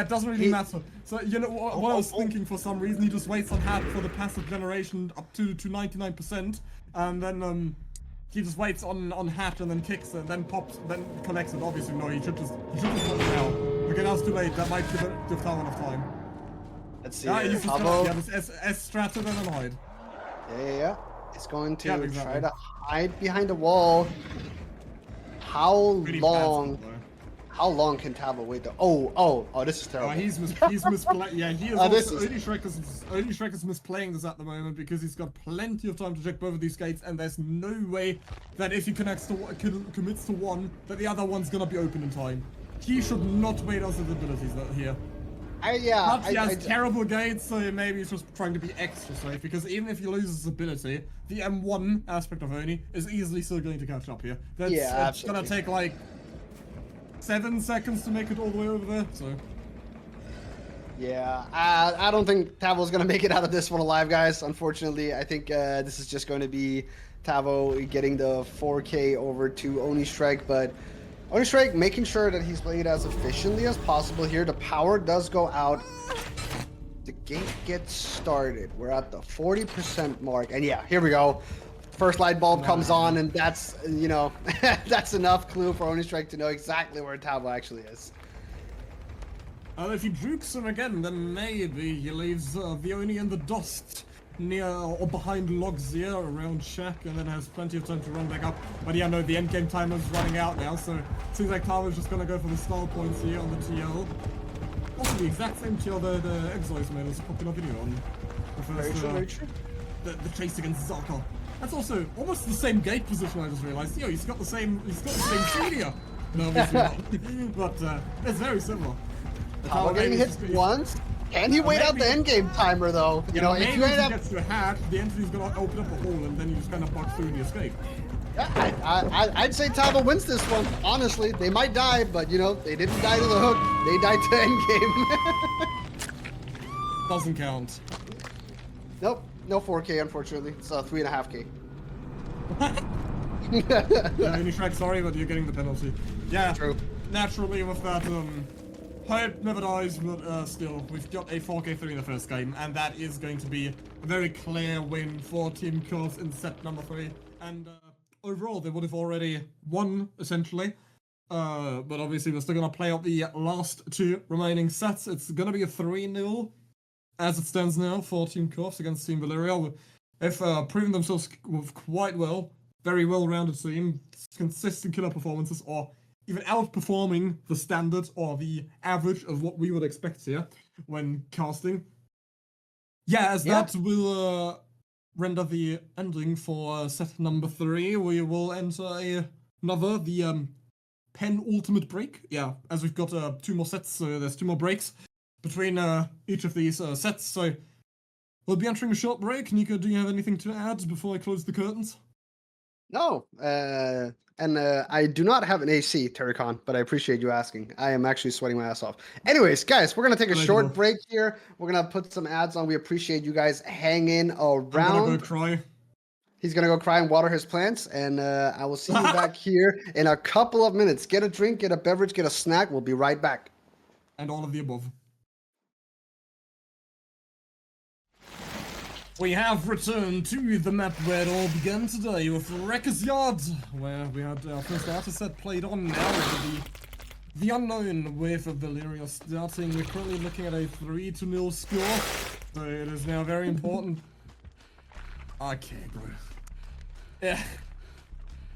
doesn't really matter. So, you know, what I was thinking for some reason, he just waits on hat for the passive generation up to 99%, and then, he just waits on hat and then kicks it, and then pops, then collects it. Obviously, no, he should just pop it now. Okay, now it's too late. That might give Tavo enough time. Let's see. He's just gonna, just S strat and then hide. Yeah. He's going to try to hide behind a wall. How long? How long can Tavo wait though? Oh, this is terrible. He's misplaying. Yeah, he is. Oni Shrek is misplaying this at the moment because he's got plenty of time to check both of these gates, and there's no way that if he commits to one, that the other one's gonna be open in time. He should not wait on his abilities here. He has terrible gates, so maybe he's just trying to be extra safe, because even if he loses his ability, the M1 aspect of Oni is easily still going to catch up here. It's gonna take like 7 seconds to make it all the way over there, so... Yeah, I don't think Tavo's gonna make it out of this one alive, guys. Unfortunately, I think this is just going to be Tavo getting the 4K over to Oni Shrek, but Oni Shrek making sure that he's played as efficiently as possible here. The power does go out. The gate gets started. We're at the 40% mark, and yeah, here we go. First light bulb comes on, and that's, you know, that's enough clue for Oni Shrek to know exactly where Tavo actually is. If he jukes him again, then maybe he leaves the Oni in the dust near or behind logs here around Shack, and then has plenty of time to run back up. But yeah, no, the endgame timer is running out now, so it seems like Tavo's just gonna go for the style points here on the TL. Also, the exact same TL that Exois made us a popular video on. Very true. The chase against Zarka. That's also almost the same gate position, I just realized. Yo, he's got the same studio. No, obviously not. But it's very similar. Tavo getting hit once. Can he wait out the endgame timer though? You know, if you gets to a hat, the entry's gonna open up a hole, and then you just kind of bug through and you escape. I'd say Tavo wins this one. Honestly, they might die, but you know, they didn't die to the hook. They died to endgame. Doesn't count. Nope. No 4K, unfortunately. It's 3.5K. Yeah, Oni Shrek, sorry, but you're getting the penalty. Yeah, true. Naturally with that, hope never dies, but still, we've got a 4K3 in the first game, and that is going to be a very clear win for Team Korpse in set number 3. And overall, they would have already won, essentially. But obviously, we're still going to play out the last 2 remaining sets. It's going to be a 3-0. As it stands now for Team Korpse against Team Valyria. They've proven themselves quite well. Very well-rounded team. Consistent killer performances, or even outperforming the standard or the average of what we would expect here when casting. Yeah, that will render the ending for set number 3. We will enter the penultimate break. Yeah, as we've got 2 more sets, so there's 2 more breaks between each of these sets, so we'll be entering a short break. Nico, do you have anything to add before I close the curtains? No, and I do not have an AC, Terracon, but I appreciate you asking. I am actually sweating my ass off. Anyways, guys, we're gonna take a short break here. We're gonna put some ads on. We appreciate you guys hanging around. I'm gonna go cry. He's gonna go cry and water his plants, and I will see you back here in a couple of minutes. Get a drink, get a beverage, get a snack. We'll be right back. And all of the above. We have returned to the map where it all began today with Wrecker's Yard, where we had our first artist set played on now with the Unknown with Valyria starting. We're currently looking at a 3-0 score, so it is now very important. Okay, bro. Yeah.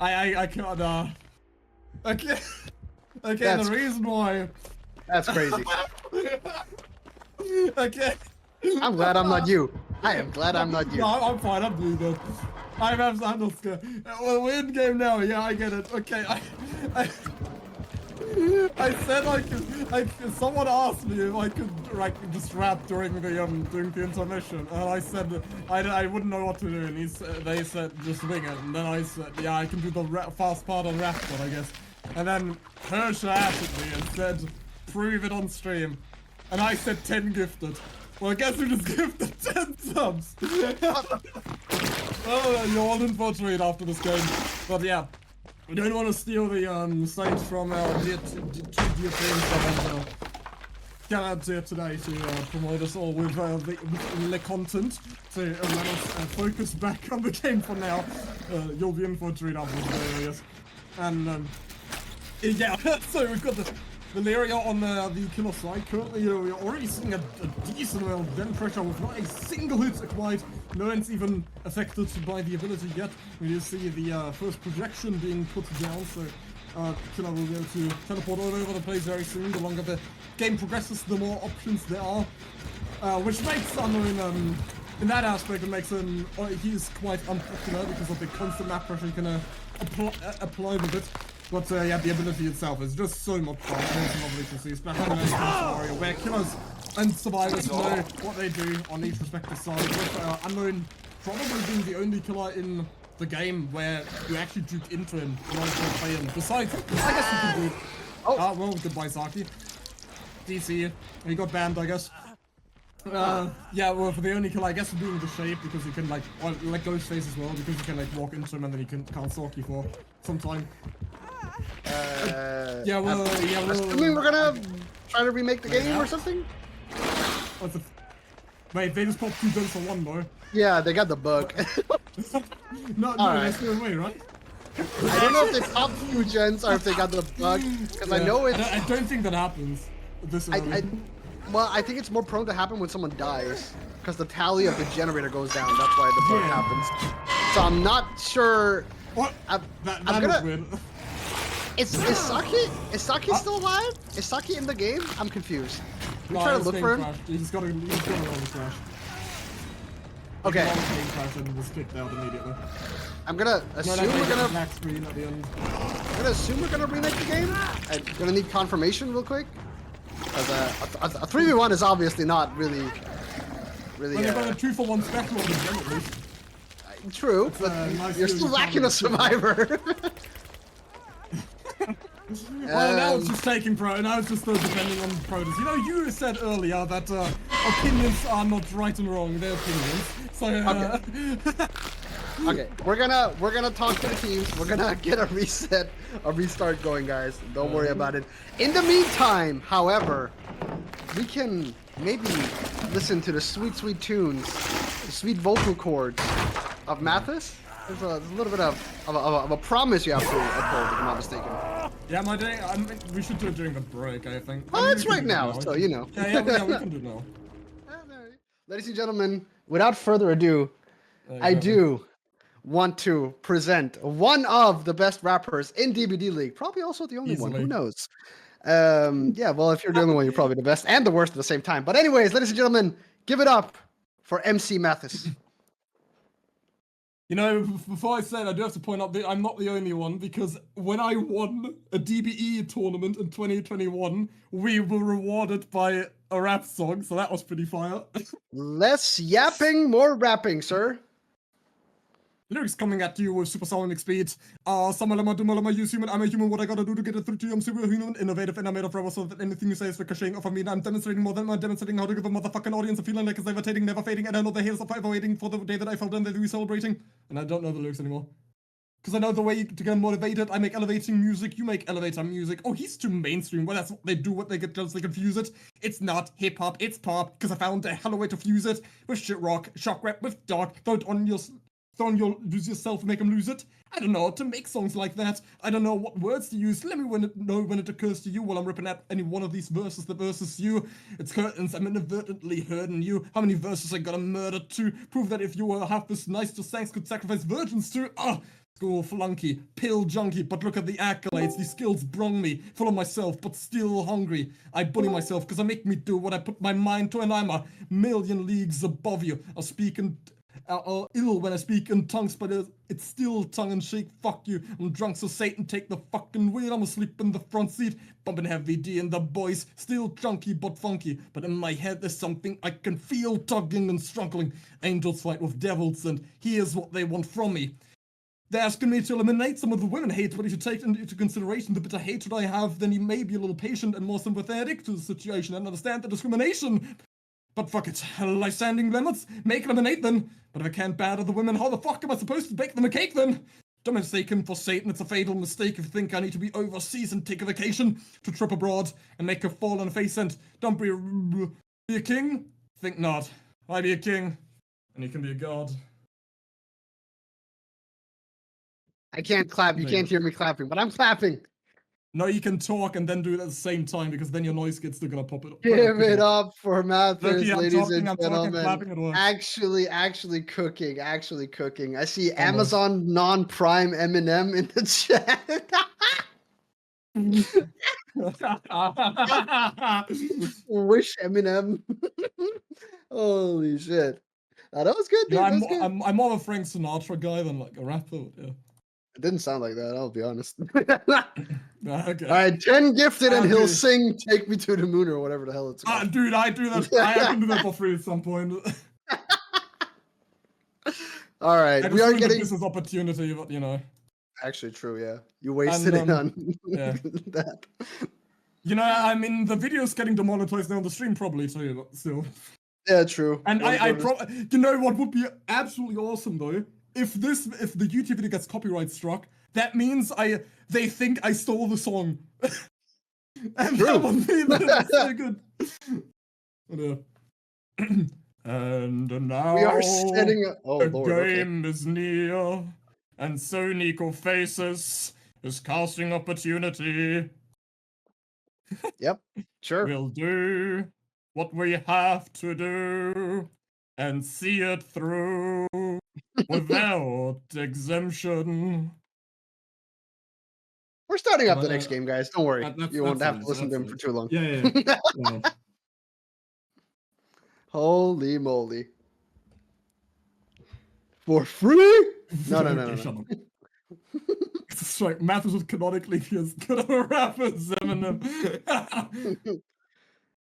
I can't, okay. Okay, the reason why... That's crazy. Okay. I'm glad I'm not you. I am glad I'm not you. No, I'm fine. I'm doing good. I'm not scared. Well, we're in game now. Yeah, I get it. Okay. I said I could. Someone asked me if I could just rap during the intermission, and I said I wouldn't know what to do, and they said just wing it, and then I said yeah I can do the fast part on rap, but I guess, and then Hersha asked me and said prove it on stream, and I said 10 gifted. Well, I guess we just gifted 10 subs. Oh, you're all in for a treat after this game, but yeah. We don't want to steal the stage from our dear friends that got out here today to promote us all with the content to let us focus back on the game for now. You'll be in for a treat after this video, I guess. And yeah, so we've got the Valyria on the killer side. Currently, we're already seeing a decent amount of den pressure with not a single hit acquired. No one's even affected by the ability yet. We do see the first projection being put down, so killer will be able to teleport all over the place very soon. The longer the game progresses, the more options there are, which makes Unknown, in that aspect, it makes him, he's quite unpopular because of the constant map pressure he can apply with it. But yeah, the ability itself is just so much fun. It's lovely to see, especially in a scenario where killers and survivors know what they do on each respective side. With Unknown probably being the only killer in the game where you actually juke into him in order to play him. Besides, I guess you can do. Oh, well, goodbye, Saki. DC, he got banned, I guess. Yeah, well, for the only kill, I guess, being the shape, because you can, like Ghost Face as well, because you can, like, walk into him and then you can't Saki for some time. Yeah, well, assuming we're gonna try to remake the game or something? Wait, they just popped 2 guns for 1, though. Yeah, they got the bug. No, right. They're away, right? I don't know if they popped 2 gens or if they got the bug, because I know it's... I don't think that happens. Well, I think it's more prone to happen when someone dies, because the tally of the generator goes down. That's why the bug happens. So I'm not sure... What? I'm gonna... Weird. Is Saki still alive? Is Saki in the game? I'm confused. We try to look for him. He's got a crash. Okay. Game crash and was kicked out immediately. I'm gonna assume we're gonna. Black screen at the end. I'm gonna assume we're gonna remake the game. I'm gonna need confirmation real quick. Because a 3v1 is obviously not really. Well, they've got a 2-for-1 special on the gen at least. True, but nice you're still lacking a survivor. Well, now it's just taking pro. Now it's just depending on produce. You know, you said earlier that opinions are not right and wrong; they're opinions. So okay, we're gonna talk to the teams. We're gonna get a restart going, guys. Don't worry about it. In the meantime, however, we can maybe listen to the sweet tunes, the sweet vocal cords of Mathis. There's a little bit of a promise you have to uphold, if I'm not mistaken. Yeah, we should do it during the break, I think. Oh, it's right now, so you know. Yeah, we can do it now. Ladies and gentlemen, without further ado, I do want to present one of the best rappers in DBDLeague. Probably also the only one, who knows? Yeah, well, if you're the only one, you're probably the best and the worst at the same time. But anyways, ladies and gentlemen, give it up for MC Mathis. You know, before I say it, I do have to point out that I'm not the only one, because when I won a DBE tournament in 2021, we were rewarded by a rap song, so that was pretty fire. Less yapping, more rapping, sir. Lyrics coming at you with supersonic speed. Samalama dumalama use human, I'm a human, what I gotta do to get it through to you, I'm superhuman, innovative, and I'm made of rubber, so that anything you say is ricocheting off of me. I'm demonstrating more than I'm demonstrating how to give a motherfucking audience a feeling like it's levitating, never fading, and I know the haters are forever waiting for the day that I felt and they'll be celebrating. And I don't know the lyrics anymore. Because I know the way to get motivated. I make elevating music, you make elevator music. Oh, he's too mainstream. Well, that's what they do, what they get just they confuse it. It's not hip-hop, it's pop, because I found a hella way to fuse it. With shit rock, shock rap, with dark, lose yourself and make them lose it. I don't know, to make songs like that, I don't know what words to use. Let me know when it occurs to you while I'm ripping at any one of these verses that versus you. It's curtains, I'm inadvertently hurting you. How many verses I gotta murder to prove that if you were half this nice, your sanks could sacrifice virgins to? School flunky, pill junkie, but look at the accolades, these skills brung me, full of myself, but still hungry. I bully myself, cause I make me do what I put my mind to, and I'm a million leagues above you. I'll speak and ill when I speak in tongues, but it's still tongue-in-cheek. Fuck you. I'm drunk, so Satan take the fucking wheel. I'm asleep in the front seat, bumping heavy D and the boys. Still chunky but funky, but in my head there's something I can feel tugging and struggling. Angels fight with devils, and here's what they want from me. They're asking me to eliminate some of the women hate, but if you take into consideration the bitter hatred I have, then you may be a little patient and more sympathetic to the situation and understand the discrimination. But fuck it, life standing limits, make lemonade then. But if I can't batter the women, how the fuck am I supposed to bake them a cake then? Don't mistake him for Satan, it's a fatal mistake if you think I need to be overseas and take a vacation to trip abroad and make a fall on a face and don't be a king? Think not. I be a king, and you can be a god. I can't clap. You can't hear me clapping, but I'm clapping. No, you can talk and then do it at the same time because then your noise gets still gonna pop it up. Give it up for Mathers, ladies and I'm talking, gentlemen. Actually cooking. I see Amazon non-prime Eminem in the chat. Wish Eminem. Holy shit. That was good, dude. Yeah, I'm more of a Frank Sinatra guy than like a rapper. Yeah. It didn't sound like that, I'll be honest. Okay. Alright, 10 gifted and he'll sing Take Me to the Moon or whatever the hell it's called. Dude, I do that. I can do that for free at some point. Alright, we are getting this opportunity, but you know. Actually true, yeah. You wasted it on that. You know, I mean the video's getting demonetized now on the stream probably too, but still. Yeah, true. And you know what would be absolutely awesome though? If the YouTube video gets copyright struck, that means they think I stole the song. And that would be so good. And now we are setting up game is near, and Sony Faces is casting opportunity. Yep, sure. We'll do what we have to do and see it through without exemption. We're starting up the next game, guys. Don't worry. You won't have to listen to him for too long. Yeah. Holy moly. For free? No. It's like Mathers was canonically as good of a rapper as Eminem.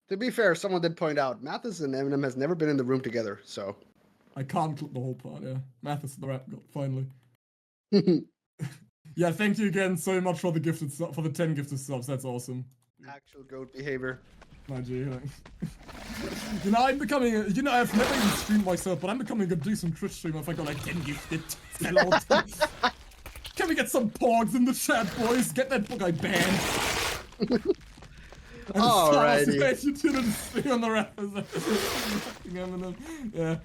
To be fair, someone did point out, Mathers and Eminem has never been in the room together, so. I can't clip the whole part, yeah. Mathers the rap god, finally. Yeah, thank you again so much for the 10 gifted subs, that's awesome. Actual goat behavior. My G, you know, I'm becoming, you know, I've never even streamed myself, but I'm becoming a decent Twitch streamer if I got like 10 gifted. Can we get some pogs in the chat, boys? Get that guy banned. Alrighty. You didn't see on the rappers. Yeah.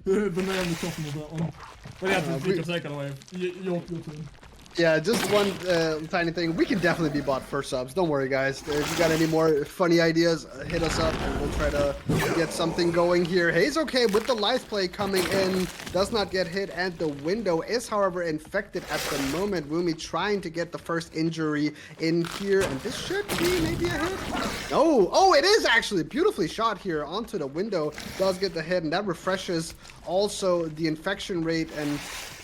The name is talking about that one. But yeah, you can take it away. Your turn. Yeah, just one tiny thing. We can definitely be bought for subs. Don't worry, guys. If you got any more funny ideas, hit us up and we'll try to get something going here. Hayes okay with the life play coming in. Does not get hit, and the window is, however, infected at the moment. Woomy trying to get the first injury in here, and this should be maybe a hit. No. Oh, it is actually beautifully shot here onto the window. Does get the hit, and that refreshes also the infection rate. And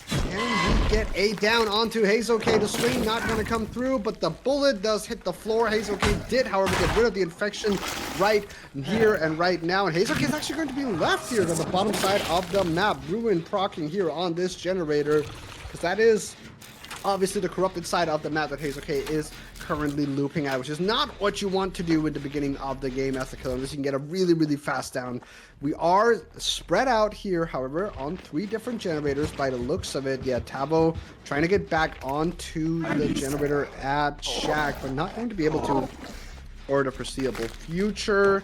can we get a down onto Hazeoke? The swing not going to come through, but the bullet does hit the floor. Hazeoke did, however, get rid of the infection right here and right now. And Hazeoke is actually going to be left here to the bottom side of the map. Ruin procking here on this generator, because that is obviously the corrupted side of the map that Hazeoke is currently looping at, which is not what you want to do at the beginning of the game as the killer, unless you can get a really, really fast down. We are spread out here, however, on 3 different generators by the looks of it. Yeah, Tabo trying to get back onto the generator at Shack, but not going to be able to for the foreseeable future.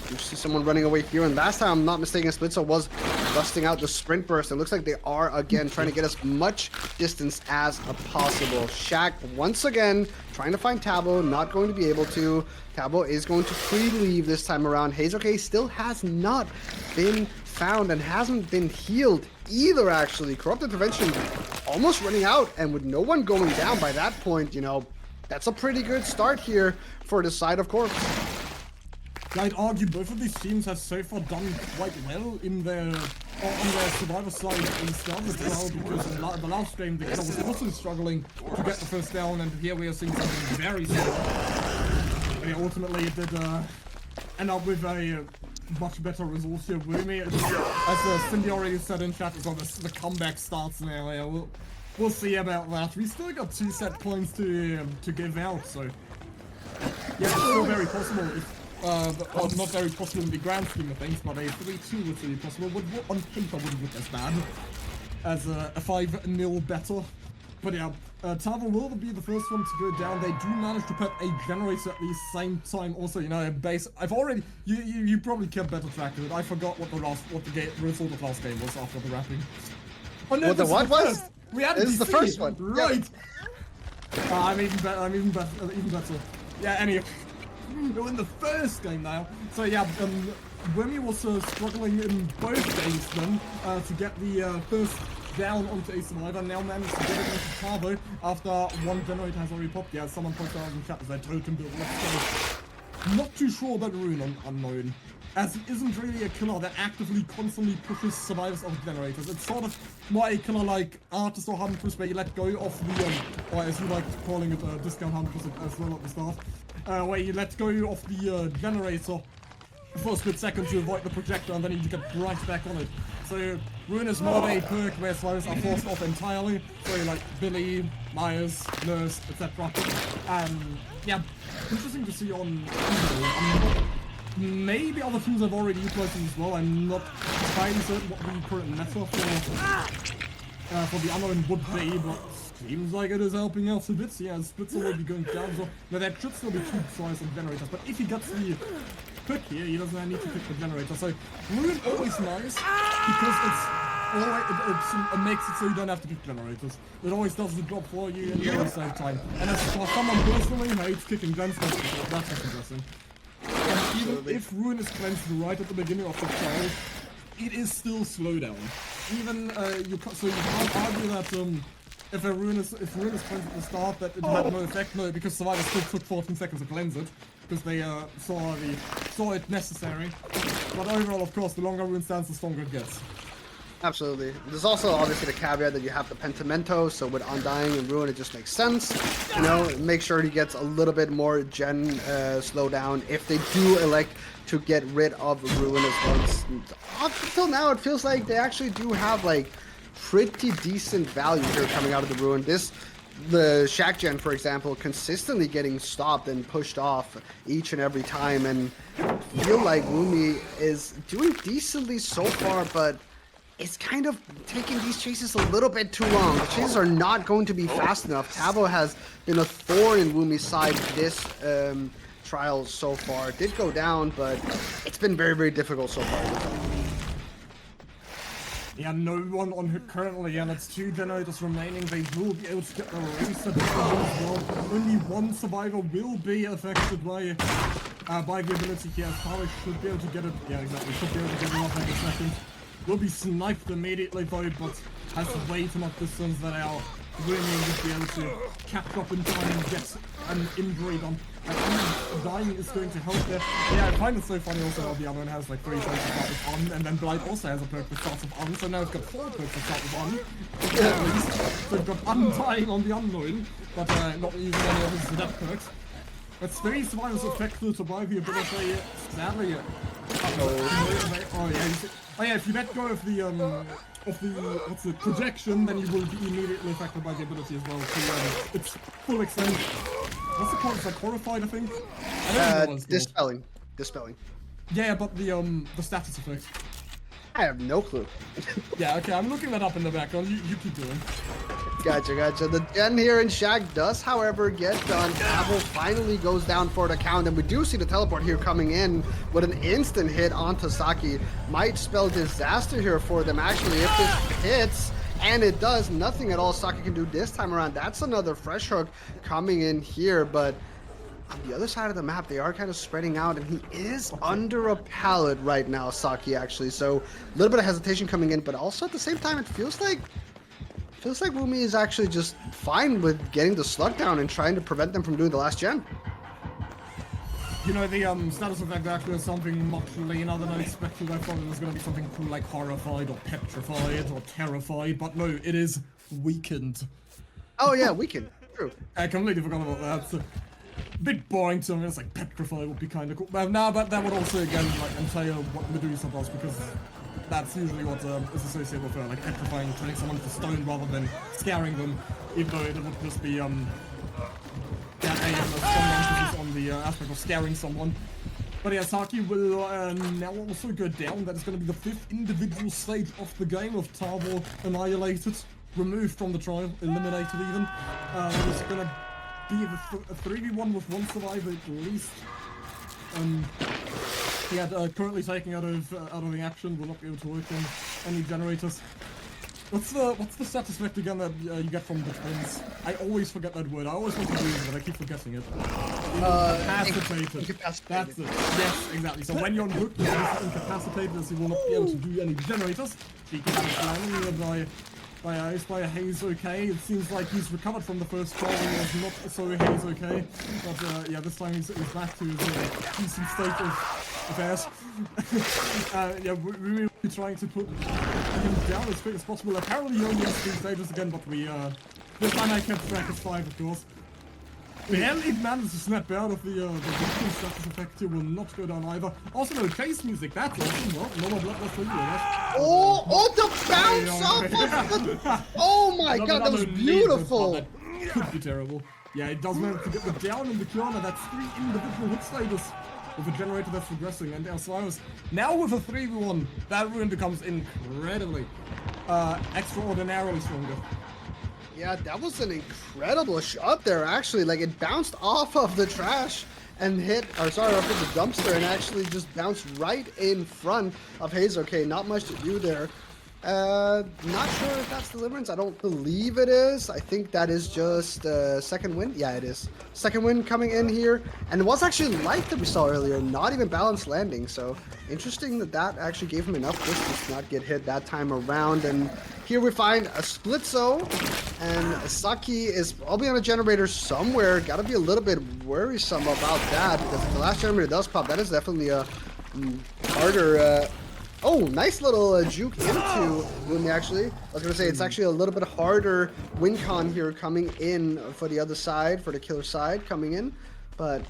You see someone running away here, and last time I'm not mistaken, Splitzo was busting out the sprint burst. It looks like they are again trying to get as much distance as possible. Shack once again trying to find Tabo, not going to be able to. Tabo is going to pre-leave this time around. Hazeoke still has not been found and hasn't been healed either, actually. Corrupt Intervention almost running out, and with no one going down by that point, you know, that's a pretty good start here for the side of Korpse. I'd argue both of these teams have so far done quite well in their on their survivor side in stealth as well, because in the last game the KOR was also struggling to get the first down, and here we are seeing something very similar. But yeah, ultimately it did end up with a much better resource here. Wumi, as Cindy already said in chat, is on the comeback starts now. Yeah, we'll see about that. We still got 2 set points to give out, so yeah, it's still very possible. Well, not very possible in the grand scheme of things, but a 3-2 would be possible. On paper wouldn't look as bad as a 5-0 better. But yeah, Tavo will be the first one to go down. They do manage to put a generator at the same time. Also, you know, a base. I've already you probably kept better track of it. I forgot what the result of last game was after the wrapping. Oh no, what was? We had this is the first one, right? Yeah. I'm even better. Yeah, anyway. We're in the first game now. So yeah, Wemi was struggling in both games then to get the first down onto a survivor. Now managed to get it into Tavo after one generator has already popped. Yeah, someone pointed out in the chat as their totem build. Not too sure about Rune Unknown, as he isn't really a killer that actively constantly pushes survivors off generators. It's sort of more a killer like Artist or Huntress, where you let go of the, or as you like calling it, discount Huntress as well at the start. Where you let go of the generator for a split second to avoid the projector, and then you get right back on it. So Rune is more of a perk where survivors are forced off entirely. So like Billy, Myers, Nurse, etc. Yeah, interesting to see on. Maybe other teams have already utilized it as well. I'm not entirely certain what the current meta for the Unknown would be, but seems like it is helping out a bit. Yeah, Splitzer will be going down, so now there should still be 2 tries on generators, but if he gets the pick here, he doesn't need to pick the generator. So Rune always nice because it makes it so you don't have to pick generators. It always does the job for you and you always save time. And as for someone personally who hates kicking gens, that's interesting. And even if Rune is cleansed right at the beginning of the trial, it is still slowdown. Even you can't argue that if Rune is cleansed at the start that it had no effect. No, because survivors still took 14 seconds to cleanse it because they saw it necessary. But overall, of course, the longer Rune stands, the stronger it gets. Absolutely. There's also obviously the caveat that you have the Pentimento, so with Undying and Ruin, it just makes sense. You know, make sure he gets a little bit more gen slowdown if they do elect to get rid of Ruin as well. Up until now, it feels like they actually do have like pretty decent value here coming out of the Ruin. The Shack Gen, for example, consistently getting stopped and pushed off each and every time, and I feel like Wumi is doing decently so far, but it's kind of taking these chases a little bit too long. The chases are not going to be fast enough. Tavo has been a thorn in Wumi's side this trial so far. It did go down, but it's been very, very difficult so far. Yeah, no one on her currently, and it's 2 generators remaining. They will be able to get the race as well. Only 1 survivor will be affected by the ability here. Tavo should be able to get it. Yeah, exactly. Should be able to get it off in a second. Will be sniped immediately though, but has way too much distance that our Wumi would be able to catch up in time and get an injury done. Dying is going to help there. Yeah, I find it so funny also how the other one has like 3 perks that start with on, and then Blight also has a perk that starts with on, so now it's got 4 perks that start with on. At least. So we've got Undying on the Unknown, but not using any of his death perks. But 3 survivors affected by the ability, sadly. Oh yeah, if you let go of the projection, then you will be immediately affected by the ability as well. So it's full extent. What's it called? It's like horrified, I think. I don't know what it's called. Dispelling. Yeah, but the status effect. I have no clue. Yeah, okay, I'm looking that up in the background. You keep doing. Gotcha. The gen here in Shack does, however, get done. Tavo finally goes down for the count, and we do see the teleport here coming in with an instant hit onto Saki. Might spell disaster here for them, actually, if this hits. And it does nothing at all Saki can do this time around. That's another fresh hook coming in here, but on the other side of the map, they are kind of spreading out, and he is under a pallet right now, Saki, actually. So a little bit of hesitation coming in, but also at the same time, it feels like Wumi is actually just fine with getting the slug down and trying to prevent them from doing the last gen. You know, the status effect actually is something much leaner than I expected. I thought it was going to be something cool like horrified or petrified or terrified, but no, it is weakened. Oh yeah, weakened. True. I completely forgot about that. It's a bit boring to me. It's like petrified would be kind of cool. But no, but that would also again like entail what Medusa does, because that's usually what is associated with like petrifying, turning someone to stone rather than scaring them, even though it would just be on the aspect of scaring someone. But yeah, Saki will now also go down. That is going to be the 5th individual stage of the game of Tarbor annihilated, removed from the trial, eliminated even. It's going to be a 3v1 with 1 survivor at least. Yeah, currently taking out of the action, will not be able to work on any generators. What's the status effect again that you get from the twins? I always forget that word. I always want to use it, but I keep forgetting it. Incapacitated. That's it. Yes, exactly. So when you're on hook, you're incapacitated, as you will not be able to do any generators. She can be by ice by a haze. Okay, it seems like he's recovered from the first trial and was not so haze. Okay, but yeah, this time he's back to his decent state of affairs. Yeah, we will be trying to put him down as quick as possible. Apparently he only has 3 stages again, but we this time I kept track as 5, of course. We haven't managed to snap out of the victim status effect. He will not go down either. Also no chase music, that's awesome. Well, no more blood for you, right? Oh, the bounce off of the... Oh my god, that was beautiful! That could be terrible. Yeah, it does manage to get the down in the corner. That's 3 individual hit stages with a generator that's progressing. And Osiris, now with a 3v1, that rune becomes incredibly, extraordinarily stronger. Yeah, that was an incredible shot there, actually. Like, it bounced off of the trash and hit, or sorry, off of the dumpster and actually just bounced right in front of Haze. Okay, not much to do there. Not sure if that's Deliverance. I don't believe it is. I think that is just second win. Yeah, it is. Second win coming in here. And it was actually light that we saw earlier, not even balanced landing. So interesting that that actually gave him enough distance to not get hit that time around. And here we find a Splitzo, and Saki is probably on a generator somewhere. Gotta be a little bit worrisome about that, because if the last generator does pop, that is definitely a harder... Oh, nice little juke into Lumi, actually. I was going to say, it's actually a little bit harder win con here coming in for the other side, for the killer side coming in. But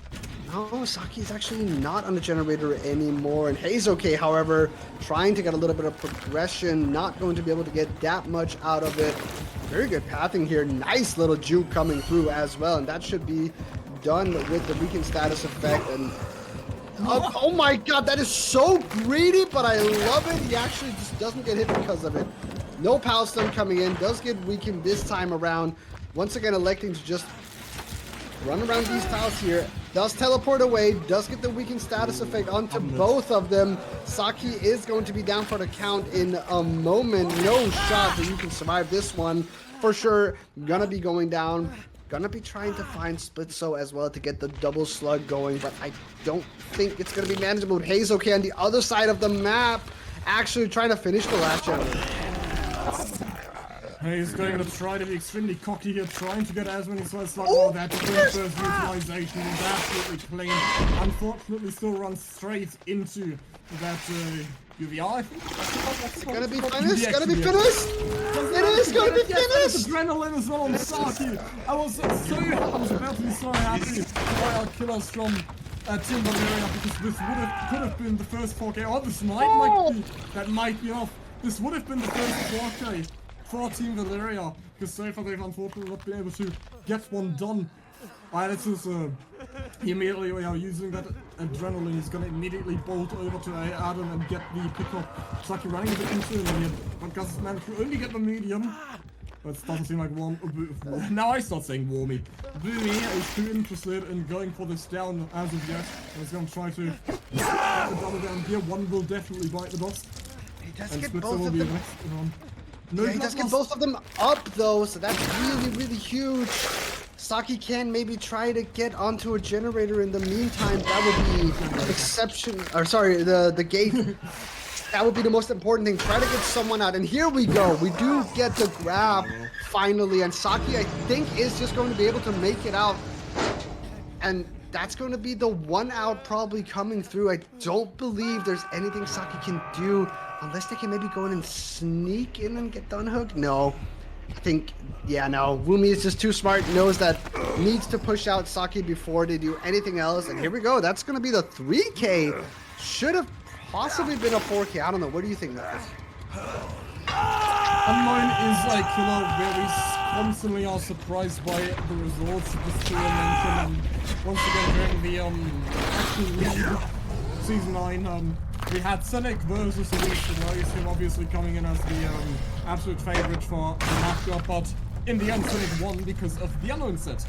no, Saki's actually not on the generator anymore. And Haze-OK, however, trying to get a little bit of progression, not going to be able to get that much out of it. Very good pathing here. Nice little juke coming through as well. And that should be done with the weakened status effect. And oh my god, that is so greedy, but I love it. He actually just doesn't get hit because of it. No power stun coming in, does get weakened this time around. Once again, electing to just run around these tiles here. Does teleport away, does get the weakened status effect onto both of them. Saki is going to be down for the count in a moment. No shot that you can survive this one. For sure, gonna be going down. Gonna be trying to find Splitzo as well to get the double slug going, but I don't think it's gonna be manageable. Haze-OK on the other side of the map, actually trying to finish the last generator. He's going to try to be extremely cocky here, trying to get as many slots. Oh, that first utilization is absolutely clean. Unfortunately, still runs straight into that UVR, I think. It's gonna be finished? Gonna be finished? It is gonna be finished! Adrenaline is not on Saki. I was about to be so happy by our killers from Team Valyria, because this could have been the first 4K. Oh, this might be off. This would have been the first 4K for Team Valyria, because so far they've unfortunately not been able to get one done. This is immediately we are using that adrenaline. He's gonna immediately bolt over to Adam and get the pickup. Saki running a bit concerned here, but Gus has managed to only get the medium. But it doesn't seem like warm. Now I start saying Warmy. Boomy is too interested in going for this down as of yet. And he's gonna try to double down here. One will definitely bite the dust. He does get both of them. No, he does get both of them up though, so that's really, really huge. Saki can maybe try to get onto a generator in the meantime. That would be exception, or sorry, the gate. That would be the most important thing. Try to get someone out. And here we go. We do get the grab finally. And Saki, I think, is just going to be able to make it out. And that's going to be the one out probably coming through. I don't believe there's anything Saki can do unless they can maybe go in and sneak in and get the unhook. No, I think, yeah, no. Wumi is just too smart, knows that needs to push out Saki before they do anything else. And here we go. That's going to be the 3K. Should have possibly been a 4K. I don't know. What do you think, Marcus? Unknown is like, you know, where we constantly are surprised by the results of this tournament. And once again, during the actual league, Season 9, we had Scenic versus Elysium obviously coming in as the absolute favorite for the matchup, but in the end, Scenic won because of the Unknown set,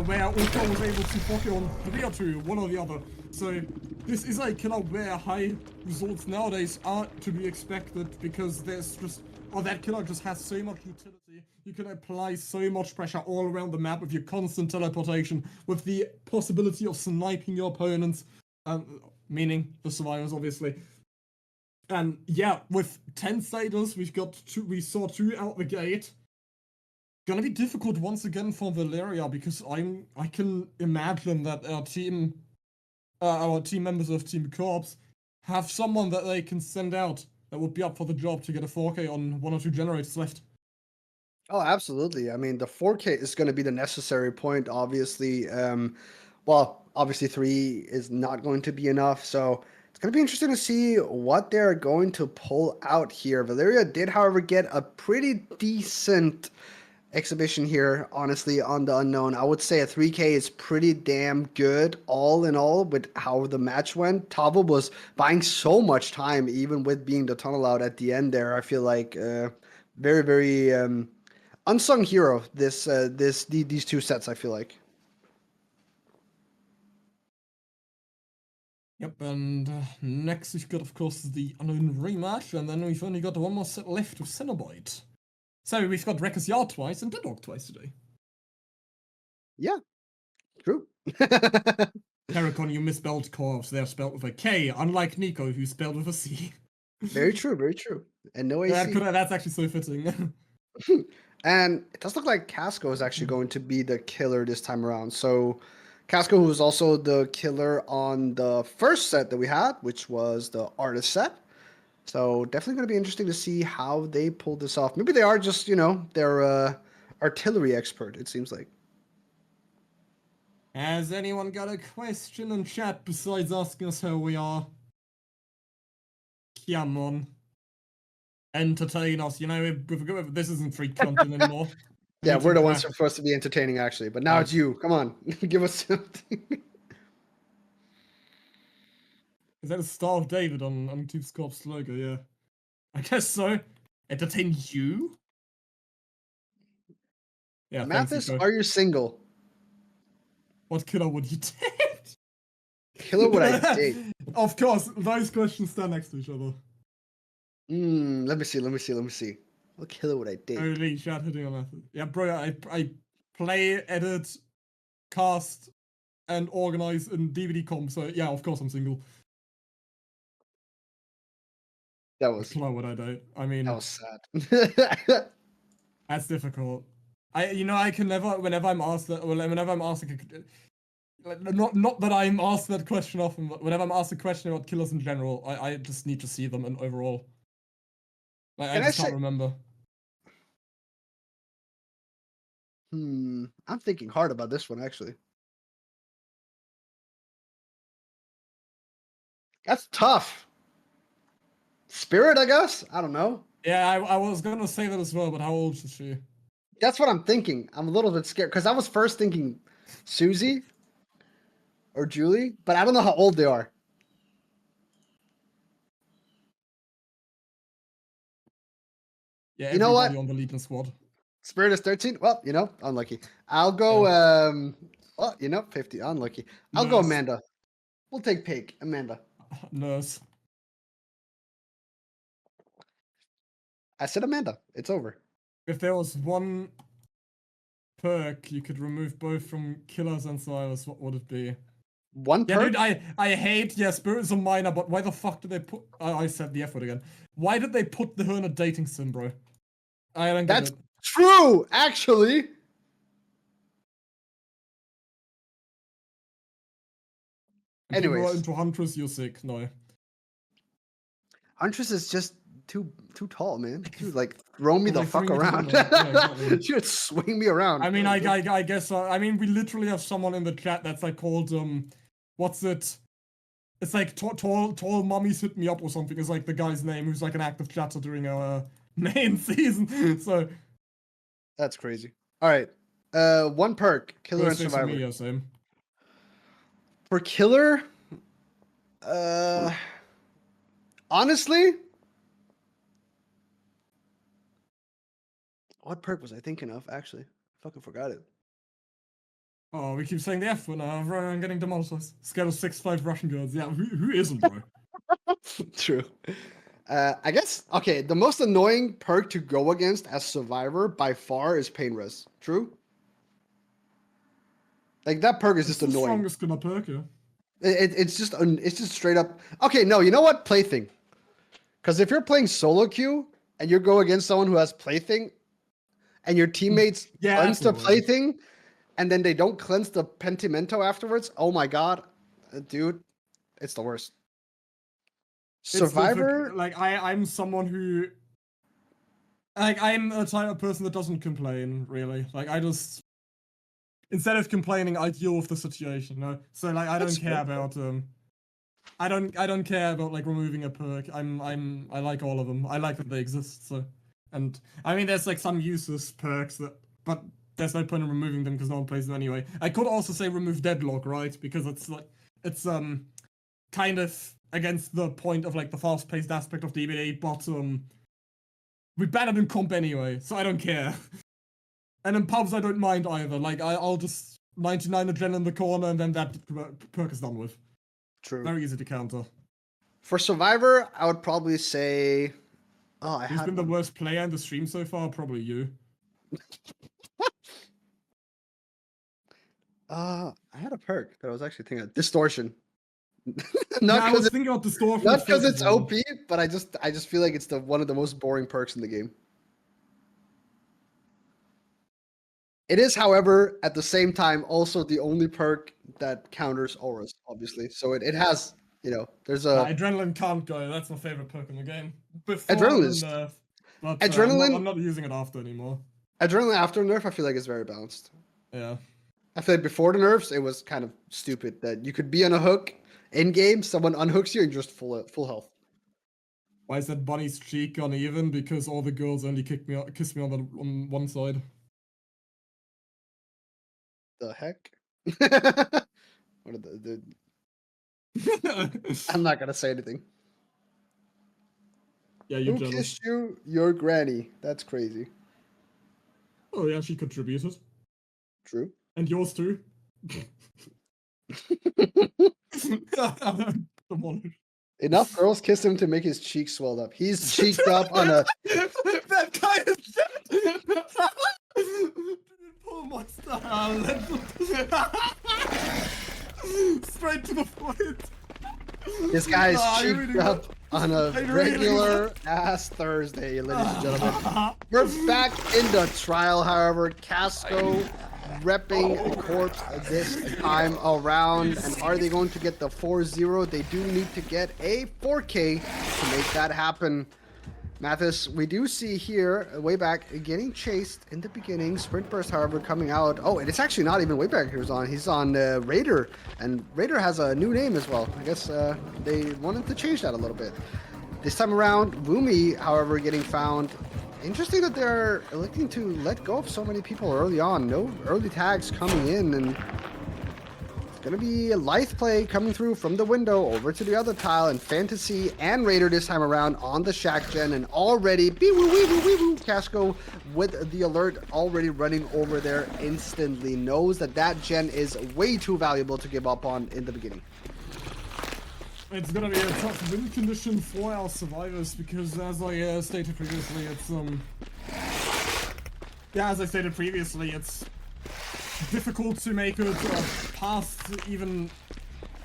where Ultra was able to pocket on 3 or 2, one or the other. So this is a killer where high results nowadays are to be expected because there's just, or that killer just has so much utility. You can apply so much pressure all around the map with your constant teleportation, with the possibility of sniping your opponents, meaning the survivors, obviously. And yeah, with 10 status, we saw 2 out the gate. Gonna be difficult once again for Valyria because I can imagine that our team members of Team Korpse have someone that they can send out that would be up for the job to get a 4K on 1 or 2 generators left. Oh, absolutely. I mean, the 4K is going to be the necessary point, obviously. Well, obviously 3 is not going to be enough, so it's going to be interesting to see what they're going to pull out here. Valyria did, however, get a pretty decent exhibition here, honestly, on the Unknown. I would say a 3K is pretty damn good, all in all, with how the match went. Tava was buying so much time, even with being the tunnel out at the end there. I feel like very, very unsung hero, these 2 sets, I feel like. Yep, and next we've got, of course, the Unknown rematch, and then we've only got 1 more set left with Cenobite. So we've got Wrecker's Yard twice and Deadlock twice today. Yeah, true. Terracon, you misspelled Korpse. They're spelled with a K, unlike Nico, who's spelled with a C. Very true, very true. And no AC. That's actually so fitting. And it does look like Casco is actually going to be the killer this time around. So Casco, who was also the killer on the first set that we had, which was the Artist set. So definitely going to be interesting to see how they pull this off. Maybe they are just, they're artillery expert, it seems like. Has anyone got a question in chat besides asking us how we are? Come on. Entertain us. You know, this isn't free content anymore. Yeah, we're the ones who are supposed to be entertaining, actually. But now it's you. Come on. Give us something. Is that a Star of David on Team Korpse logo? Yeah. I guess so. Entertain you? Yeah, Mathis, thanks, are you single? What killer would you date? Killer would I date? Of course, those questions stand next to each other. Let me see. What killer would I date? Holy shit, hitting on that. Yeah, bro, I play, edit, cast, and organize in DVD comp, so yeah, of course I'm single. That was... What killer would I date? I mean... That was sad. That's difficult. I can never, whenever I'm asked that, not that I'm asked that question often, but whenever I'm asked a question about killers in general, I just need to see them and overall. Like, I just can't remember. I'm thinking hard about this one, actually. That's tough. Spirit, I guess? I don't know. Yeah, I was gonna say that as well, but how old is she? That's what I'm thinking. I'm a little bit scared, because I was first thinking Susie or Julie, but I don't know how old they are. Yeah, you know what? On the Legion squad. Spirit is 13. Well, unlucky. I'll go, 50. Unlucky. I'll go Amanda. We'll take Pig. Amanda. Nurse. I said Amanda. It's over. If there was one perk you could remove both from killers and survivors, what would it be? One perk? Yeah, dude, I hate, Spirit is a minor, but why the fuck did they put... I said the F word again. Why did they put her in a dating sim, bro? I don't get it. That's true, actually. And people who are Anyways, into Huntress, you're sick. No. Huntress is just too tall, man. Dude, like throw me Well, the like, fuck throwing me to around. someone. Yeah, exactly. She would swing me around. I mean, I guess. I mean, we literally have someone in the chat that's like called what's it? It's like tall mummies hit me up or something. Is like the guy's name who's like an active chatter during our main season. So That's crazy. All right, one perk, killer and first for me, survivor. yeah, same. For killer, honestly, what perk was I thinking of? Actually, fucking forgot it. Oh, we keep saying the F word now. I'm getting demolished. Scared of 6'5" Russian girls. Yeah, who isn't, bro? True. I guess, okay, the most annoying perk to go against as survivor by far is pain res. True? Like that perk is just It's the annoying. strongest gonna perk, yeah. It's just straight up. Okay, no, you know what? Plaything. Because if you're playing solo queue and you go against someone who has plaything and your teammates cleanse the absolutely. plaything and then they don't cleanse the pentimento afterwards, oh my god, dude, it's the worst. Survivor, like I'm someone who, like, I'm a type of person that doesn't complain really. Like I just, instead of complaining, I deal with the situation. No, so like I don't care about I don't care about like removing a perk. I like all of them. I like that they exist. So, and I mean there's like some useless perks that, but there's no point in removing them because no one plays them anyway. I could also say remove deadlock, right? Because it's like it's kind of against the point of like the fast-paced aspect of DBD, but we ban it in comp anyway, so I don't care. And in pubs I don't mind either. Like I'll just 99 adrenaline in the corner and then that perk is done with. true. Very easy to counter. For Survivor, I would probably say, oh, Who's been the worst player in the stream so far? Probably you. I had a perk that I was actually thinking of. Distortion. I was thinking about distortion. Not because it's OP, but I just feel like it's one of the most boring perks in the game. It is, however, at the same time, also the only perk that counters auras, obviously. So it has, you know, there's a adrenaline can't go. That's my favorite perk in the game. Before Adrenaline is nerf, but adrenaline. I'm not using it after anymore. Adrenaline after nerf, I feel like is very balanced. Yeah. I feel like before the nerfs, it was kind of stupid that you could be on a hook in game, someone unhooks you, and you're just full health. Why is that bunny's cheek uneven? Because all the girls only kiss me on one side. The heck? What are the I'm not gonna say anything. Yeah, you're Who jealous. kissed you? Your granny. That's crazy. Oh yeah, she contributed. True. And yours too. Enough girls kissed him to make his cheeks swell up. He's cheeked up on a. That guy is dead. Pull monster. Straight to the point. This guy's cheeked really up on a regular ass Thursday, ladies and gentlemen. We're back in the trial, however. Casco repping Korpse this time around. And are they going to get the 4-0? They do need to get a 4K to make that happen. Mathis, we do see here, way back, getting chased in the beginning. Sprint Burst, however, coming out. Oh, and it's actually not even way back he's on. He's on Raider, and Raider has a new name as well. I guess they wanted to change that a little bit. This time around, Woomy, however, getting found. Interesting that they're electing to let go of so many people early on. No early tags coming in, and it's going to be a Lithe play coming through from the window over to the other tile, and Fantasy and Raider this time around on the Shack Gen, and already Casco with the alert already running over there instantly. Knows that that Gen is way too valuable to give up on in the beginning. It's gonna be a tough win condition for our survivors because, as I stated previously, it's it's difficult to make it past even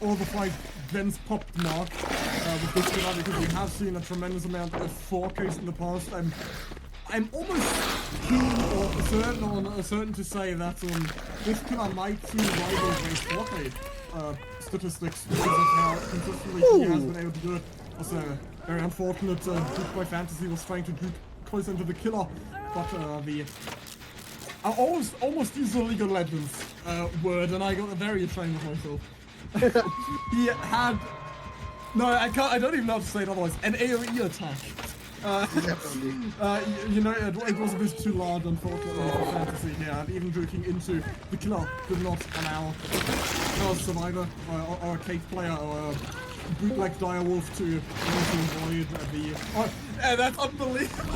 all the 5 gens popped mark with this killer, because we have seen a tremendous amount of 4Ks in the past. I'm almost certain to say that this killer might soon rival Wraith 4K. statistics because of how consistently he has been able to do it. Also, very unfortunate group by Fantasy was trying to group close into the killer, but I almost used the League of Legends word, and I got very ashamed of myself. He had I don't even know how to say it otherwise. An AoE attack. You know, it was a bit too large, unfortunately, for Fantasy here, and even drinking into the killer did not allow a survivor or a cave player or a bootleg direwolf to avoid the. Oh, that's unbelievable!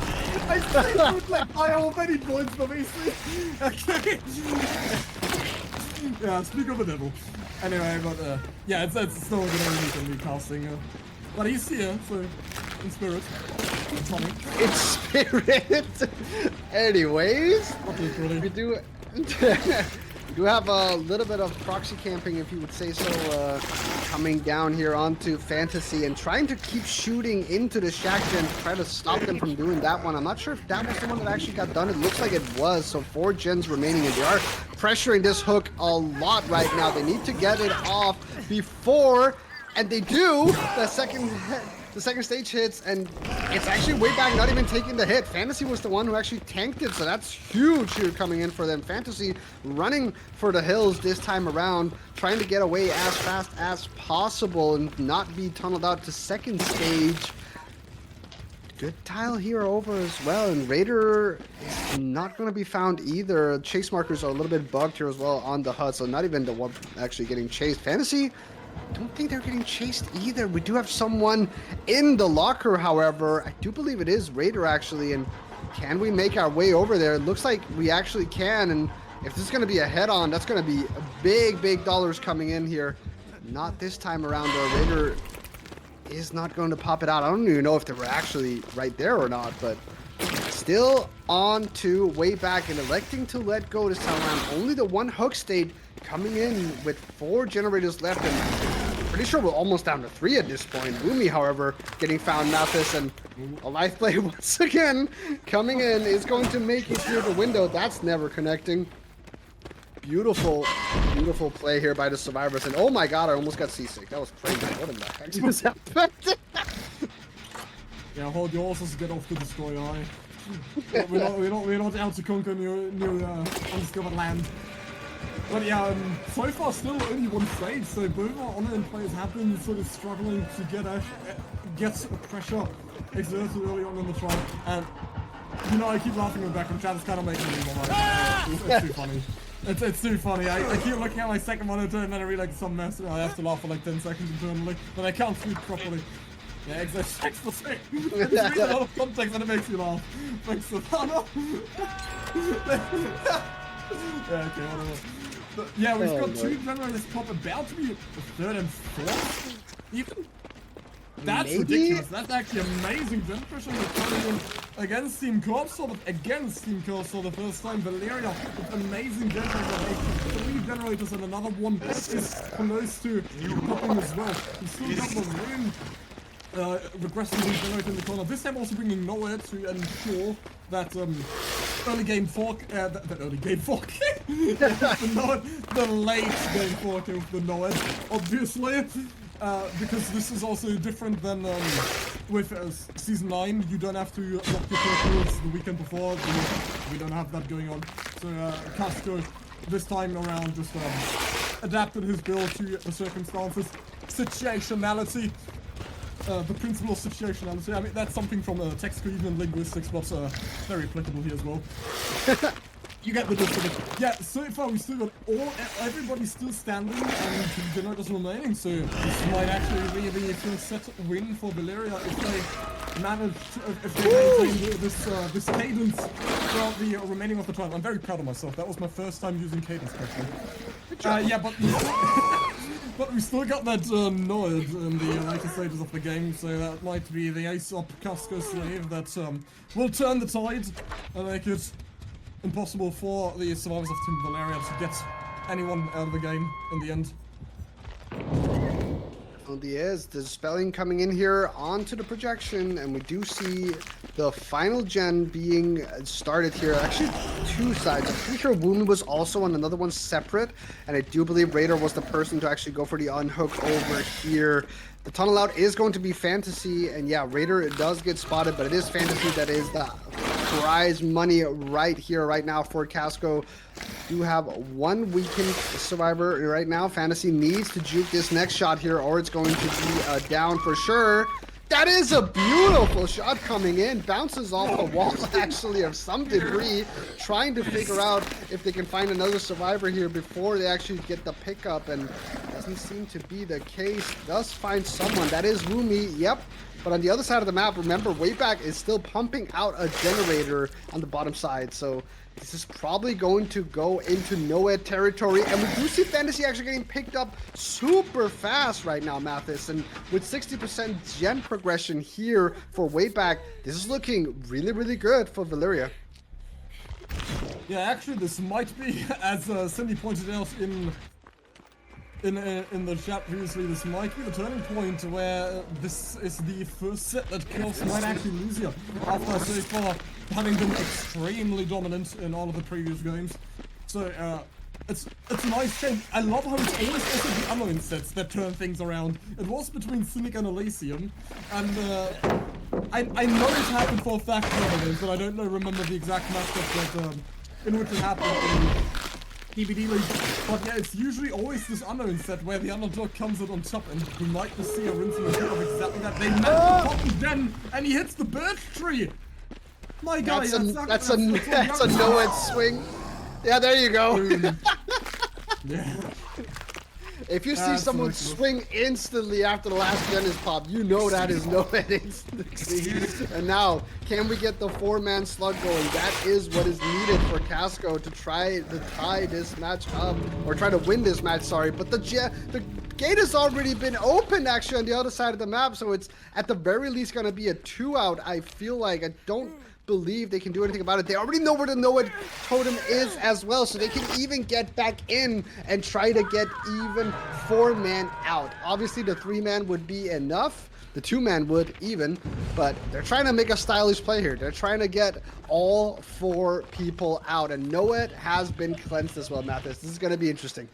I say bootleg direwolf, any points for me, okay. Yeah, speak of the devil. Anyway, but yeah, it's still a good only casting. But he's here, so in spirit. In spirit. Anyways, we do have a little bit of proxy camping, if you would say so, coming down here onto Fantasy and trying to keep shooting into the shack gen to try to stop them from doing that one. I'm not sure if that was the one that actually got done. It looks like it was. So 4 gens remaining, and they are pressuring this hook a lot right now. They need to get it off before, and they do. The second stage hits, and it's actually way back, not even taking the hit. Fantasy was the one who actually tanked it, so that's huge here coming in for them. Fantasy running for the hills this time around, trying to get away as fast as possible and not be tunneled out to second stage. Good tile here over as well, and Raider is not going to be found either. Chase markers are a little bit bugged here as well on the HUD, so not even the one actually getting chased. Fantasy, don't think they're getting chased either. We do have someone in the locker, however. I do believe it is Raider actually, and can we make our way over there? It looks like we actually can, and if this is going to be a head-on, that's going to be big dollars coming in here. Not this time around, though. Raider is not going to pop it out. I don't even know if they were actually right there or not, but still on to way back and electing to let go this time around. Only the one hook stayed, coming in with 4 generators left, and pretty sure we're almost down to 3 at this point. Boomy, however, getting found. Mathis, and a life play once again coming in is going to make it through the window. That's never connecting. Beautiful play here by the survivors, and oh my god, I almost got seasick. That was crazy. What in the heck just happened? Yeah, hold your horses to get off to destroy eye. We're not out to conquer new undiscovered land. But yeah, so far still only one stage, so both our online players have been sort of struggling to get pressure exerted early on in the trial. And you know, I keep laughing in the back from chat. It's kind of making me laugh. It's too funny. It's too funny. I keep looking at my second monitor and then I realize it's some mess. And I have to laugh for like 10 seconds internally, but I can't speak properly. Yeah, exactly. Thanks for saying. It's really a lot of context and it makes you laugh. Thanks, Savannah. Yeah, okay, whatever. But yeah, we've got 2 generators pop, about to be the 3rd and 4th, even. That's maybe ridiculous. That's actually amazing. Intermission is coming in against Team Korpse, against Team Korpse for the first time. Valyria with amazing generators. 3 generators and another one is close to popping as well. We've still got the room regressively generated in the corner. This time also bringing nowhere to ensure that early game fork, the early game fork, the late game fork of the Noed, obviously. Because this is also different than with Season 9. You don't have to lock your circles the weekend before. We don't have that going on. So Casco this time around just adapted his build to the circumstances. Situationality. The principle of situationality. I mean, that's something from text coding and linguistics, but very applicable here as well. You get the gist of it. Yeah, so far we still got everybody's still standing and generators remaining, so this might actually be the first set win for Valyria if they manage if they maintain this cadence throughout the remaining of the trial. I'm very proud of myself. That was my first time using cadence correctly. Yeah, but we still got that nod in the later stages of the game, so that might be the ace up Casco slave that will turn the tide and make it impossible for the survivors of Team Valyria to get anyone out of the game in the end. The is the spelling coming in here onto the projection, and we do see the final gen being started here. Actually, two sides. I'm pretty sure Woomy was also on another one separate, and I do believe Raider was the person to actually go for the unhook over here. The tunnel out is going to be Fantasy, and yeah, Raider does get spotted, but it is Fantasy that is the prize money right here, right now for Casco. Do have one weakened survivor right now. Fantasy needs to juke this next shot here, or it's going to be down for sure. That is a beautiful shot coming in. Bounces off the wall, actually, of some debris. Trying to figure out if they can find another survivor here before they actually get the pickup, and doesn't seem to be the case. Does find someone. That is Woomy. Yep. But on the other side of the map, remember, Wayback is still pumping out a generator on the bottom side. So this is probably going to go into Noed territory. And we do see Fantasy actually getting picked up super fast right now, Mathis. And with 60% gen progression here for Wayback, this is looking really, really good for Valyria. Yeah, actually, this might be, as Cindy pointed out in the chat previously, this might be the turning point where this is the first set that Korpse might actually lose here, after so far having been extremely dominant in all of the previous games. So it's a nice change. I love how it's always also the unknown sets that turn things around. It was between Cynic and Elysium, and I know it happened for a fact nowadays, but I don't remember the exact matchup that in which it happened in DBDLeague. But yeah, it's usually always this unknown set where the underdog comes out on top, and we might just see a rinsing of exactly that. They match the top gen, and he hits the birch tree. My guy, that's a no-head swing. Yeah, there you go. Yeah. If you see someone swing instantly after the last gen is popped, you know that is no-head instantly. And now, can we get the four-man slug going? That is what is needed for Casco to try to tie this match up, or try to win this match, sorry. But the gate has already been opened, actually, on the other side of the map, so it's at the very least going to be a 2-out, I feel like. I don't believe they can do anything about it. They already know where the Noed totem is as well, so they can even get back in and try to get even 4-man out. Obviously, the 3-man would be enough. The 2-man would even, but they're trying to make a stylish play here. They're trying to get all 4 people out, and Noed has been cleansed as well, Mathis. This is going to be interesting.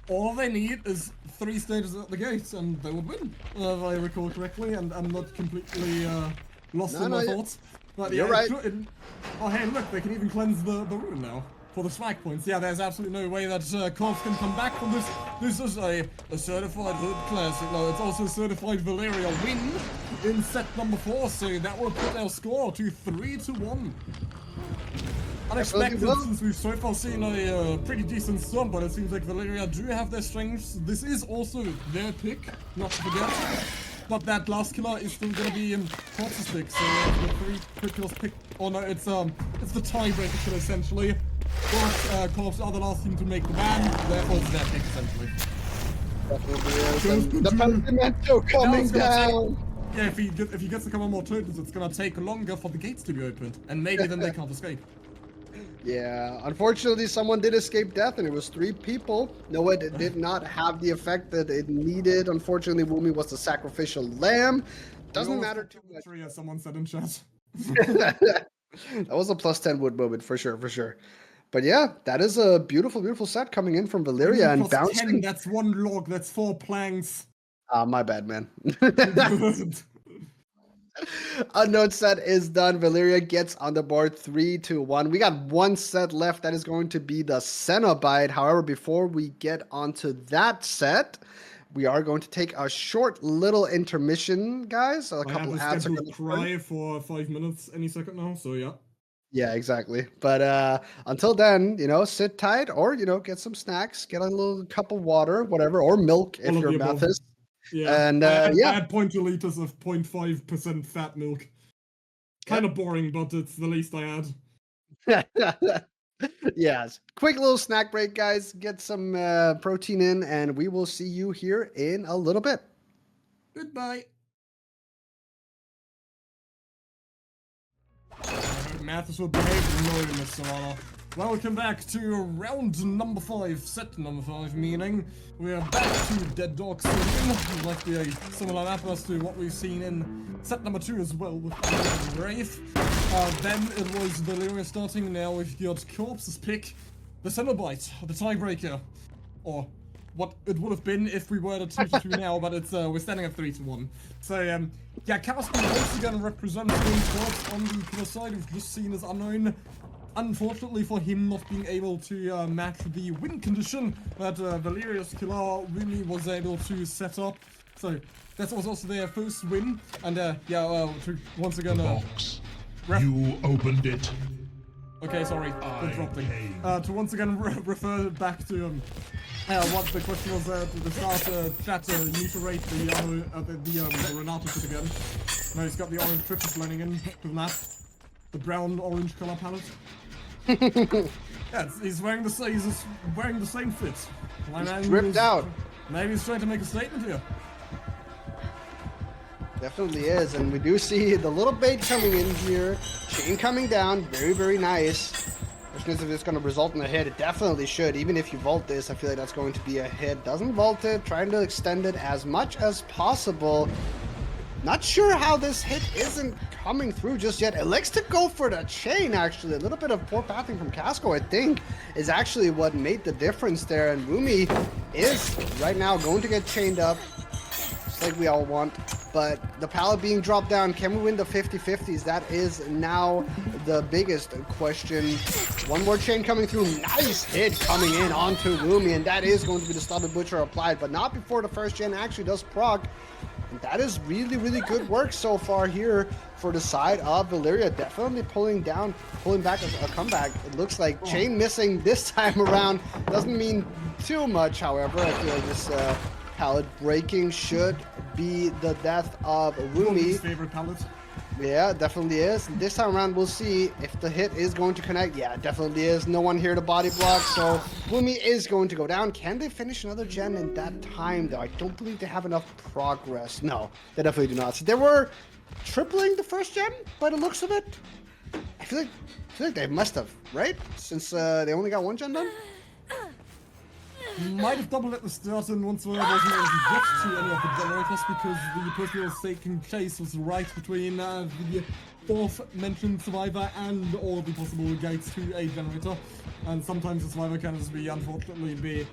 All they need is 3 stages at the gates, and they would win, if I recall correctly, and I'm not completely lost in my thoughts. But you're right. Oh hey, look, they can even cleanse the room now for the strike points. Yeah, there's absolutely no way that Korpse can come back from this. This is a certified hood classic. No, it's also a certified Valyria win in set number 4, so that will put our score to 3-1. Unexpected, since we've so far seen a pretty decent storm, but it seems like Valyria do have their strengths. This is also their pick, not to forget. But that last killer is still gonna be in Korpse's pick, so the 3 quick kills pick. Oh no, it's the tiebreaker kill essentially. But Korpse are the last team to make the ban, therefore it's their pick essentially. The Pentimento coming down. Yeah, if he gets a couple more turtles, it's gonna take longer for the gates to be opened, and maybe then they can't escape. Yeah, unfortunately, someone did escape death, and it was 3 people. No, it did not have the effect that it needed. Unfortunately, Woomy was the sacrificial lamb. Doesn't matter too much. As someone said in chat. That was a +10 wood moment for sure, for sure. But yeah, that is a beautiful, beautiful set coming in from Valyria and bouncing. 10, that's 1 log, that's 4 planks. My bad, man. Unknown set is done. Valyria gets on the board 3-1. We got 1 set left. That is going to be the Cenobite. However, before we get onto that set, we are going to take a short little intermission, guys. A couple ads are going to cry for 5 minutes any second now, so yeah. Yeah, exactly. But until then, you know, sit tight, or, you know, get some snacks, get a little cup of water, whatever, or milk if you're Mathis. Yeah, and I had 0.2 liters of 0.5% fat milk. Kind of boring, but it's the least I had. Yes. Quick little snack break, guys. Get some protein in, and we will see you here in a little bit. Goodbye. Mathis will behave in Mr. Honor. Welcome back to round number 5, set number 5, meaning we are back to Dead Dog Stadium, likely a similar map as to what we've seen in set number 2 as well with KOR Wraith. Then it was Valyria starting, now we've got Korpse's pick, the Cenobite, the tiebreaker, or what it would have been if we were at 2-2 now, but it's we're standing at 3-1. So yeah, Casper once again representing Korpse on the killer side. We've just seen as Unknown. Unfortunately for him not being able to match the win condition that Valyria's killer really was able to set up. So that was also their first win. And yeah, to once again... box. You opened it. Okay, sorry, interrupting. To once again refer back to what the question was at the start, chat, you need to rate the Renato fit again. No, he's got the orange triple blending in to the map. The brown-orange color palette. Yeah, he's wearing the same fit. He's ripped out. Maybe he's trying to make a statement here. Definitely is, and we do see the little bait coming in here. Chain coming down, very, very nice. Question is if it's going to result in a hit. It definitely should. Even if you vault this, I feel like that's going to be a hit. Doesn't vault it, trying to extend it as much as possible. Not sure how this hit isn't coming through just yet. It likes to go for the chain, actually. A little bit of poor pathing from Casco, I think, is actually what made the difference there. And Rumi is right now going to get chained up, just like we all want. But the pallet being dropped down, can we win the 50-50s? That is now the biggest question. One more chain coming through. Nice hit coming in onto Rumi, and that is going to be the Stubborn Butcher applied, but not before the first gen actually does proc. And that is really, really good work so far here for the side of Valyria. Definitely pulling back a comeback. It looks like chain missing this time around doesn't mean too much, however. I feel like this pallet breaking should be the death of Rumi. His favorite pallet. Yeah, definitely is. This time around, we'll see if the hit is going to connect. Yeah, definitely is. No one here to body block, so Rumi is going to go down. Can they finish another gen in that time, though? I don't believe they have enough progress. No, they definitely do not. So they were tripling the first gen by the looks of it. I feel like they must have, right? Since they only got one gen done? Might have doubled at the start, and once we wasn't able to get to any of the generators because the person who was taking chase was right between the fourth mentioned survivor and all the possible gates to a generator. And sometimes the survivor can just be, unfortunately be...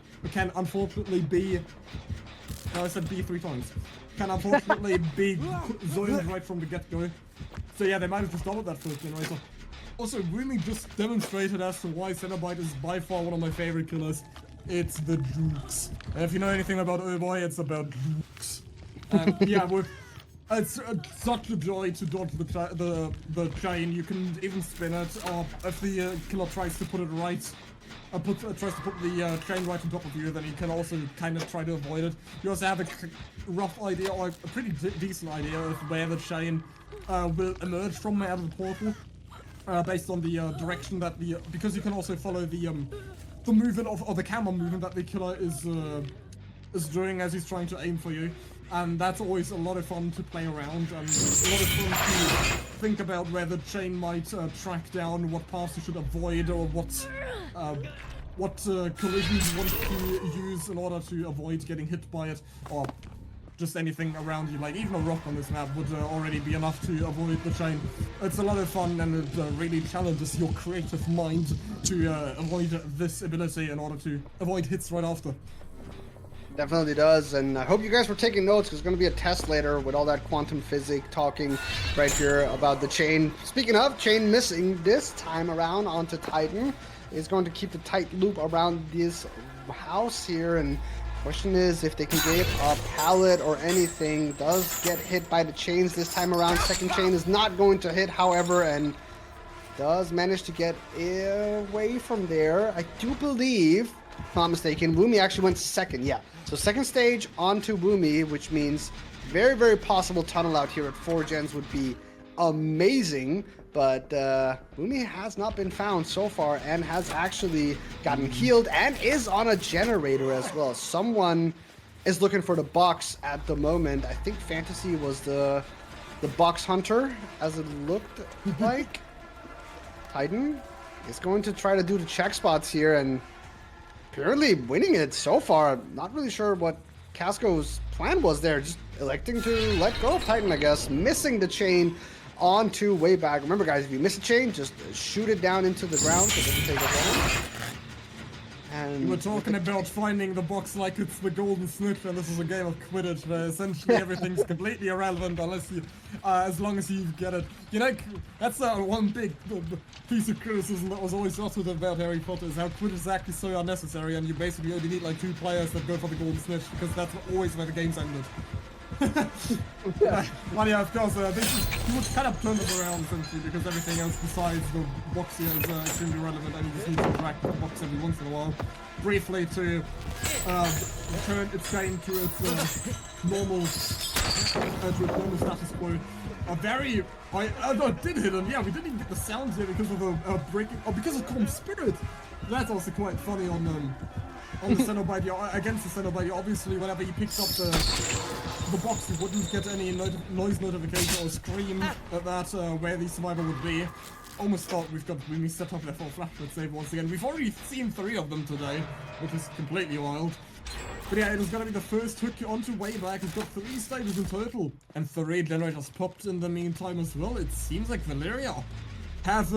No, I said B 3 times. Can unfortunately be zoned right from the get-go. So yeah, they might have just doubled that first generator. Also, really just demonstrated as to why Cenobite is by far one of my favorite killers. It's the jukes. And if you know anything about Oh Boy, it's about jukes. And yeah, it's such a joy to dodge the chain. You can even spin it, or if the killer tries to put it right, tries to put the chain right on top of you, then you can also kind of try to avoid it. You also have a rough idea, or a pretty decent idea of where the chain will emerge from out of the portal, based on the direction that because you can also follow the movement of the camera movement that the killer is doing as he's trying to aim for you, and that's always a lot of fun to play around and a lot of fun to think about where the chain might track down, what paths you should avoid, or what collisions you want to use in order to avoid getting hit by it, or just anything around you. Like even a rock on this map would already be enough to avoid the chain. It's a lot of fun, and it really challenges your creative mind to avoid this ability in order to avoid hits right after. Definitely does, and I hope you guys were taking notes, because there's going to be a test later with all that quantum physics talking right here about the chain. Speaking of, chain missing this time around onto Titan. Is going to keep the tight loop around this house here, and question is if they can get a pallet or anything. Does get hit by the chains this time around. Second chain is not going to hit, however, and does manage to get away from there. I do believe, if I'm not mistaken, Rumi actually went second. Yeah, so second stage onto Rumi, which means very, very possible tunnel out here at 4 gens would be amazing. But Rumi has not been found so far and has actually gotten healed and is on a generator as well. Someone is looking for the box at the moment. I think Fantasy was the box hunter, as it looked like. Titan? is going to try to do the check spots here and apparently winning it so far. Not really sure what Casco's plan was there. Just electing to let go of Titan, I guess. Missing the chain onto way back. Remember, guys, if you miss a chain, just shoot it down into the ground so it doesn't take it down. And we were talking about finding the box like it's the golden snitch, and this is a game of Quidditch where essentially everything's completely irrelevant unless you, as long as you get it. You know, that's one big piece of criticism that was always uttered about Harry Potter, is how Quidditch is actually so unnecessary, and you basically only need like 2 players that go for the golden snitch, because that's always where the game's ended. Well, yeah, of course, you would kind of turn it around essentially, because everything else besides the box here is extremely relevant, and you just need to interact with the box every once in a while, briefly to turn its game to its normal status quo. I did hit him. Yeah, we didn't even get the sounds here because of a breaking. Oh, because of Calm Spirit. That's also quite funny on the Cenobite. Against the Cenobite, obviously, whenever he picks up the box, you wouldn't get any noise notification or scream at that where the survivor would be. Almost thought we set up their full flashlight save once again. We've already seen 3 of them today, which is completely wild. But yeah, it is gonna be the first hook onto way back. He's got 3 stages in total, and 3 generators popped in the meantime as well. It seems like Valyria have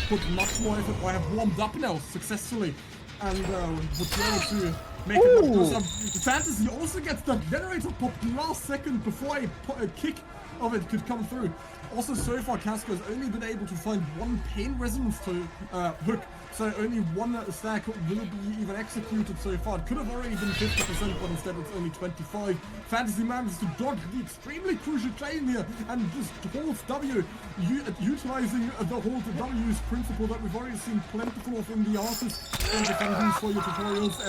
put much more effort, or have warmed up now successfully, and would be able to make it much Fantasy also gets that generator popped last second before a kick of it could come through. Also, so far, Casco has only been able to find 1 pain resonance hook, so only 1 stack will be even executed so far. It could have already been 50%, but instead it's only 25. Fantasy manages to dodge the extremely crucial chain here and just holds W, utilizing the hold W's principle that we've already seen plentiful of in the Artist. And the Fantasy for your tutorials,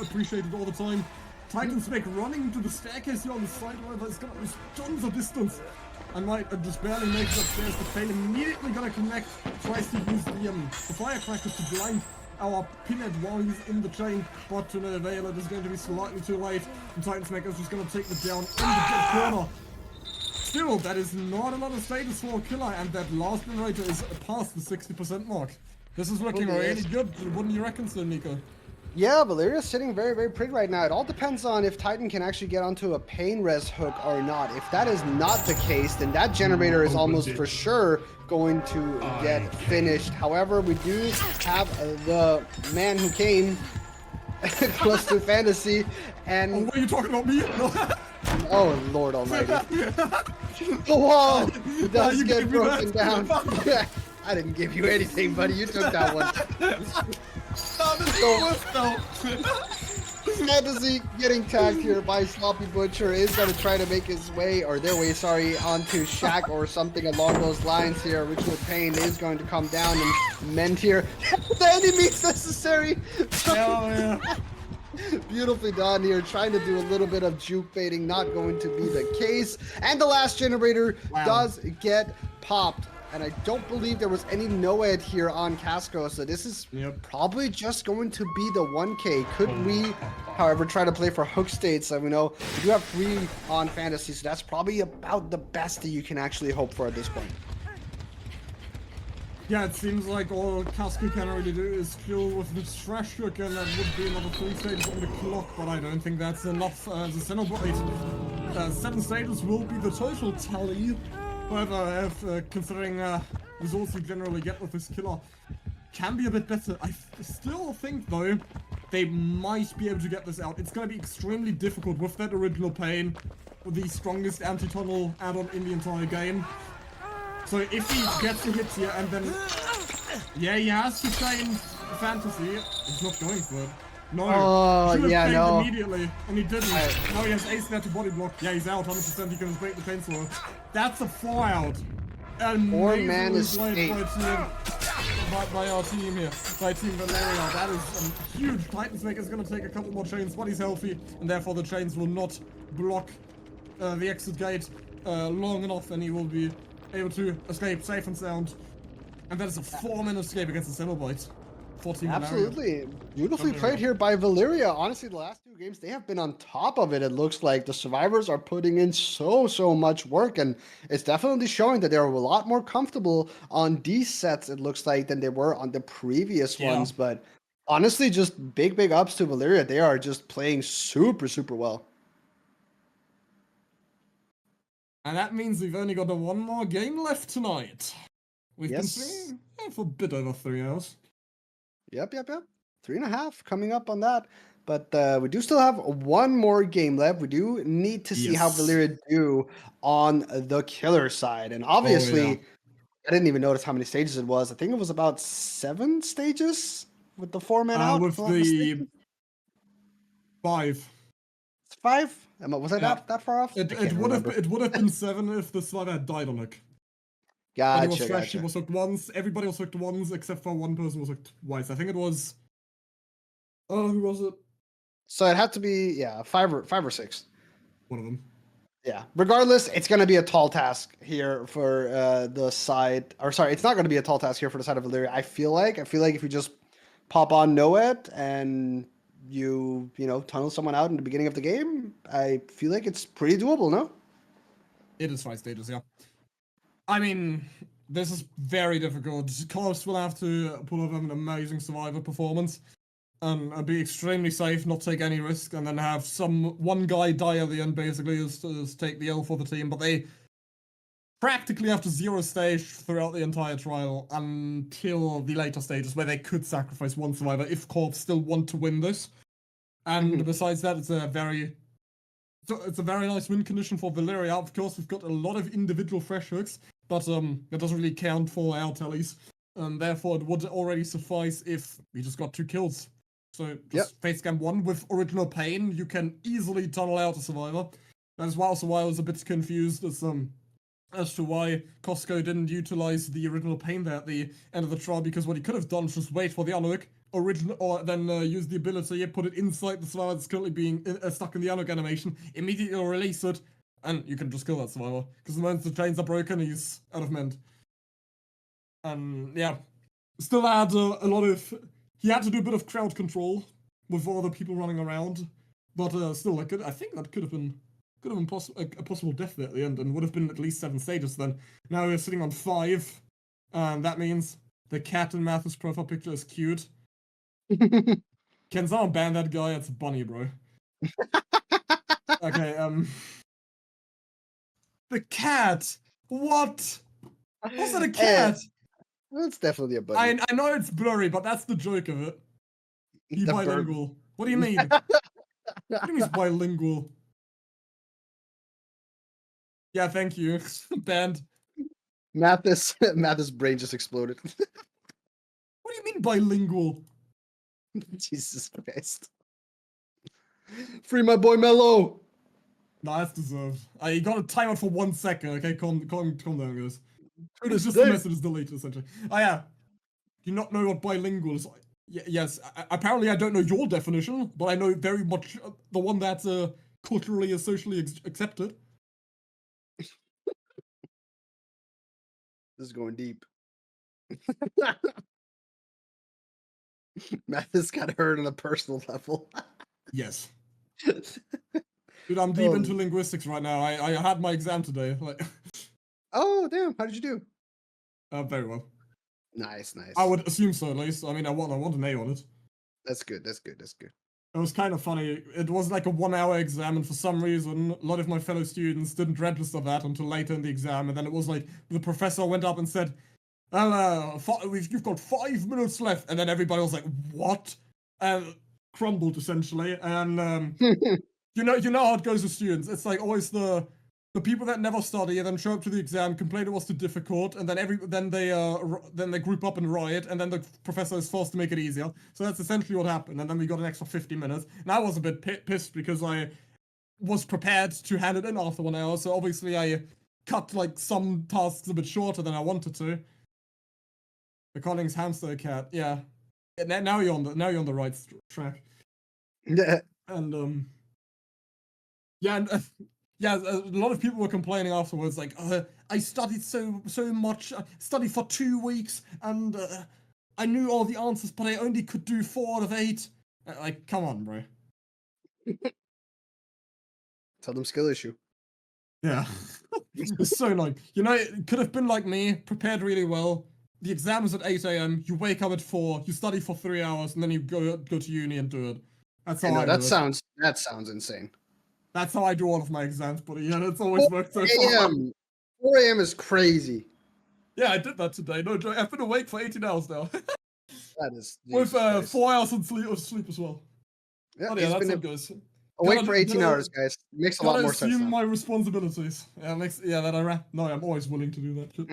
appreciated all the time. Titan Snake running into the staircase here on the side, however, it's gonna lose tons of distance. I might just barely make it upstairs, but Fail immediately gonna connect, tries to use the firecracker to blind our pinhead while he's in the chain, but to no avail. It is going to be slightly too late, and Titan Snake is just gonna take the down in the dead corner. Still, that is not another status for a killer, and that last generator is past the 60% mark. This is looking really good, wouldn't you reckon so, Nico? Yeah, Valyria's sitting very, very pretty right now. It all depends on if Titan can actually get onto a pain res hook or not. If that is not the case, then that generator is almost for sure going to get finished. However, we do have the man who came close to Fantasy, and... Oh, what are you talking about, me? Oh, Lord almighty. The wall does get broken down. I didn't give you anything, buddy. You took that one. Fantasy getting tagged here by Sloppy Butcher is going to try to make his way, or their way, sorry, onto Shaq or something along those lines here. Ritual Pain is going to come down and mend here. The any means necessary. Hell yeah. Beautifully done here, trying to do a little bit of juke baiting, not going to be the case. And the last generator does get popped. And I don't believe there was any NOED here on Casco, so this is probably just going to be the 1K. Could we, however, try to play for hook states? So we know we do have 3 on Fantasy, so that's probably about the best that you can actually hope for at this point. Yeah, it seems like all Casco can really do is kill with the trash hook, and that would be another 3 stages on the clock, but I don't think that's enough. The Cenobite, 7 stages will be the total tally. However, considering results you generally get with this killer, can be a bit better. I still think, though, they might be able to get this out. It's going to be extremely difficult with that original Pain, with the strongest anti-tunnel add-on in the entire game. So if he gets a hit here and then... Yeah, he has to chain Fantasy. He's not going for it. No. Oh, yeah, no. Immediately, and he didn't. Now he has ace there to body block. Yeah, he's out 100%. He can break the chainsaw. That's a 4 out. Poor man is by our team here, by Team Valyria. That is huge. Titan Snake is going to take a couple more chains, but he's healthy, and therefore the chains will not block the exit gate long enough, and he will be able to escape safe and sound. And that is a 4-minute escape against the Cenobite. for Team Valyria. Absolutely. Beautifully played here by Valyria. Honestly, the last 2 games, they have been on top of it. It looks like the survivors are putting in so much work, and it's definitely showing that they're a lot more comfortable on these sets, it looks like, than they were on the previous ones. But honestly, just big ups to Valyria. They are just playing super well. And that means we've only got one more game left tonight. We've been playing for a bit over 3 hours. Yep. 3.5 coming up on that. But we do still have one more game left. We do need to see how Valyria do on the killer side. And obviously, I didn't even notice how many stages it was. I think it was about 7 stages with the 4-man out. With the 5. It's 5? Was I that far off? It would have been 7 if the survivor had died on it. Gotcha. When he was fresh, he was hooked once. Everybody was hooked once, except for one person was hooked twice. I think it was. Oh, who was it? So it had to be 5 or 6. One of them. Yeah. Regardless, it's going to be a tall task here for the side. Or sorry, it's not going to be a tall task here for the side of Valyria. I feel like if you just pop on Noet and you tunnel someone out in the beginning of the game, I feel like it's pretty doable. No. It is 5 stages. Yeah. I mean, this is very difficult. Korpse will have to pull off an amazing survivor performance and be extremely safe, not take any risk, and then have one guy die at the end, basically, is take the L for the team. But they practically have to 0 stage throughout the entire trial until the later stages, where they could sacrifice one survivor if Korpse still want to win this. And besides that, it's a very nice win condition for Valyria. Of course, we've got a lot of individual fresh hooks, but that doesn't really count for our tallies. Therefore, it would already suffice if we just got 2 kills. So, just face cam 1 with original pain, you can easily tunnel out a survivor. That is why also I was a bit confused as to why Costco didn't utilize the original pain there at the end of the trial, because what he could have done was just wait for the unhook, or then use the ability, put it inside the survivor that's currently being stuck in the unhook animation, immediately release it, and you can just kill that survivor. Because the moment the chains are broken, he's out of mend. And yeah, still had a lot of. He had to do a bit of crowd control with all the people running around, but still, I think that could have been a possible death there at the end, and would have been at least 7 stages then. Now we're sitting on 5, and that means the cat in Mathis' profile picture is cute. Can someone ban that guy? It's a bunny, bro. Okay, the cat! What? Was that a cat? It's definitely a bunny. I know it's blurry, but that's the joke of it. Be bilingual. What do you mean? What do you mean it's bilingual? Yeah, thank you. Banned. Mathis' brain just exploded. What do you mean bilingual? Jesus Christ. Free my boy Mello! Nah, that's deserved. You got a timeout for 1 second, okay? Calm down, guys. It's just the message is deleted, essentially. Oh, yeah. Do you not know what bilingual is? Yes, apparently I don't know your definition, but I know very much the one that's culturally and socially accepted. This is going deep. Mathis got hurt on a personal level. Yes. Dude, I'm deep into linguistics right now. I had my exam today. Like. Oh, damn. How did you do? Very well. Nice. I would assume so, at least. I mean, I want an A on it. That's good. It was kind of funny. It was like a 1-hour exam, and for some reason, a lot of my fellow students didn't register that until later in the exam, and then it was like, the professor went up and said, you've got 5 minutes left, and then everybody was like, what? Crumbled, essentially, and, you know how it goes with students. It's like always the people that never study and then show up to the exam, complain it was too difficult, and then they group up and riot, and then the professor is forced to make it easier. So that's essentially what happened, and then we got an extra 50 minutes. And I was a bit pissed because I was prepared to hand it in after 1 hour, so obviously I cut like some tasks a bit shorter than I wanted to. The Collings hamster cat, yeah. Now you're on the right track. Yeah. And yeah, a lot of people were complaining afterwards, like, I studied so much, I studied for 2 weeks, and I knew all the answers, but I only could do 4 out of 8. Like, come on, bro. Tell them skill issue. Yeah. It's so annoying. You know, it could have been like me, prepared really well. The exam is at 8 a.m. You wake up at 4, you study for 3 hours, and then you go to uni and do it. That's how I do it. That sounds insane. That's how I do all of my exams, buddy. Yeah, that's always worked so far. 4 a.m. is crazy. Yeah, I did that today. No joke. I've been awake for 18 hours now. That is with 4 hours of sleep as well. Yeah, oh, yeah, that's how it goes. Awake for 18 hours, guys. Makes a lot more sense. Assume my responsibilities. No, I'm always willing to do that shit.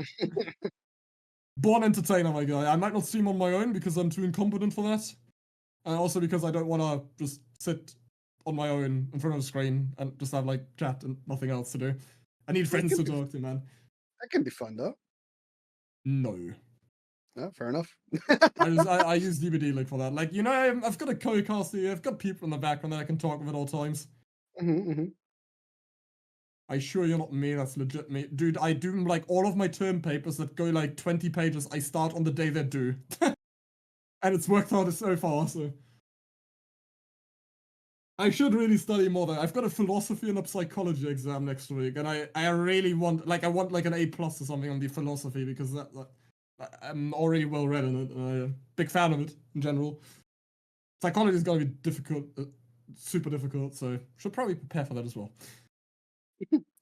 Born entertainer, my guy. I might not stream on my own because I'm too incompetent for that. And also because I don't want to just sit on my own in front of a screen and just have like chat and nothing else to do. I need friends to talk to, man. That can be fun, though. No. No, fair enough. I use DBDLeague for that. Like, you know, I've got a co-cast here. I've got people in the background that I can talk with at all times. I assure you're not me. That's legit me. Dude, I do like all of my term papers that go like 20 pages. I start on the day they're due. And it's worked out so far, so. I should really study more though. I've got a philosophy and a psychology exam next week. And I really want, like, an A+ or something on the philosophy because that I'm already well read in it, and I'm a big fan of it in general. Psychology is going to be difficult, super difficult, so should probably prepare for that as well.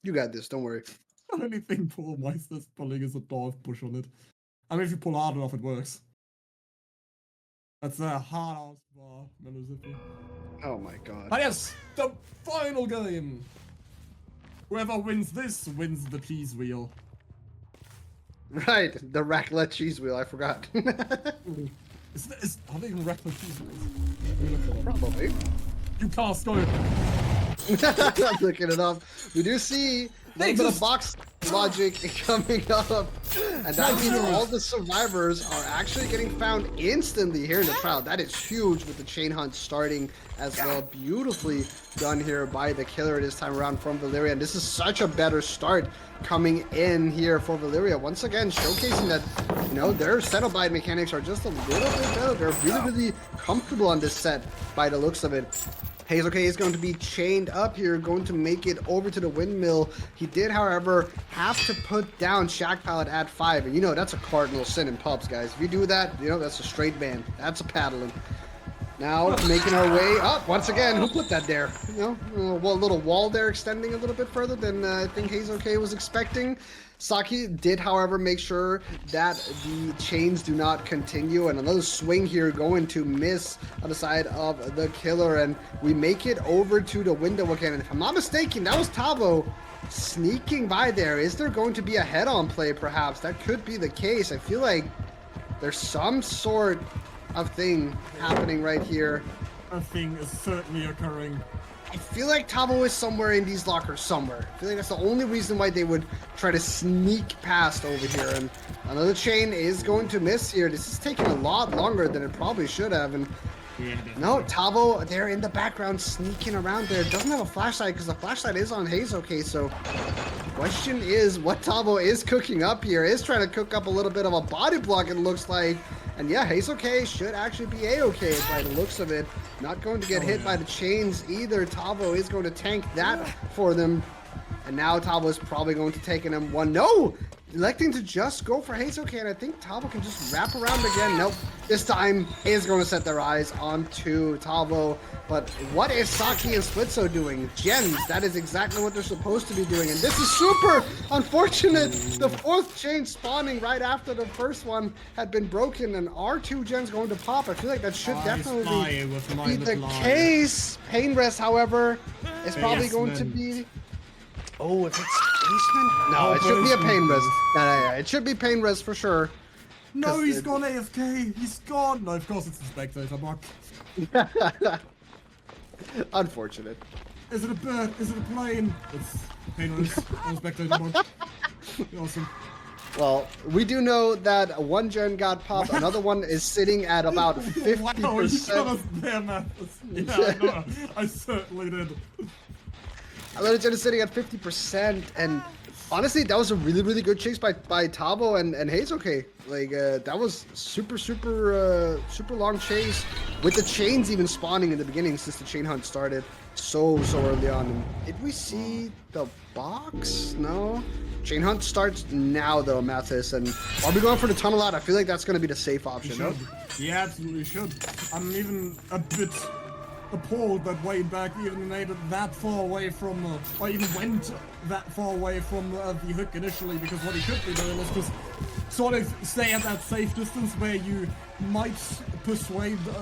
You got this, don't worry. The only thing Paul Meister's pulling is a dwarf push on it. I mean, if you pull hard enough, it works. That's a hard-ass bar, Melozippi. Oh my god. But yes, the final game! Whoever wins this wins the cheese wheel. Right, the raclette cheese wheel, I forgot. Are they even raclette cheese wheels? Probably. You cast go. I'm looking it up. We do see a little bit of box logic coming up. And that means all the survivors are actually getting found instantly here in the trial. That is huge with the chain hunt starting as well. Beautifully done here by the killer this time around from Valyria. And this is such a better start coming in here for Valyria. Once again, showcasing that, you know, their Cenobite mechanics are just a little bit better. They're really, really comfortable on this set by the looks of it. Hazel K is going to be chained up here, going to make it over to the windmill. He did, however, have to put down Shack Pallet at 5. And you know, that's a cardinal sin in pubs, guys. If you do that, you know, that's a straight ban. That's a paddling. Now, making our way up. Once again, who put that there? You know, a little wall there extending a little bit further than I think Hazel K was expecting. Saki did, however, make sure that the chains do not continue, and another swing here going to miss on the side of the killer, and we make it over to the window again. And if I'm not mistaken, that was Tavo sneaking by there. Is there going to be a head-on play, perhaps? That could be the case. I feel like there's some sort of thing happening right here. A thing is certainly occurring. I feel like Tavo is somewhere in these lockers somewhere. I feel like that's the only reason why they would try to sneak past over here. And another chain is going to miss here. This is taking a lot longer than it probably should have. And no, Tavo there in the background sneaking around there. Doesn't have a flashlight because the flashlight is on Hazel K. So the question is what Tavo is cooking up here. Is trying to cook up a little bit of a body block, it looks like. And yeah, Hazel K should actually be A-okay by the looks of it. Not going to get hit by the chains either. Tavo is going to tank that for them. And now Tavo is probably going to take an M1. No! Electing to just go for Hazel K, and I think Tavo can just wrap around again. Nope. This time is going to set their eyes onto Tavo. But what is Saki and Splitzo doing? Gens, that is exactly what they're supposed to be doing. And this is super unfortunate. The fourth chain spawning right after the first one had been broken, and our 2 gens going to pop. I feel like that should definitely be the case. Pain Rest, however, is probably going to be... Oh, if it's basement? No, it should be a pain res. No, it should be pain res for sure. No, he's gone AFK. He's gone. No, of course it's a spectator block. Unfortunate. Is it a bird? Is it a plane? It's pain res on a spectator block. Awesome. Well, we do know that one gen got popped. Another one is sitting at about 50%. Wow, you got us there, man. Yeah, I know. I certainly did. Another gen is sitting at 50%, and Honestly, that was a really good chase by Tavo and Hazel-K. Like that was super long chase with the chains even spawning in the beginning since the chain hunt started so early on. And did we see the box? No. Chain hunt starts now though, Mathis. And are we going for the tunnel out? I feel like that's going to be the safe option. No? Yeah, absolutely should. I'm even a bit appalled that Wade back even made it that far away from, or even went that far away from the hook initially, because what he could be doing is just sort of stay at that safe distance where you might persuade the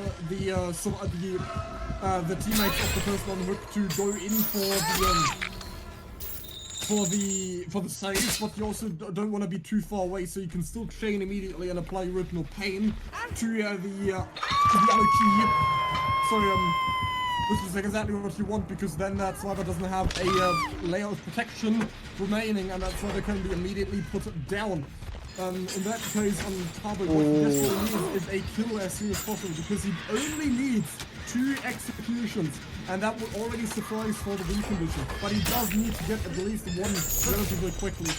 teammates of the person on the hook to go in for the save, but you also don't want to be too far away, so you can still chain immediately and apply original pain to the other key. So this is exactly what you want, because then that sniper doesn't have a layer of protection remaining, and that sniper can be immediately put down. In that case, on Tavo, what he desperately needs is a kill as soon as possible, because he only needs 2 executions, and that will already suffice for the win condition. But he does need to get at least 1 relatively quickly if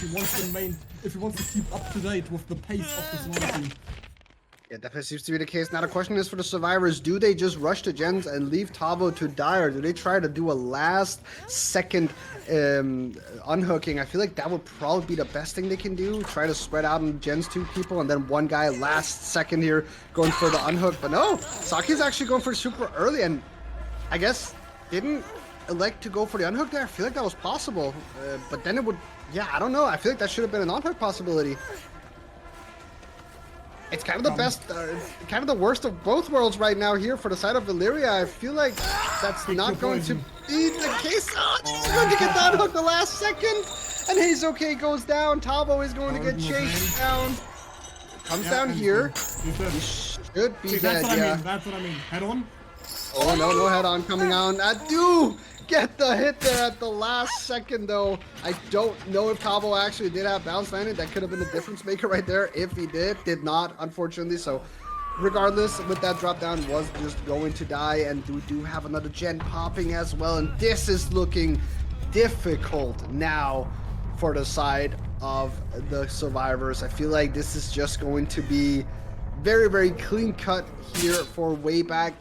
he wants to keep up to date with the pace of the sniper team. Yeah, definitely seems to be the case. Now the question is for the survivors, do they just rush to gens and leave Tavo to die, or do they try to do a last second unhooking? I feel like that would probably be the best thing they can do. Try to spread out on gens 2 people, and then one guy last second here going for the unhook. But no, Saki's actually going for super early, and I guess didn't elect to go for the unhook there. I feel like that was possible, but then it would, yeah, I don't know. I feel like that should have been an unhook possibility. It's kind of the best, kind of the worst of both worlds right now here for the side of Valyria. I feel like that's not going to be the case. Oh, he's going to get the unhook the last second. And Hazel-K goes down. Tavo is going to get chased down. Comes down here. He should be dead, yeah. That's what I mean. Head on. Oh, no head on coming on. I do get the hit there at the last second, though. I don't know if Tavo actually did have bounce landed. That could have been the difference maker right there. If he did not, unfortunately. So regardless, with that drop down, was just going to die. And we do have another gen popping as well. And this is looking difficult now for the side of the survivors. I feel like this is just going to be very clean cut here for Wayback.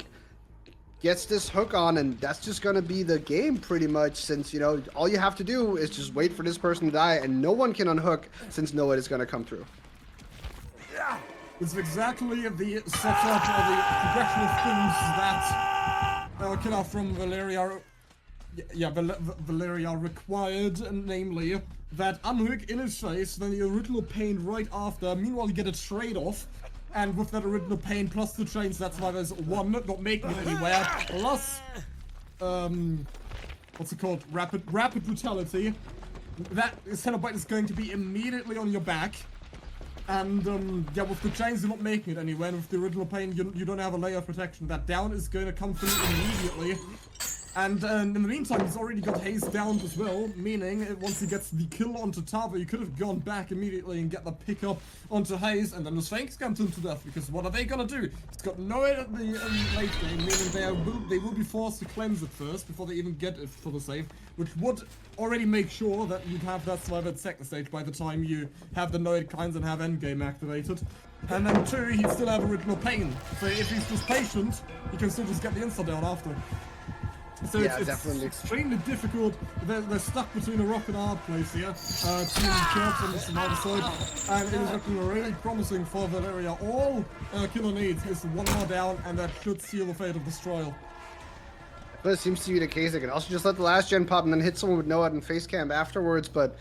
Gets this hook on, and that's just gonna be the game pretty much, since, you know, all you have to do is just wait for this person to die, and no one can unhook since no one is gonna come through. Yeah, it's exactly the setup or the progression of things that killer from Valyria, Valyria required, namely that unhook in his face, then the original pain right after. Meanwhile, you get a trade-off. And with that original pain plus the chains, that's why there's 1 not making it anywhere. Plus, what's it called? Rapid brutality. That Cenobite is going to be immediately on your back. And yeah, with the chains, you're not making it anywhere. And with the original pain, you don't have a layer of protection. That down is going to come through immediately. And in the meantime, he's already got Haze down as well, meaning once he gets the kill onto Tavo, you could have gone back immediately and get the pick up onto Haze, and then the Sphinx comes him to death, because what are they gonna do? It's got no aid at the late game, meaning they will be forced to cleanse it first before they even get it for the save, which would already make sure that you'd have that survivor at second stage by the time you have the Noid Kinds and have endgame activated. And then 2, he'd still have original pain, so if he's just patient, he can still just get the insta down after. So yeah, it's definitely extremely difficult. They're stuck between a rock and a hard place here. Team Korpse on the survivor side, and it is looking really promising for Valyria. All Killer needs is 1 more down, and that should seal the fate of this trial. But it seems to be the case. They can also just let the last gen pop and then hit someone with no and face cam afterwards. But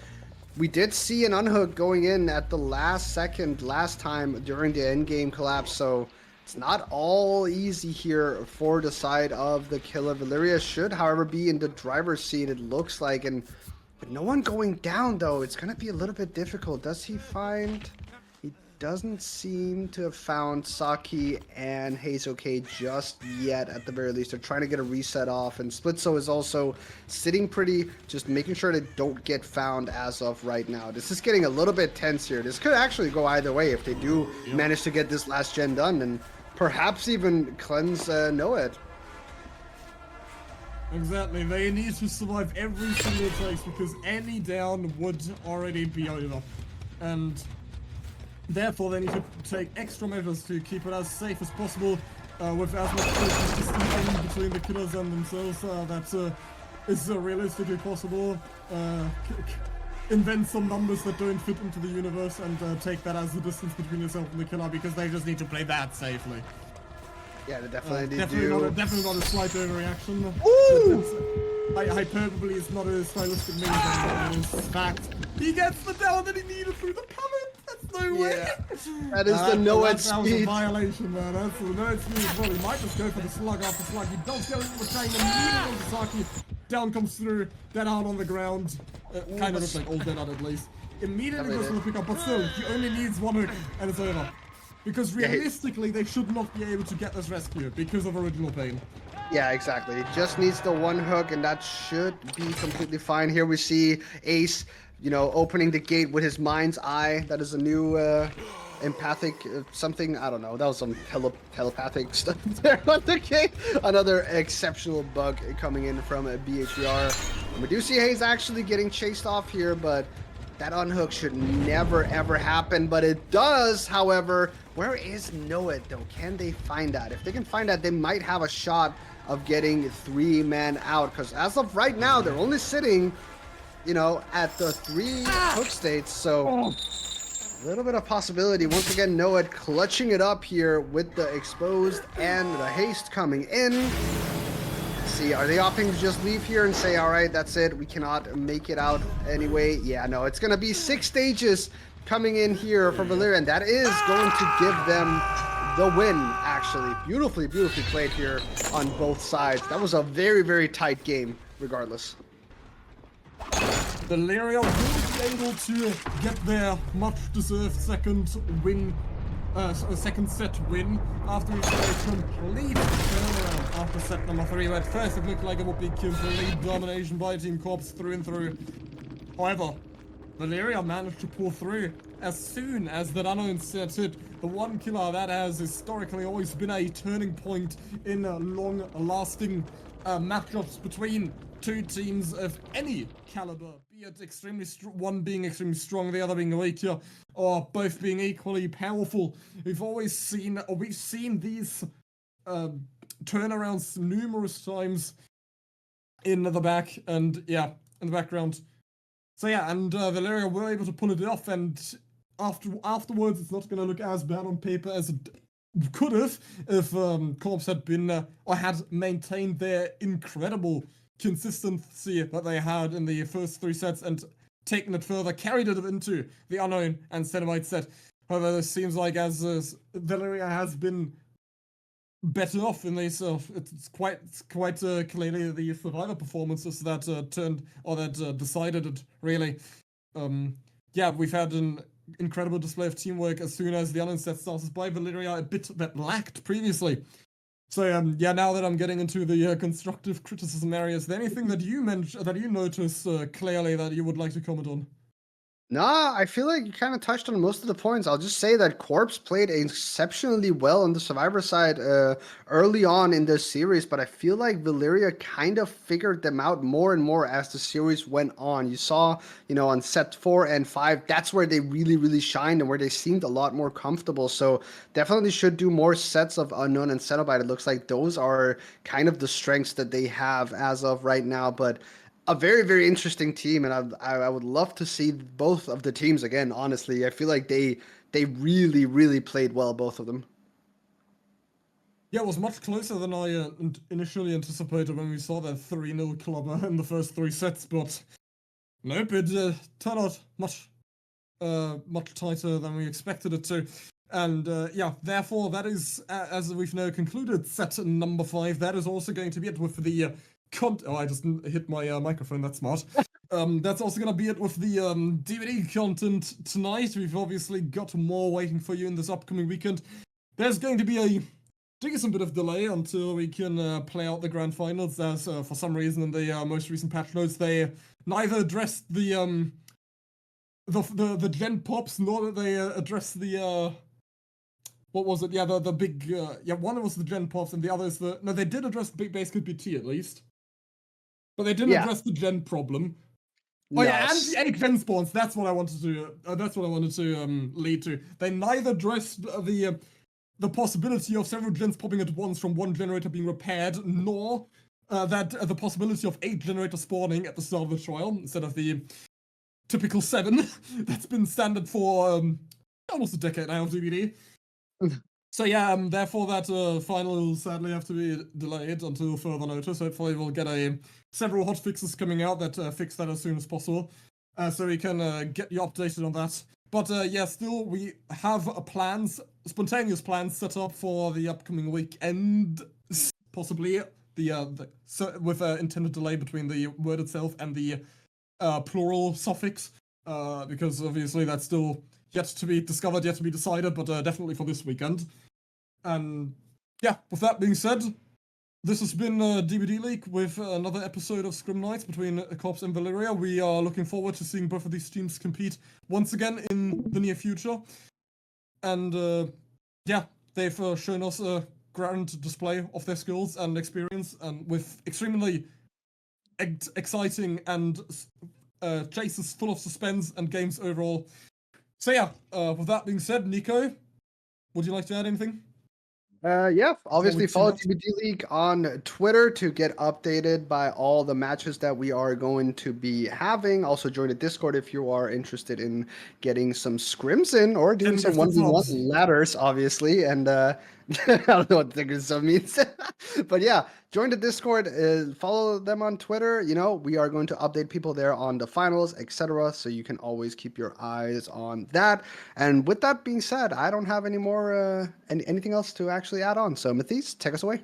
we did see an unhook going in at the last second last time during the end game collapse. So it's not all easy here for the side of the killer. Valyria should, however, be in the driver's seat, it looks like. And with no one going down, though, it's going to be a little bit difficult. Does he find... He doesn't seem to have found Saki and Hazel-K just yet, at the very least. They're trying to get a reset off. And Splitzo is also sitting pretty, just making sure they don't get found as of right now. This is getting a little bit tense here. This could actually go either way if they do manage to get this last gen done. And perhaps even cleanse Noed. Exactly, they need to survive every single place because any down would already be over. And therefore they need to take extra measures to keep it as safe as possible with as much distance in between the killers and themselves that is realistically possible. Invent some numbers that don't fit into the universe and take that as the distance between yourself and the killer because they just need to play that safely. Yeah, they definitely definitely not a slight overreaction. Ooh! Hyperbole is not a stylistic meaning, it is fact. He gets the down that he needed through the pallet! That's no way! That is the no-edge speed. That was a violation, man. That's the no-edge speed as well. He might just go for the slug after slug. He does go into the chain immediately. Saki down comes through, dead out on the ground. Kind of looks like all dead out at least. Immediately goes for the pickup, but still, he only needs one hook and it's over. Because realistically, they should not be able to get this rescue because of original pain. Yeah, exactly. It just needs the one hook, and that should be completely fine. Here we see Ace, you know, opening the gate with his mind's eye. That is a new empathic something. I don't know. That was some telepathic stuff there on the gate. Another exceptional bug coming in from a BHVR. We do see Hayes actually getting chased off here, but that unhook should never ever happen, but it does. However, where is Noah though? Can they find that? If they can find that, they might have a shot of getting 3-man out, because as of right now, they're only sitting, you know, at the 3 hook states, so a little bit of possibility. Once again, Noah clutching it up here with the exposed and the haste coming in. See, are they opting to just leave here and say, all right, that's it, we cannot make it out anyway? Yeah, no, it's gonna be 6 stages coming in here for Valyria, and that is going to give them the win, actually. Beautifully played here on both sides. That was a very, very tight game, regardless. Valyria will be able to get their much-deserved second win. Second set win after we saw a complete turnaround after set number 3. At first it looked like it would be complete domination by Team Korpse through and through. However, Valyria managed to pull through as soon as that unknown set hit. The one killer that has historically always been a turning point in long-lasting matchups between two teams of any caliber, be it extremely one being extremely strong, the other being weaker, or both being equally powerful. We've seen these turnarounds numerous times in the back and in the background. So yeah, and Valyria were able to pull it off, and afterwards it's not going to look as bad on paper as it could have if Korpse had been or had maintained their incredible consistency that they had in the first 3 sets and taken it further, carried it into the Unknown and Cenobite set. However, it seems like as Valyria has been better off in these, it's quite clearly the survivor performances that decided it, really. Yeah, we've had an incredible display of teamwork as soon as the Unknown set started by Valyria, a bit that lacked previously. So yeah, now that I'm getting into the constructive criticism area, is there anything that you notice clearly that you would like to comment on? Nah, I feel like you kind of touched on most of the points. I'll just say that Korpse played exceptionally well on the Survivor side early on in this series, but I feel like Valyria kind of figured them out more and more as the series went on. You saw, you know, on set 4 and 5, that's where they really shined and where they seemed a lot more comfortable. So definitely should do more sets of Unknown and Cenobite. It looks like those are kind of the strengths that they have as of right now, but a very interesting team, and I would love to see both of the teams again. Honestly, I feel like they really played well, both of them. Yeah, it was much closer than I initially anticipated when we saw that 3-0 clubber in the first 3 sets, but nope, it turned out much tighter than we expected it to. And yeah, therefore that is, as we've now concluded, set number 5. That is also going to be it with the I just hit my microphone, that's smart. That's also going to be it with the DVD content tonight. We've obviously got more waiting for you in this upcoming weekend. There's going to be a decent bit of delay until we can play out the grand finals, as for some reason in the most recent patch notes they neither addressed the Gen Pops nor that they addressed the what was it? Yeah, the big one was the Gen Pops and the other is no, they did address the big base could be T at least. but they didn't Yeah. address the gen problem. No, Oh yeah, and the 8 gen spawns. That's what I wanted to. Lead to. They neither addressed the possibility of several gens popping at once from one generator being repaired, nor that the possibility of 8 generators spawning at the start of the trial instead of the typical 7 that's been standard for almost a decade now of DBD. So yeah, therefore that final will sadly have to be delayed until further notice. Hopefully we'll get several hotfixes coming out that fix that as soon as possible, so we can get you updated on that. But yeah, still we have spontaneous plans set up for the upcoming weekend, possibly with intended delay between the word itself and the plural suffix, because obviously that's still yet to be discovered, yet to be decided, but definitely for this weekend. And yeah, with that being said, this has been DBDLeague with another episode of Scrim Nights between Korpse and Valyria. We are looking forward to seeing both of these teams compete once again in the near future. And yeah, they've shown us a grand display of their skills and experience, and with extremely exciting and chases full of suspense and games overall. So yeah, with that being said, Nico, would you like to add anything? Yeah, obviously follow that? DBDLeague on Twitter to get updated by all the matches that we are going to be having. Also join the Discord if you are interested in getting some scrims in or doing some 1v1 ladders, obviously. And I don't know what the stuff means. But yeah, join the Discord, follow them on Twitter. You know, we are going to update people there on the finals, etc. So you can always keep your eyes on that. And with that being said, I don't have any more anything else to actually add on. So Matthias, take us away.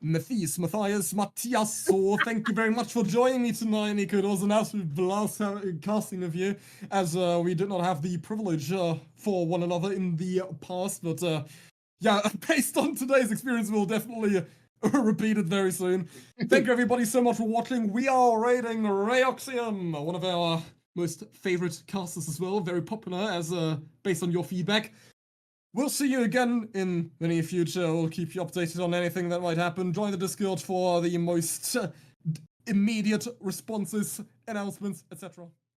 Matthias, Matthias, so thank you very much for joining me tonight, Nico. It was an absolute blast casting with you, as we did not have the privilege for one another in the past, but yeah, based on today's experience, we'll definitely repeat it very soon. Thank you everybody so much for watching. We are rating Rayoxium, one of our most favorite casters as well, very popular as based on your feedback. We'll see you again in the near future. We'll keep you updated on anything that might happen. Join the Discord for the most immediate responses, announcements, etc.